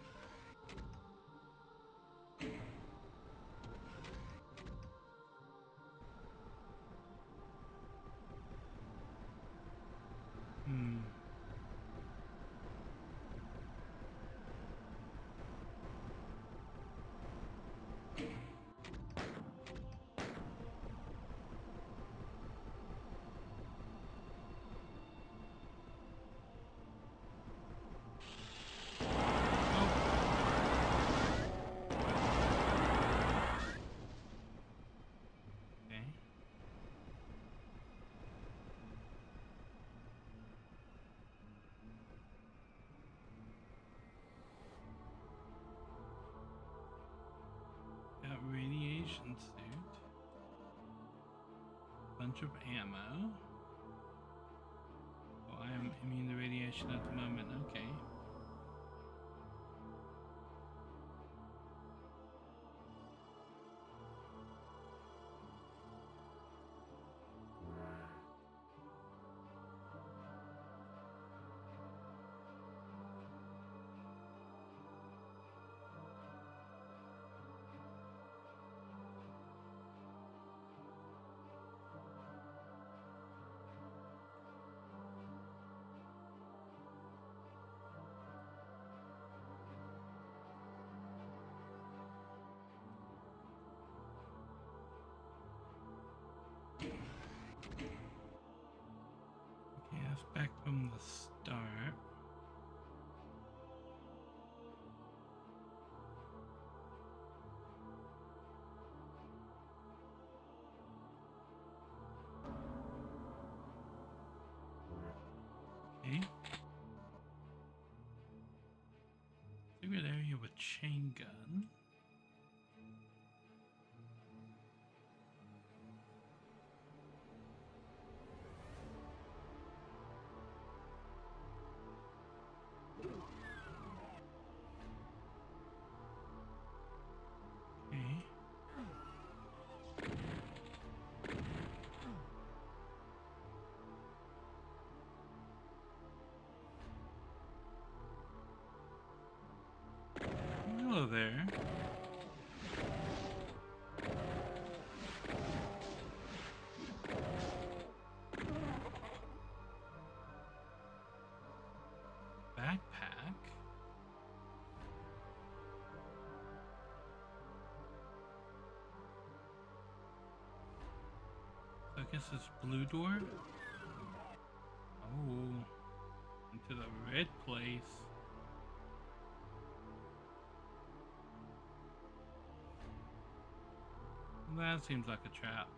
Radiation suit. Bunch of ammo. Oh, I am immune to radiation at the moment. Okay. back from the start. Okay. Secret area with chain gun. Okay. Hello there. Backpack. So I guess it's blue door. Oh, into the red place. That seems like a trap.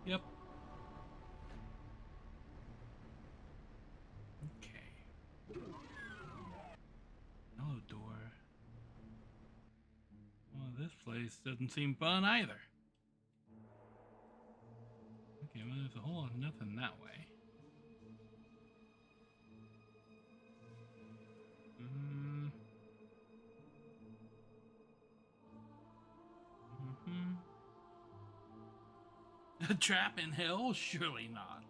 Yep. Okay. Yellow door. Well, this place doesn't seem fun either. Okay, well, there's a whole lot of nothing that way. A trap in hell? Surely not.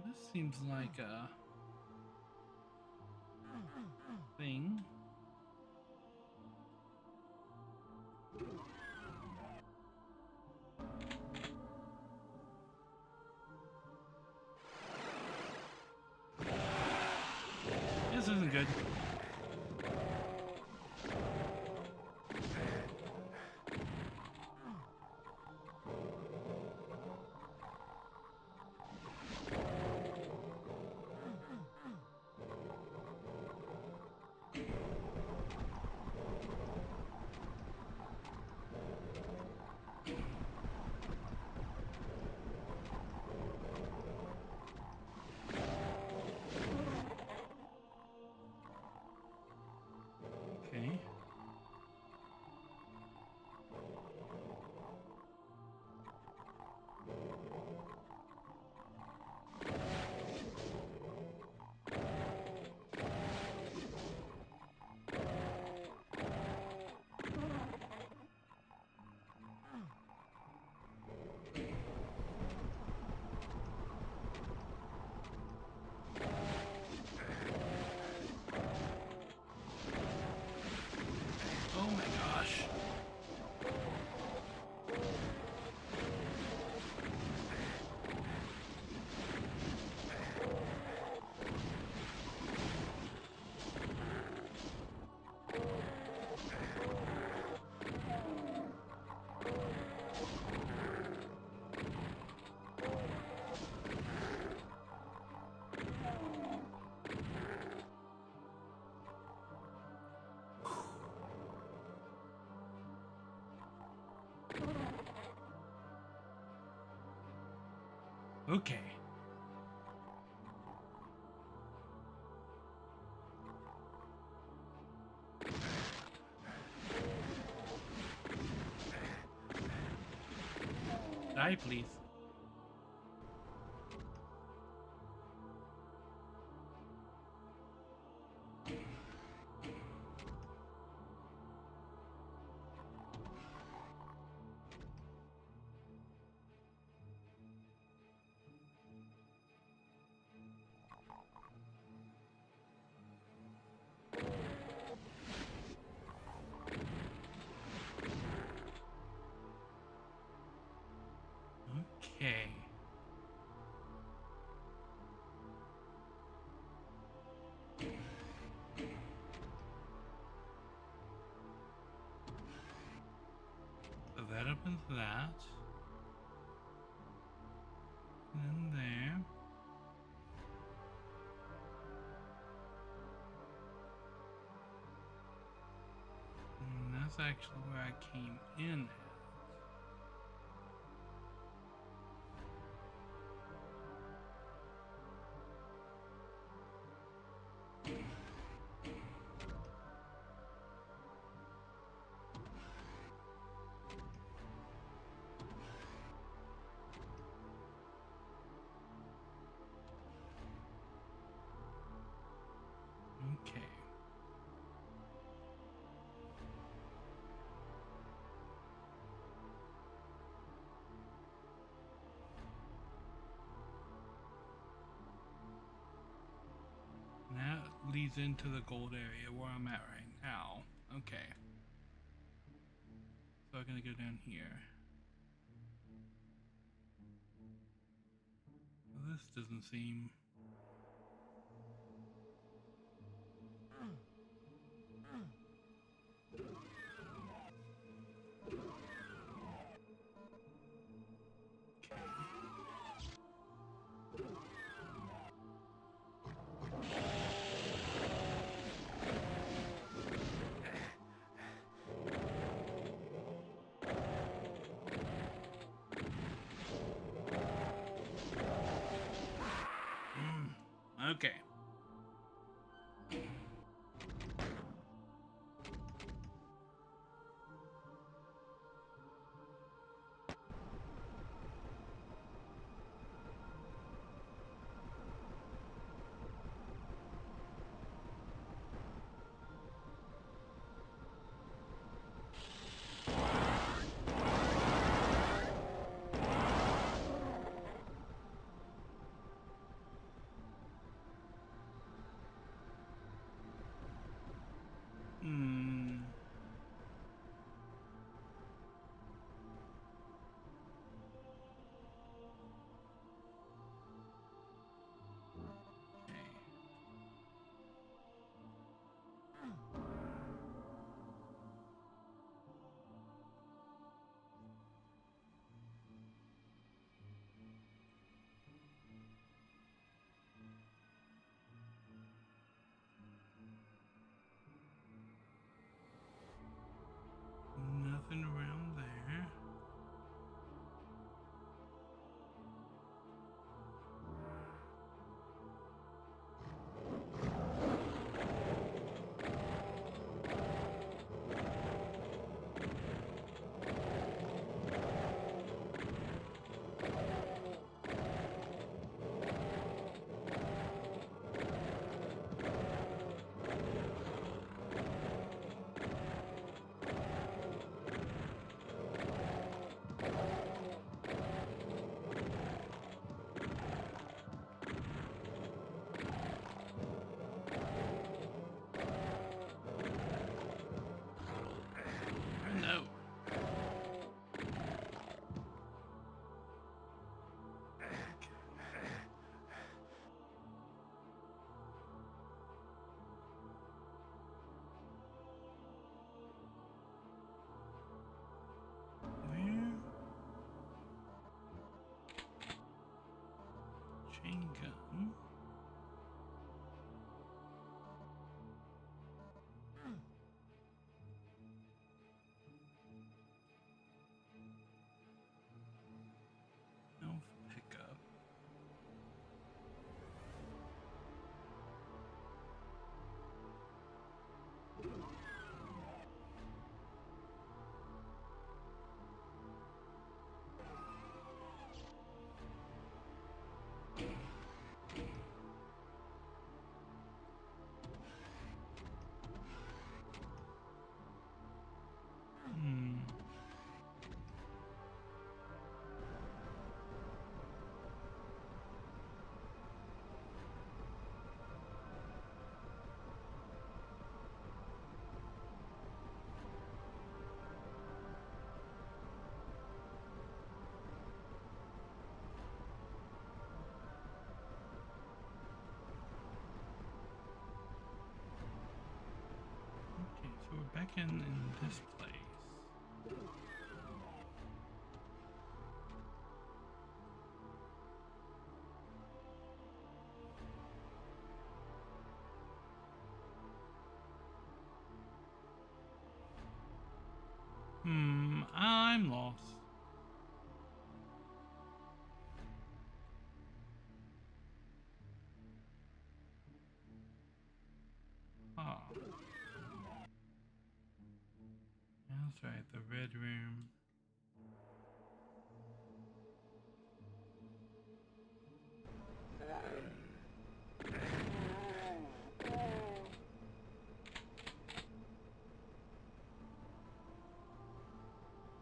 This seems like a thing. This isn't good. Okay. Oh my gosh. Okay. Die, please. opens that. And then there. And that's actually where I came in at. Okay. And that leads into the gold area where I'm at right now. Okay. So I'm gonna go down here. Well, this doesn't seem... Okay. Hmm. Okay. Nothing around there. No. Where? Chain gun. Elf pickup. Hmm. Okay, so we're back in this place. That's right, the red room.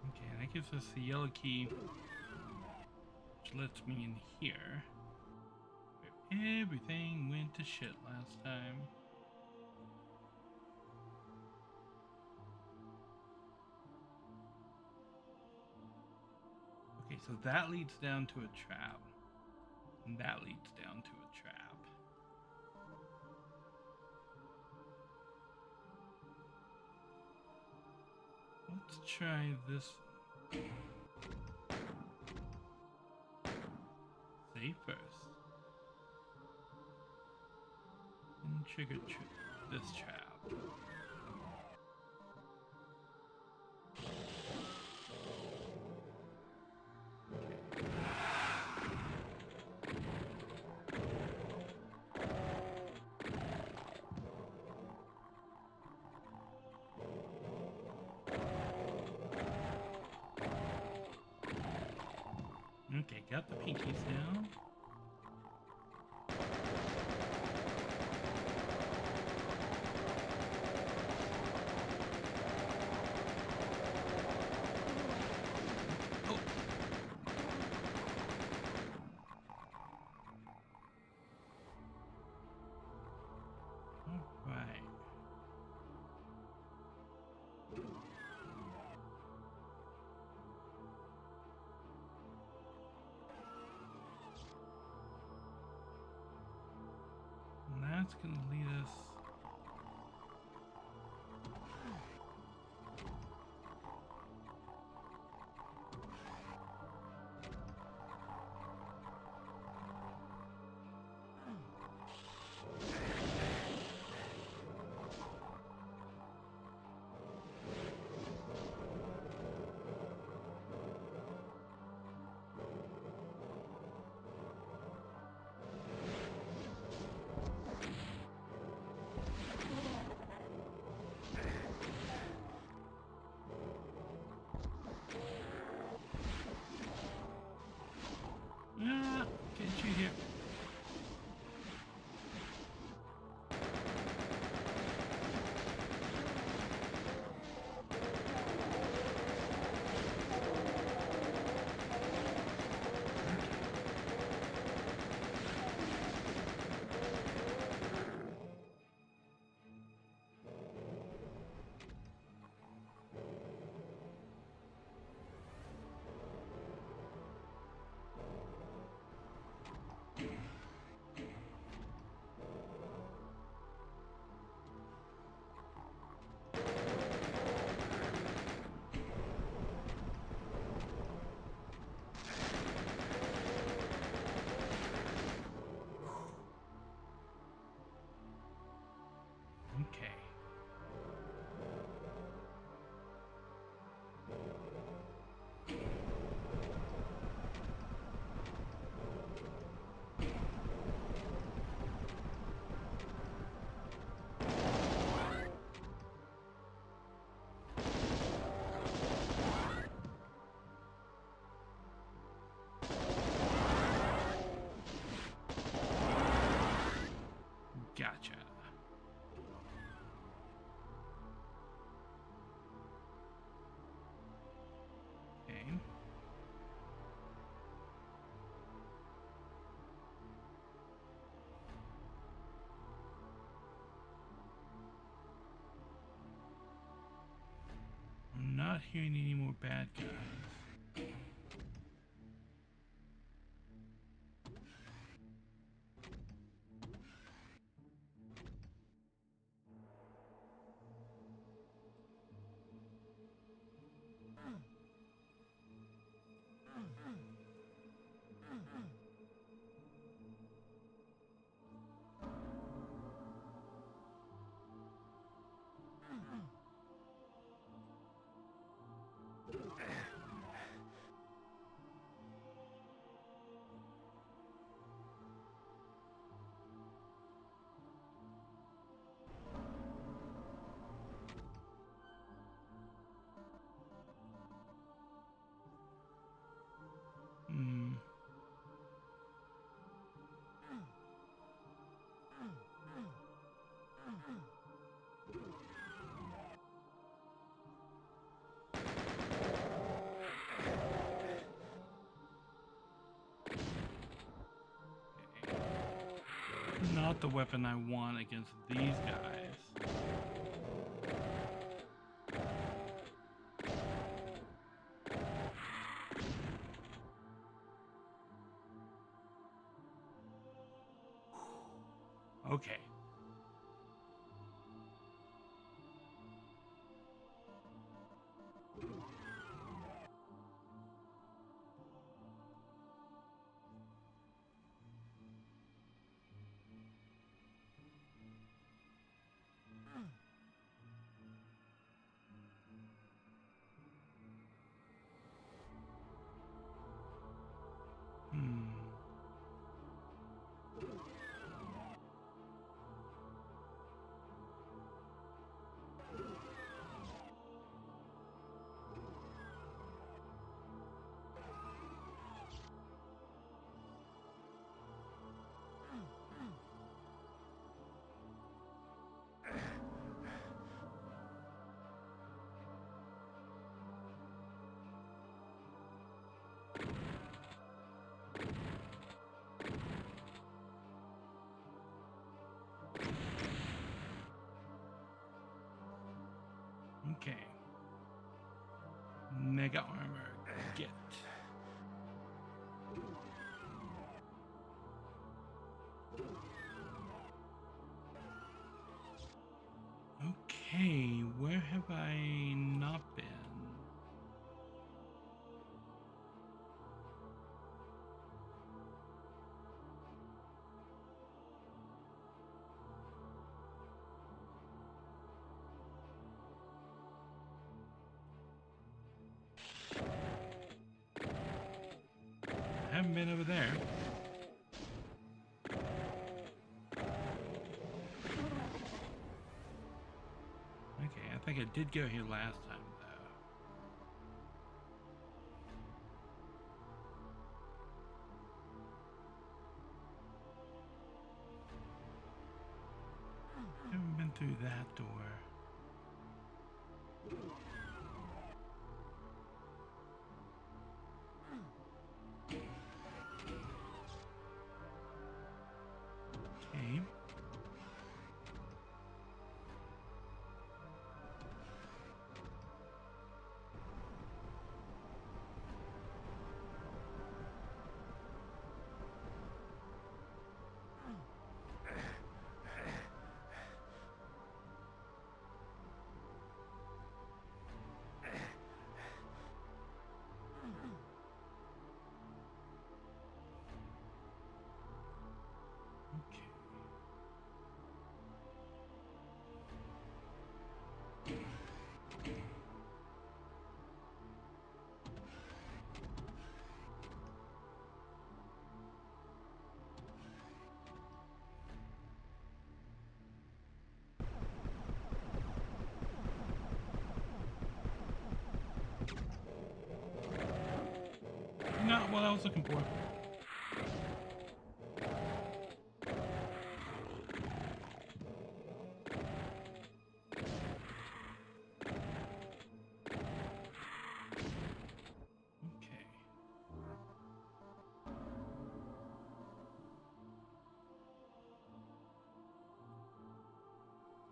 Okay, that gives us the yellow key, which lets me in here. Where everything went to shit last time. Okay, so that leads down to a trap. And that leads down to a trap. Let's try this. Save first. And trigger this trap. Okay, got the pinkies down. Oh. All right. And that's going to lead us. Get you here. Okay. Gotcha. Okay. I'm not hearing any more bad guys. Not the weapon I want against these guys. Okay. Okay. Mega armor, get. Okay, where have I not been? I haven't been over there. Okay, I think I did go here last time, though. Haven't been through that door. Okay. Not what I was looking for. Okay.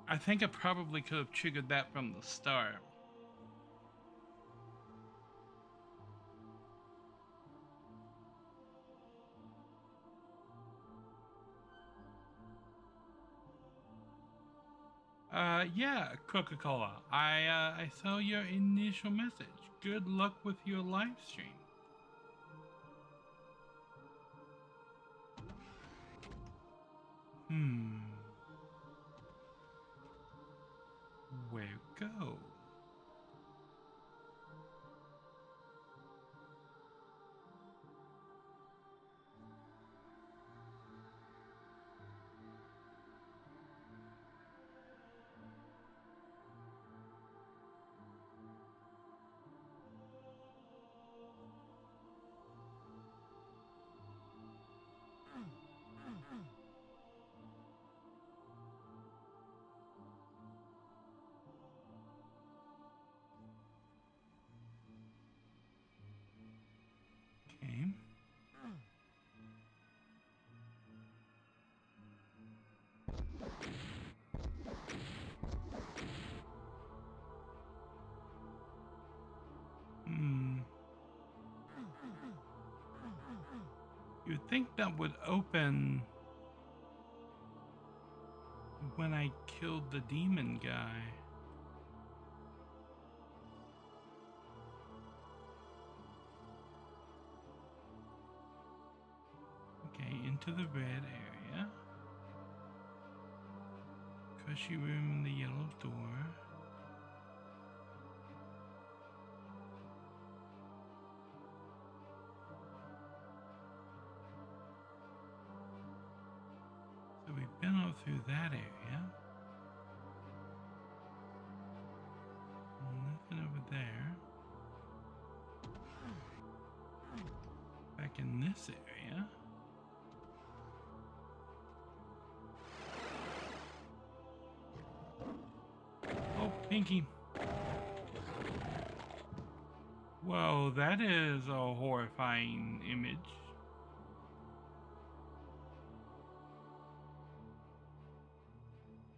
I think I probably could have triggered that from the start. Yeah, Coca-Cola. I saw your initial message. Good luck with your live stream. Where go? think that would open when I killed the demon guy. Okay, into the red area. Cushy room in the yellow door. So we've been all through that area. Nothing over there. Back in this area. Oh, Pinky. Whoa, that is a horrifying image.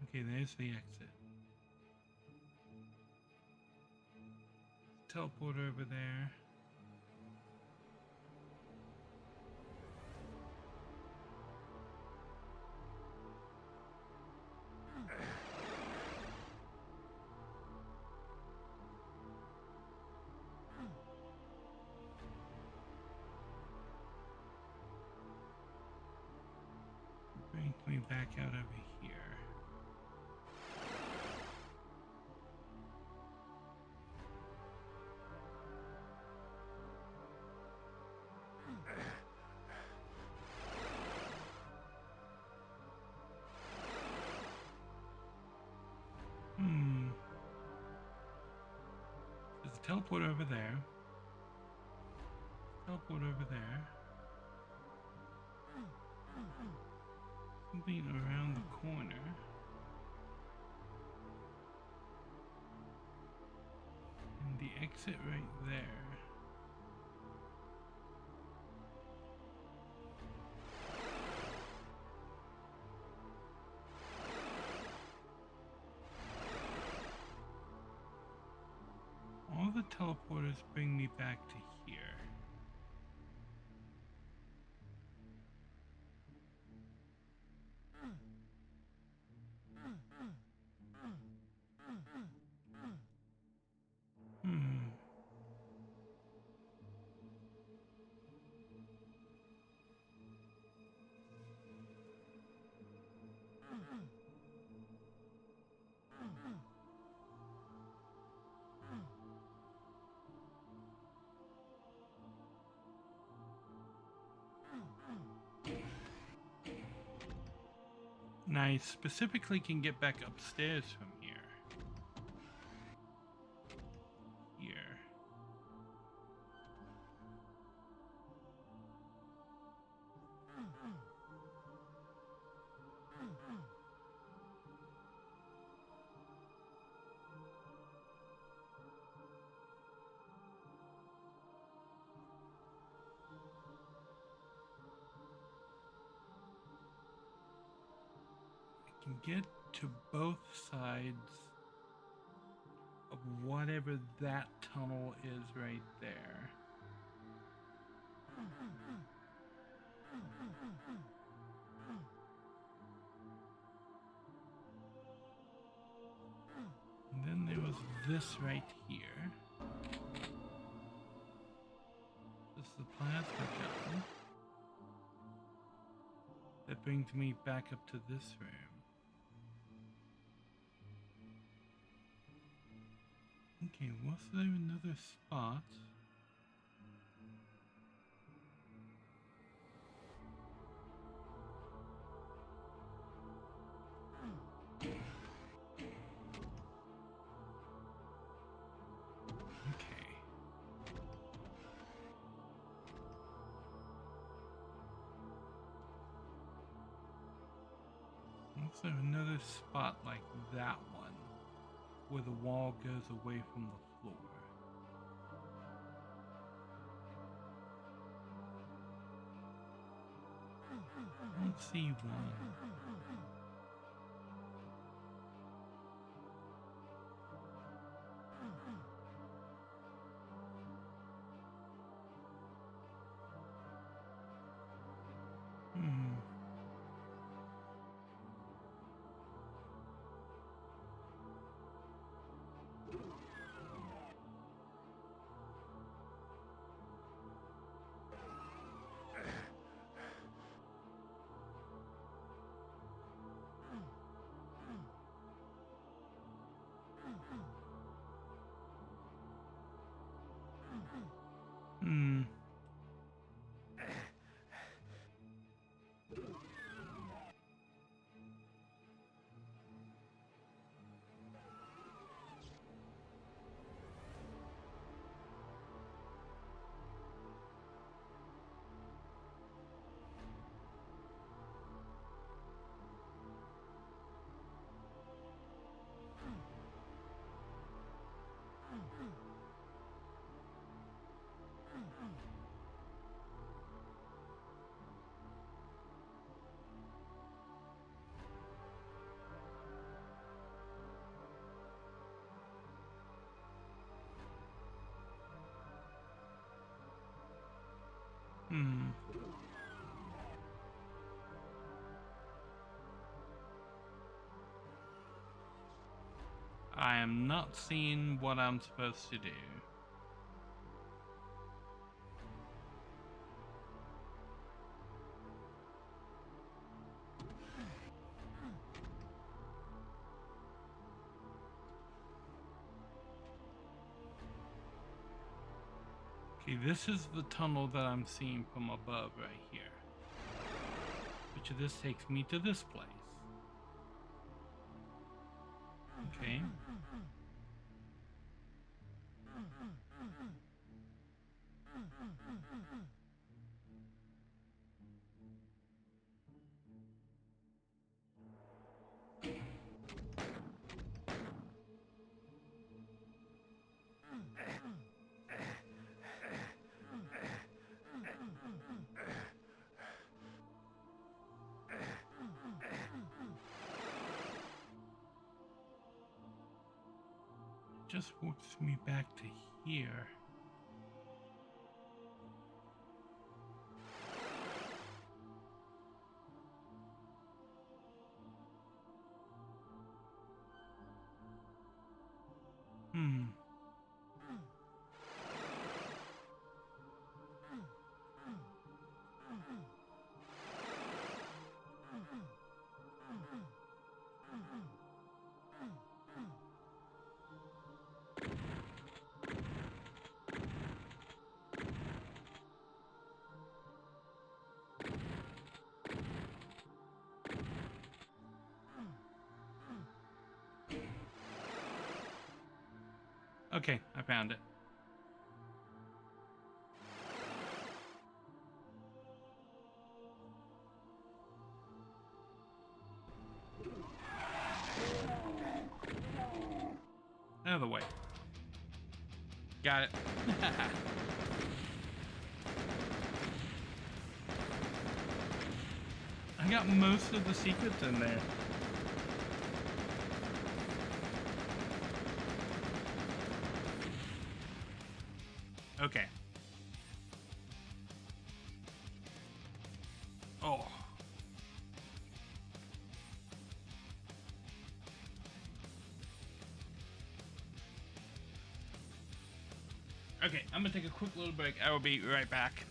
Okay, there's the exit. Teleporter over there. Brings me back out over here. There's a teleporter over there. Teleport over there. Something around the corner. And the exit right there. All the teleporters bring me back to here. And I specifically can get back upstairs from here. Here. Can get to both sides of whatever that tunnel is right there. And then there was this right here. This is the plasma gun. That brings me back up to this room. Okay, was there another spot? Okay. Was there another spot like that one? Where the wall goes away from the floor. I don't see one. Hmm. I am not seeing what I'm supposed to do. Okay, this is the tunnel that I'm seeing from above right here. Which of this takes me to this place. Okay. Just walks me back to here. Hmm. Okay, I found it. Out of the way. Got it. I got most of the secrets in there. Okay. Oh. Okay, I'm gonna take a quick little break. I will be right back.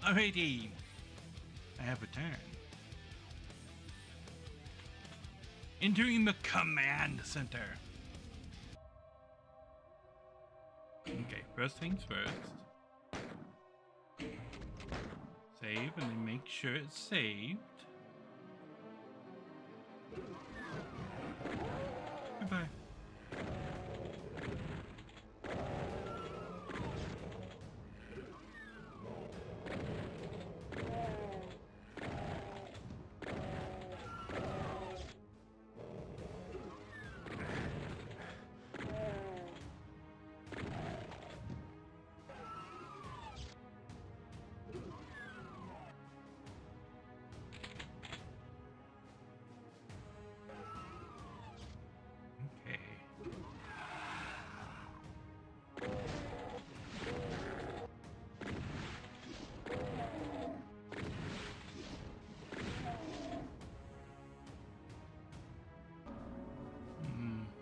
Alrighty. I have returned. Entering the command center. Okay, first things first. Save and then make sure it's saved. Goodbye.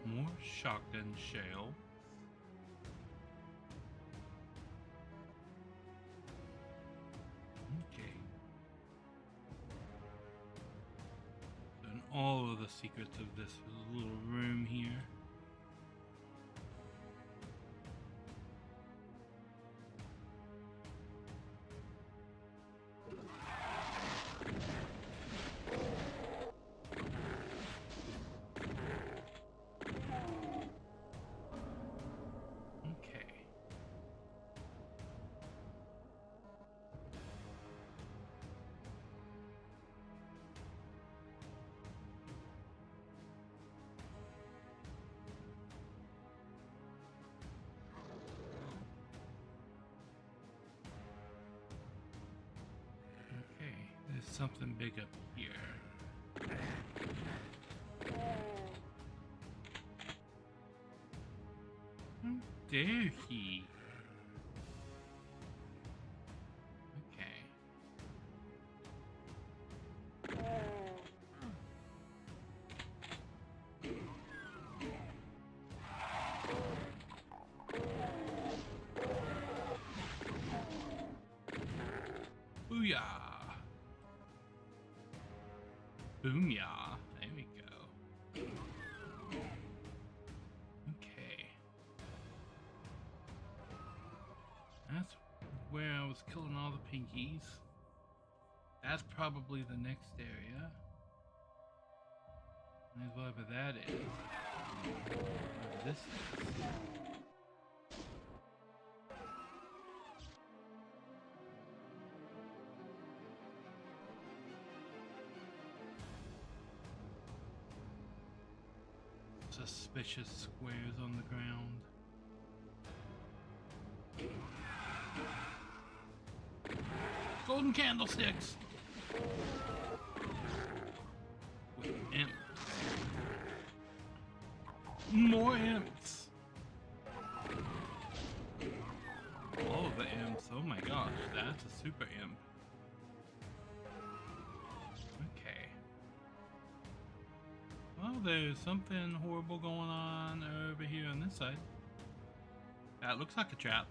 More shotgun shell. Okay. And all of the secrets of this little room here. There's something big up here. How dare he? Okay. Booyah! Boom, yeah. There we go. Okay. That's where I was killing all the pinkies. That's probably the next area. And whatever that is. Whatever this is. Suspicious squares on the ground. Golden candlesticks! With imps. More imps! All of the imps. Oh my gosh, that's a super imp. Well, there's something horrible going on over here on this side. That looks like a trap.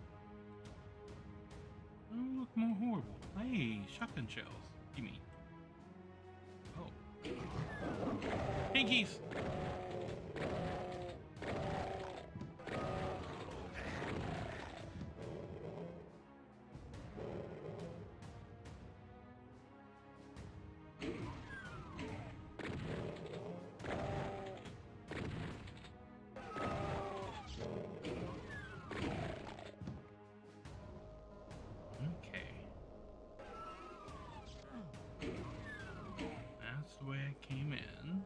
Oh, look more horrible. Hey, shotgun shells. Gimme. Oh. Pinkies! Where I came in.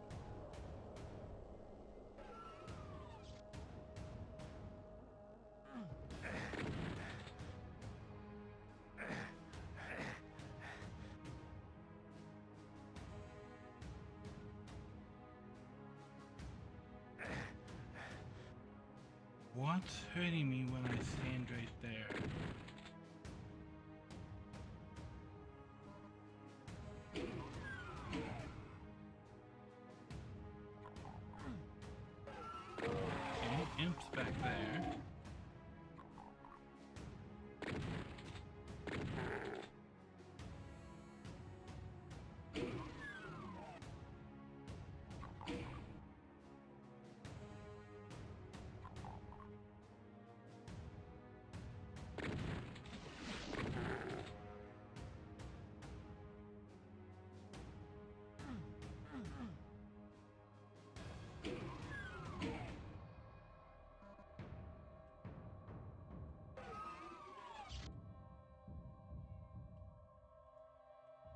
What's hurting me when I stand right there? Imps back there.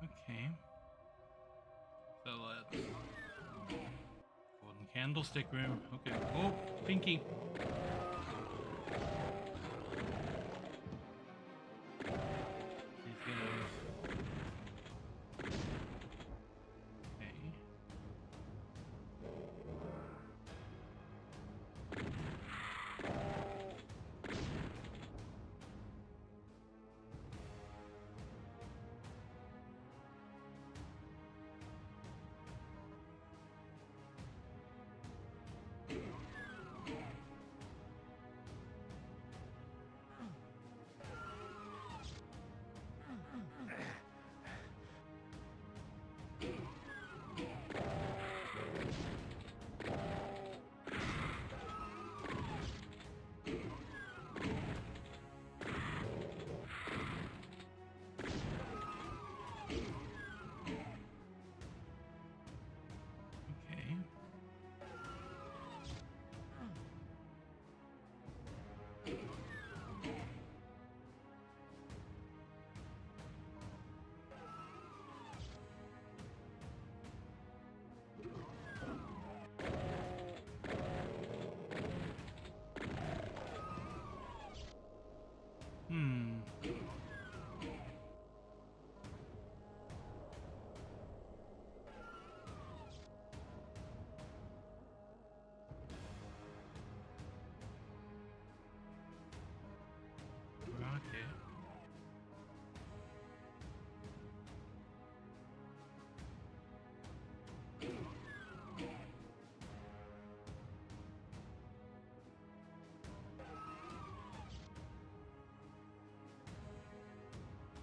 Okay. So let's golden candlestick room. Okay. Oh, Pinky. These guys. Okay. Okay. Hmm. Rocket.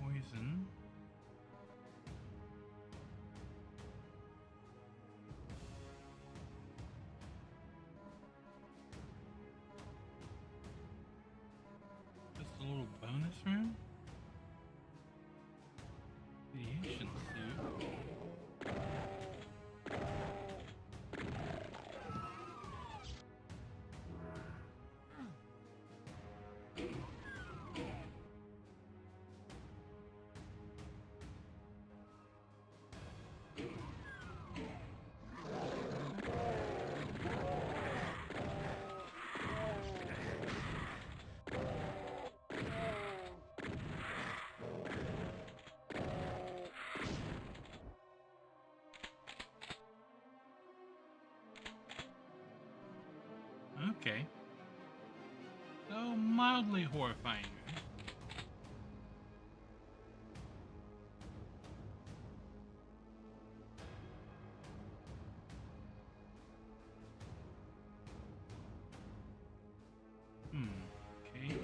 Poison. Just a little bonus room? Radiation suit. Okay. So mildly horrifying. Okay.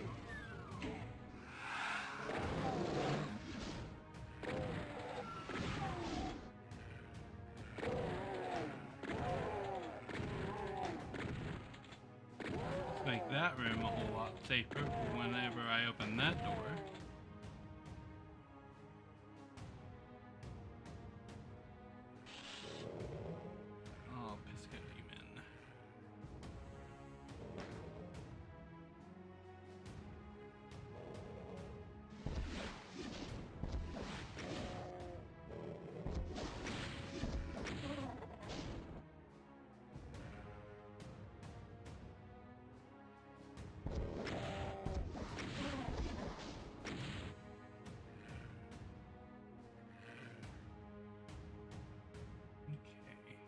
Let's make that room a whole lot safer for whenever I open that door. Oh, Pisco Demon. Okay.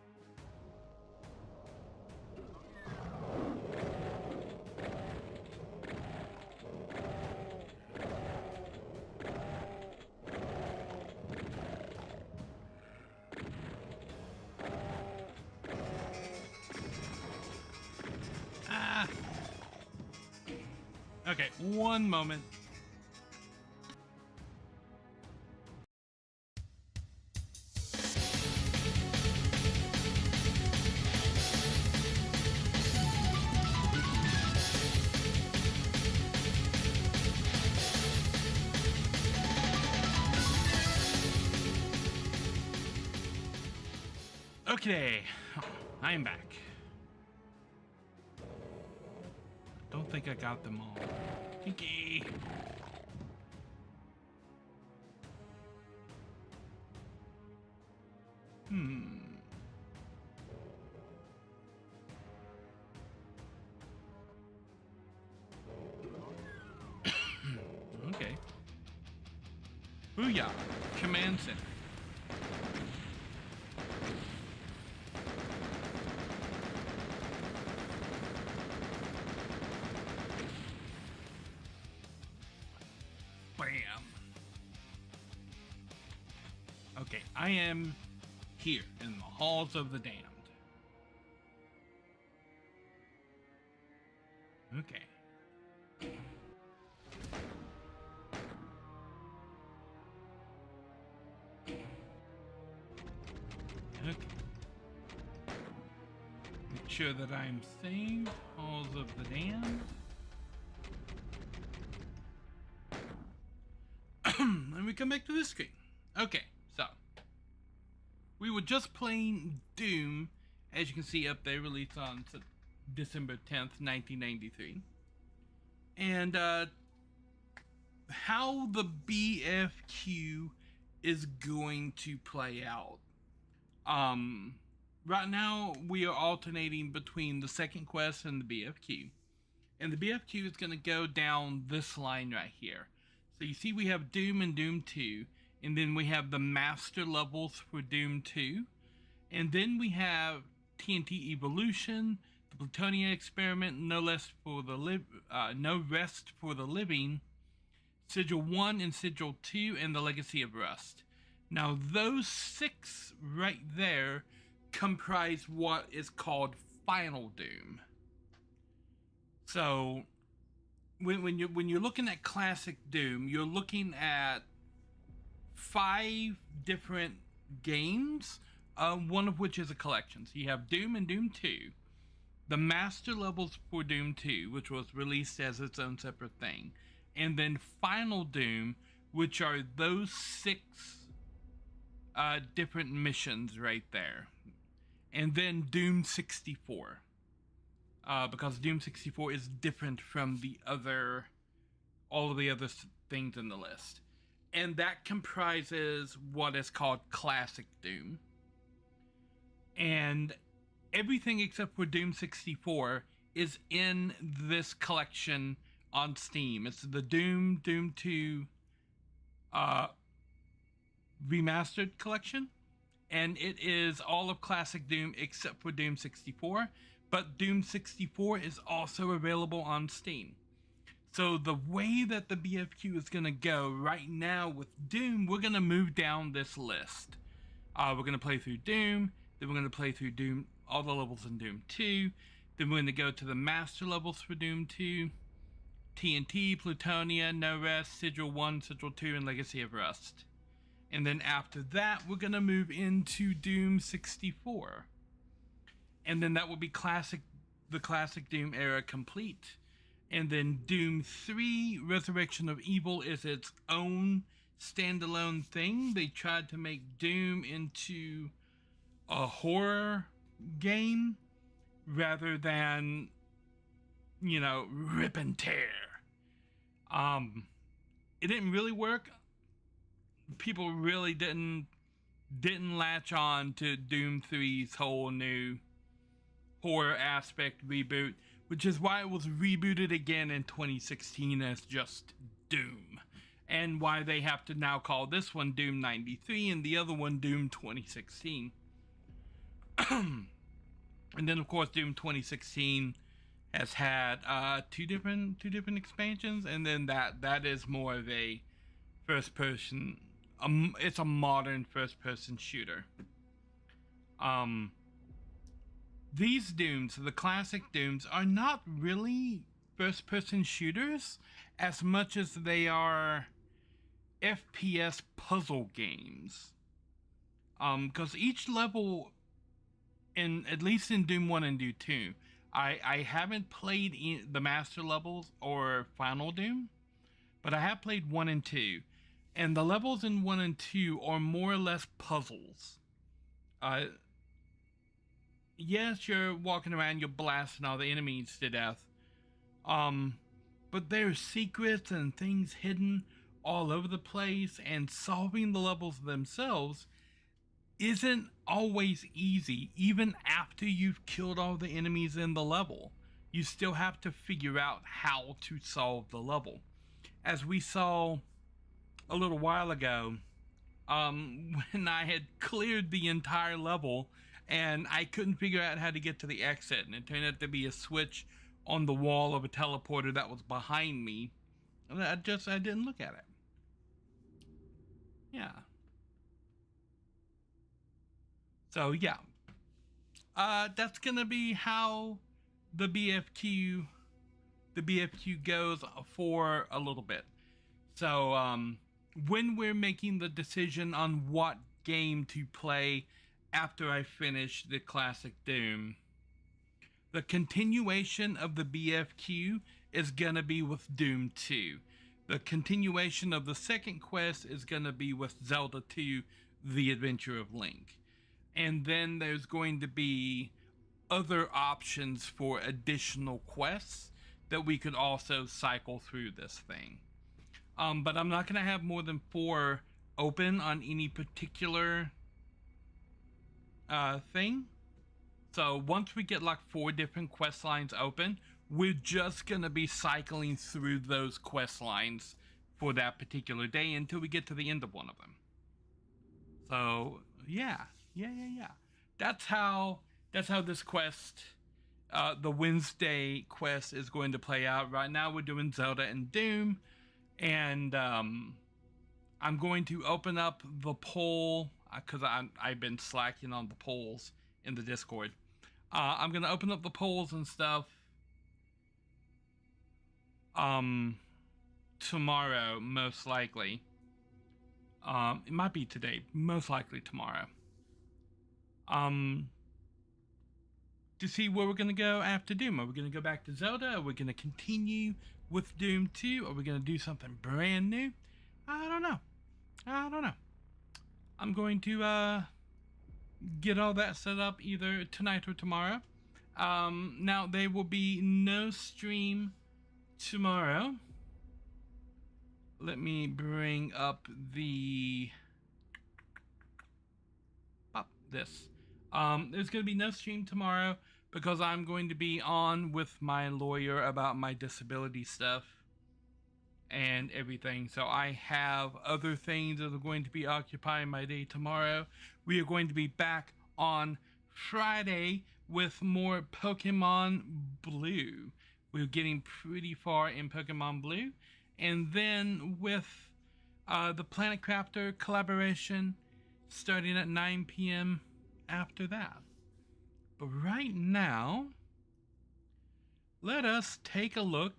Ah! Okay, one moment. Okay, I am back. Don't think I got them all. Pinky! Okay. Booyah. Command center. Bam. Okay, I am here in the halls of the damned. Okay. Okay. Make sure that I'm saved. Halls of the damned. Let me come back to this screen. Okay, so we were just playing Doom, as you can see up there, released on December 10th, 1993. And how the BFQ is going to play out. Right now we are alternating between the second quest and the BFQ. And the BFQ is going to go down this line right here. So you see we have Doom and Doom 2, and then we have the master levels for Doom 2, and then we have TNT Evolution, the Plutonia Experiment, No Rest for the Living, Sigil 1 and Sigil 2, and the Legacy of Rust. Now those 6 right there comprise what is called Final Doom. So when you're looking at classic Doom, you're looking at 5 different games, one of which is a collection. So you have Doom and Doom 2, the master levels for Doom 2, which was released as its own separate thing, and then Final Doom, which are those 6 different missions right there, and then Doom 64. Because Doom 64 is different from all of the other things in the list. And that comprises what is called Classic Doom. And everything except for Doom 64 is in this collection on Steam. It's the Doom 2 Remastered collection. And it is all of Classic Doom except for Doom 64. But Doom 64 is also available on Steam. So the way that the BFQ is going to go right now with Doom, we're going to move down this list. We're going to play through Doom, then we're going to play through Doom, all the levels in Doom 2, then we're going to go to the master levels for Doom 2, TNT, Plutonia, No Rest, Sigil 1, Sigil 2, and Legacy of Rust. And then after that, we're going to move into Doom 64. And then that will be the classic Doom era complete. And then Doom 3, Resurrection of Evil, is its own standalone thing. They tried to make Doom into a horror game rather than, rip and tear. It didn't really work. People really didn't latch on to Doom 3's whole new horror aspect reboot, which is why it was rebooted again in 2016 as just Doom, and why they have to now call this one Doom 93 and the other one Doom 2016. And then of course Doom 2016 has had two different expansions, and then that is more of a first person. It's a modern first person shooter. These Dooms, the classic Dooms, are not really first-person shooters as much as they are FPS puzzle games. Because each level, at least in Doom 1 and Doom 2, I haven't played the master levels or Final Doom, but I have played 1 and 2. And the levels in 1 and 2 are more or less puzzles. Yes, you're walking around, you're blasting all the enemies to death. But there's secrets and things hidden all over the place, and solving the levels themselves isn't always easy. Even after you've killed all the enemies in the level, you still have to figure out how to solve the level. As we saw a little while ago, when I had cleared the entire level and I couldn't figure out how to get to the exit, and it turned out to be a switch on the wall of a teleporter that was behind me. I didn't look at it. Yeah. So yeah, that's gonna be how the BFQ goes for a little bit. So when we're making the decision on what game to play after I finish the classic Doom, the continuation of the BFQ is gonna be with Doom 2. The continuation of the second quest is gonna be with Zelda 2, The Adventure of Link. And then there's going to be other options for additional quests that we could also cycle through this thing. But I'm not going to have more than 4 open on any particular thing. So once we get like 4 different quest lines open, we're just going to be cycling through those quest lines for that particular day until we get to the end of one of them. So yeah. That's how this quest, the Wednesday quest, is going to play out. Right now we're doing Zelda and Doom, and I'm going to open up the poll because I've been slacking on the polls in the Discord. I'm gonna open up the polls and stuff tomorrow, most likely. It might be today, most likely tomorrow. To see where we're gonna go after Doom. Are we gonna go back to Zelda? Are we gonna continue with Doom 2? Are we gonna do something brand new? I don't know. I'm going to get all that set up either tonight or tomorrow. Now there will be no stream tomorrow. Let me bring up this. There's going to be no stream tomorrow because I'm going to be on with my lawyer about my disability stuff and everything. So I have other things that are going to be occupying my day tomorrow. We are going to be back on Friday with more Pokemon Blue. We're getting pretty far in Pokemon Blue. And then with the Planet Crafter collaboration starting at 9 p.m. after that. But right now, let us take a look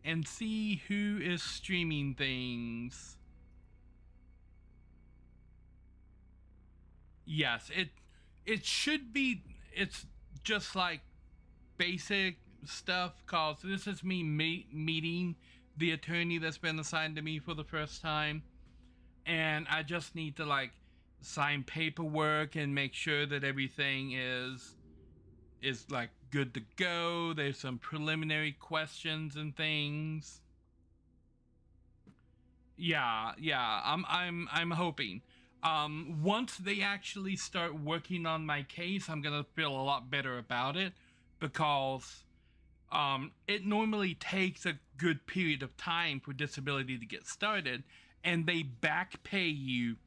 and see who is streaming things. Yes, it should be, it's just like basic stuff, cause this is me meeting the attorney that's been assigned to me for the first time, and I just need to like sign paperwork and make sure that everything is like good to go. There's some preliminary questions and things. Yeah, I'm hoping. Once they actually start working on my case, I'm gonna feel a lot better about it, because it normally takes a good period of time for disability to get started, and they back pay you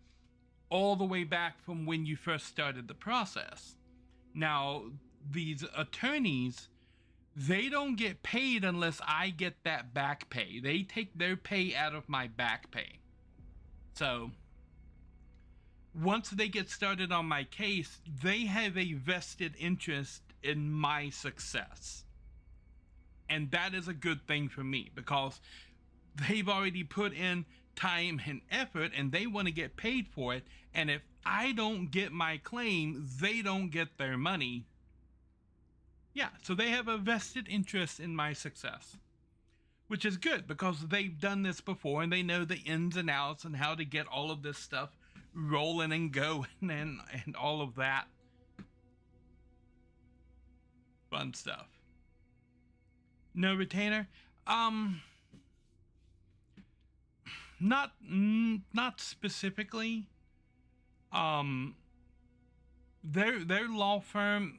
all the way back from when you first started the process. Now, these attorneys, they don't get paid unless I get that back pay. They take their pay out of my back pay. So once they get started on my case, they have a vested interest in my success. And that is a good thing for me, because they've already put in time and effort and they want to get paid for it. And if I don't get my claim, they don't get their money. Yeah, so they have a vested interest in my success, which is good because they've done this before and they know the ins and outs and how to get all of this stuff rolling and going and all of that fun stuff. No retainer? Not specifically. their law firm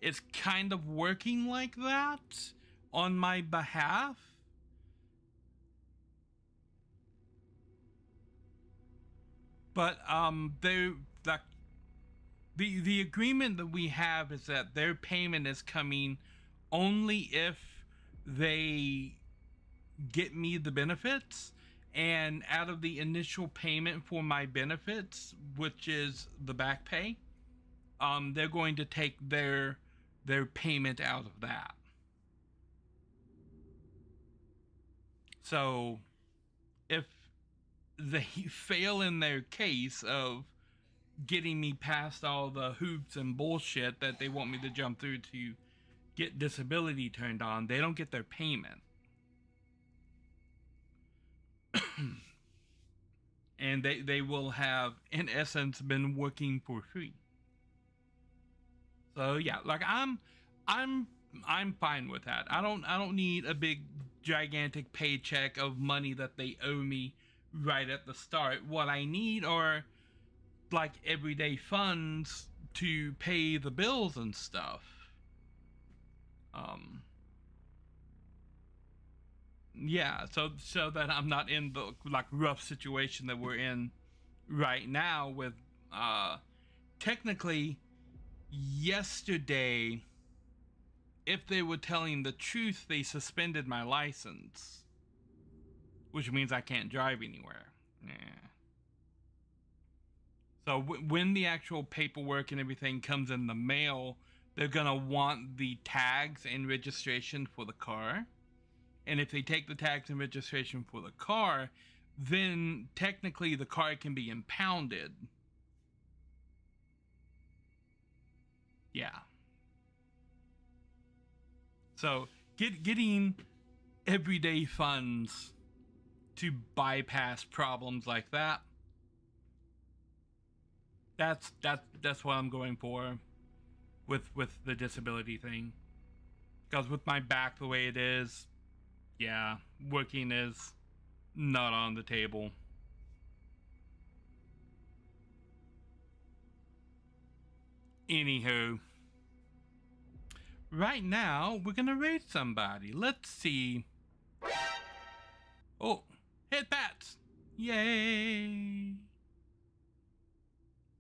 is kind of working like that on my behalf. But they like the agreement that we have is that their payment is coming only if they get me the benefits, and out of the initial payment for my benefits, which is the back pay, they're going to take their payment out of that. So if they fail in their case of getting me past all the hoops and bullshit that they want me to jump through to get disability turned on, they don't get their payment. And they will have, in essence, been working for free. So yeah, like I'm fine with that. I don't need a big gigantic paycheck of money that they owe me right at the start. What I need are like everyday funds to pay the bills and stuff. Yeah, so that I'm not in the like rough situation that we're in right now with technically yesterday, if they were telling the truth, they suspended my license, which means I can't drive anywhere. Yeah. So when the actual paperwork and everything comes in the mail, they're gonna want the tags and registration for the car. And if they take the tags and registration for the car, then technically the car can be impounded. Yeah. So getting everyday funds to bypass problems like that, that's what I'm going for with the disability thing. Because with my back the way it is, yeah, working is not on the table. Anywho, right now we're gonna raid somebody. Let's see. Oh, hit bats! Yay!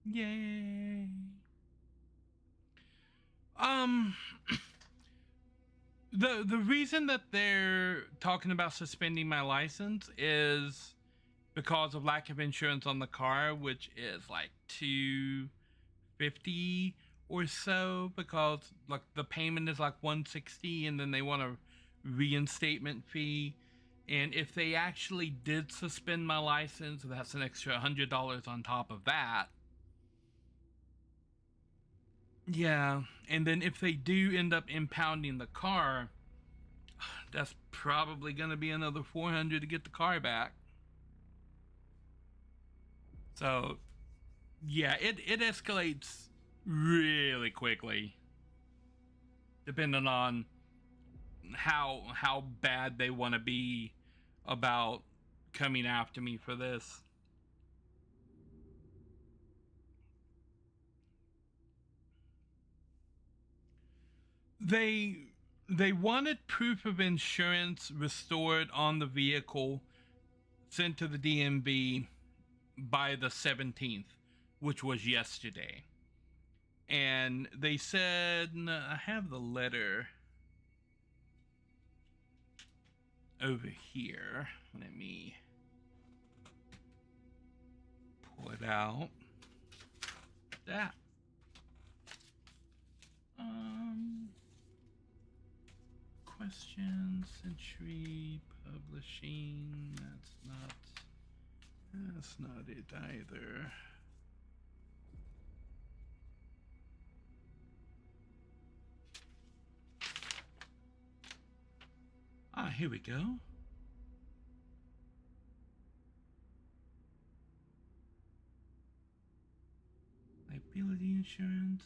Yay! The reason that they're talking about suspending my license is because of lack of insurance on the car, which is like $250 or so, because like the payment is like $160, and then they want a reinstatement fee. And if they actually did suspend my license, that's an extra $100 on top of that. Yeah, and then if they do end up impounding the car, that's probably going to be another $400 to get the car back. So, yeah, it escalates really quickly, depending on how bad they want to be about coming after me for this. They wanted proof of insurance restored on the vehicle sent to the DMV by the 17th, which was yesterday. And they said, I have the letter over here. Let me pull it out. That. Question, Century Publishing. That's not it either. Ah, here we go. Liability insurance.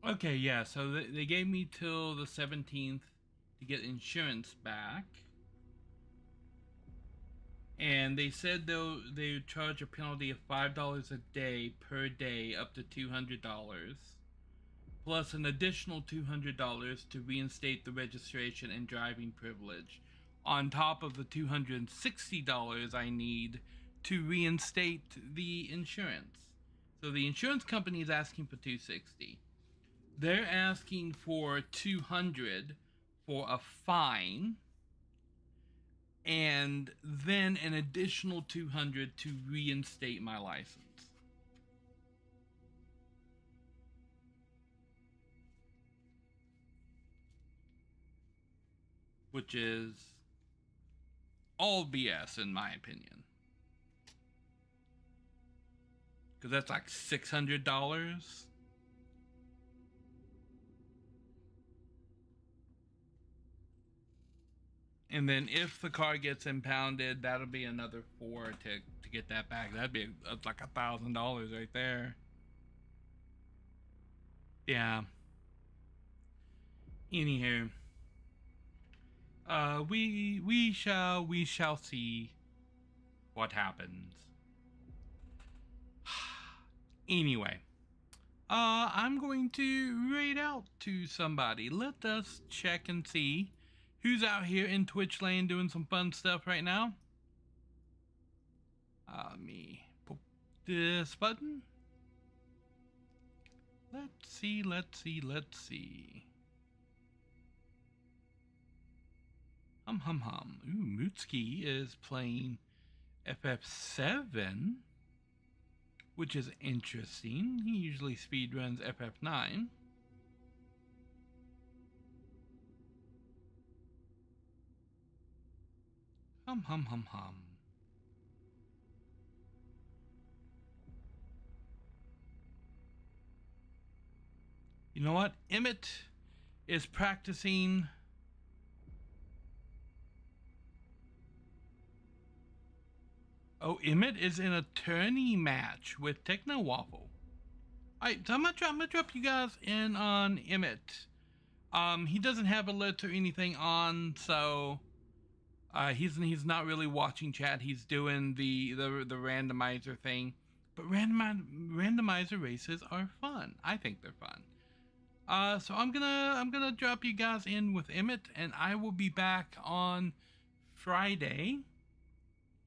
Okay, yeah, so they gave me till the 17th to get insurance back. And they said they would charge a penalty of $5 a day per day up to $200, plus an additional $200 to reinstate the registration and driving privilege, on top of the $260 I need to reinstate the insurance. So the insurance company is asking for $260. They're asking for $200 for a fine, and then an additional $200 to reinstate my license. Which is all BS in my opinion. Because that's like $600. And then if the car gets impounded, that'll be another $4 to get that back. That'd be like $1,000 right there. Yeah. Anywho, we shall see what happens. Anyway, I'm going to raid out to somebody. Let us check and see who's out here in Twitch land doing some fun stuff right now. Let me put this button. Let's see. Ooh, Mootski is playing FF7, which is interesting. He usually speedruns FF9. Hum. You know what? Emmett is practicing. Oh, Emmett is in a tourney match with Techno Waffle. Alright, so I'm gonna drop you guys in on Emmett. He doesn't have alerts or anything on, so he's not really watching chat. He's doing the randomizer thing. But randomizer races are fun. I think they're fun. So I'm gonna drop you guys in with Emmett, and I will be back on Friday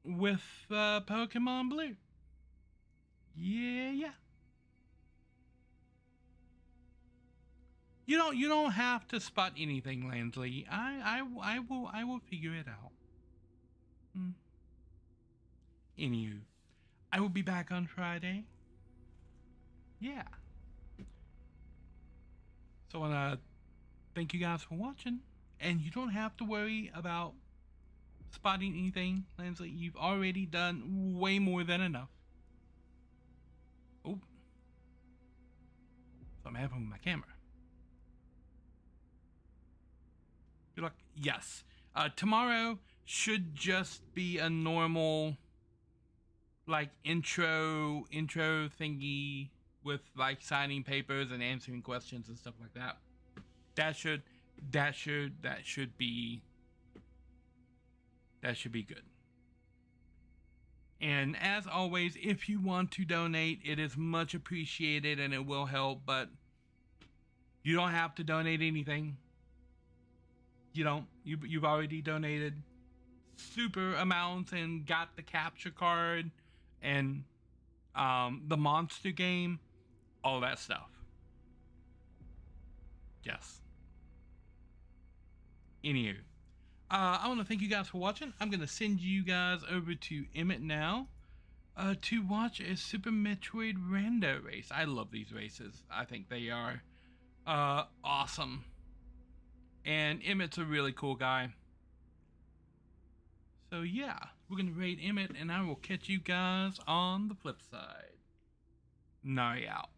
with Pokemon Blue. Yeah. You don't have to spot anything, Landsley. I will figure it out. Anywho, I will be back on Friday. Yeah. So I wanna thank you guys for watching, and you don't have to worry about spotting anything, Landsley. You've already done way more than enough. Oh, something happened with my camera. Good luck. Yes. Tomorrow should just be a normal, like, intro thingy with like signing papers and answering questions and stuff like that. That should be good. And as always, if you want to donate, it is much appreciated and it will help, but you don't have to donate anything. You don't. You've already donated super amounts and got the capture card and the monster game, all that stuff. Yes. Anywho, I want to thank you guys for watching. I'm gonna send you guys over to Emmett now to watch a Super Metroid Rando race. I love these races. I think they are awesome. And Emmett's a really cool guy. So yeah, we're gonna raid Emmett, and I will catch you guys on the flip side. Nari out.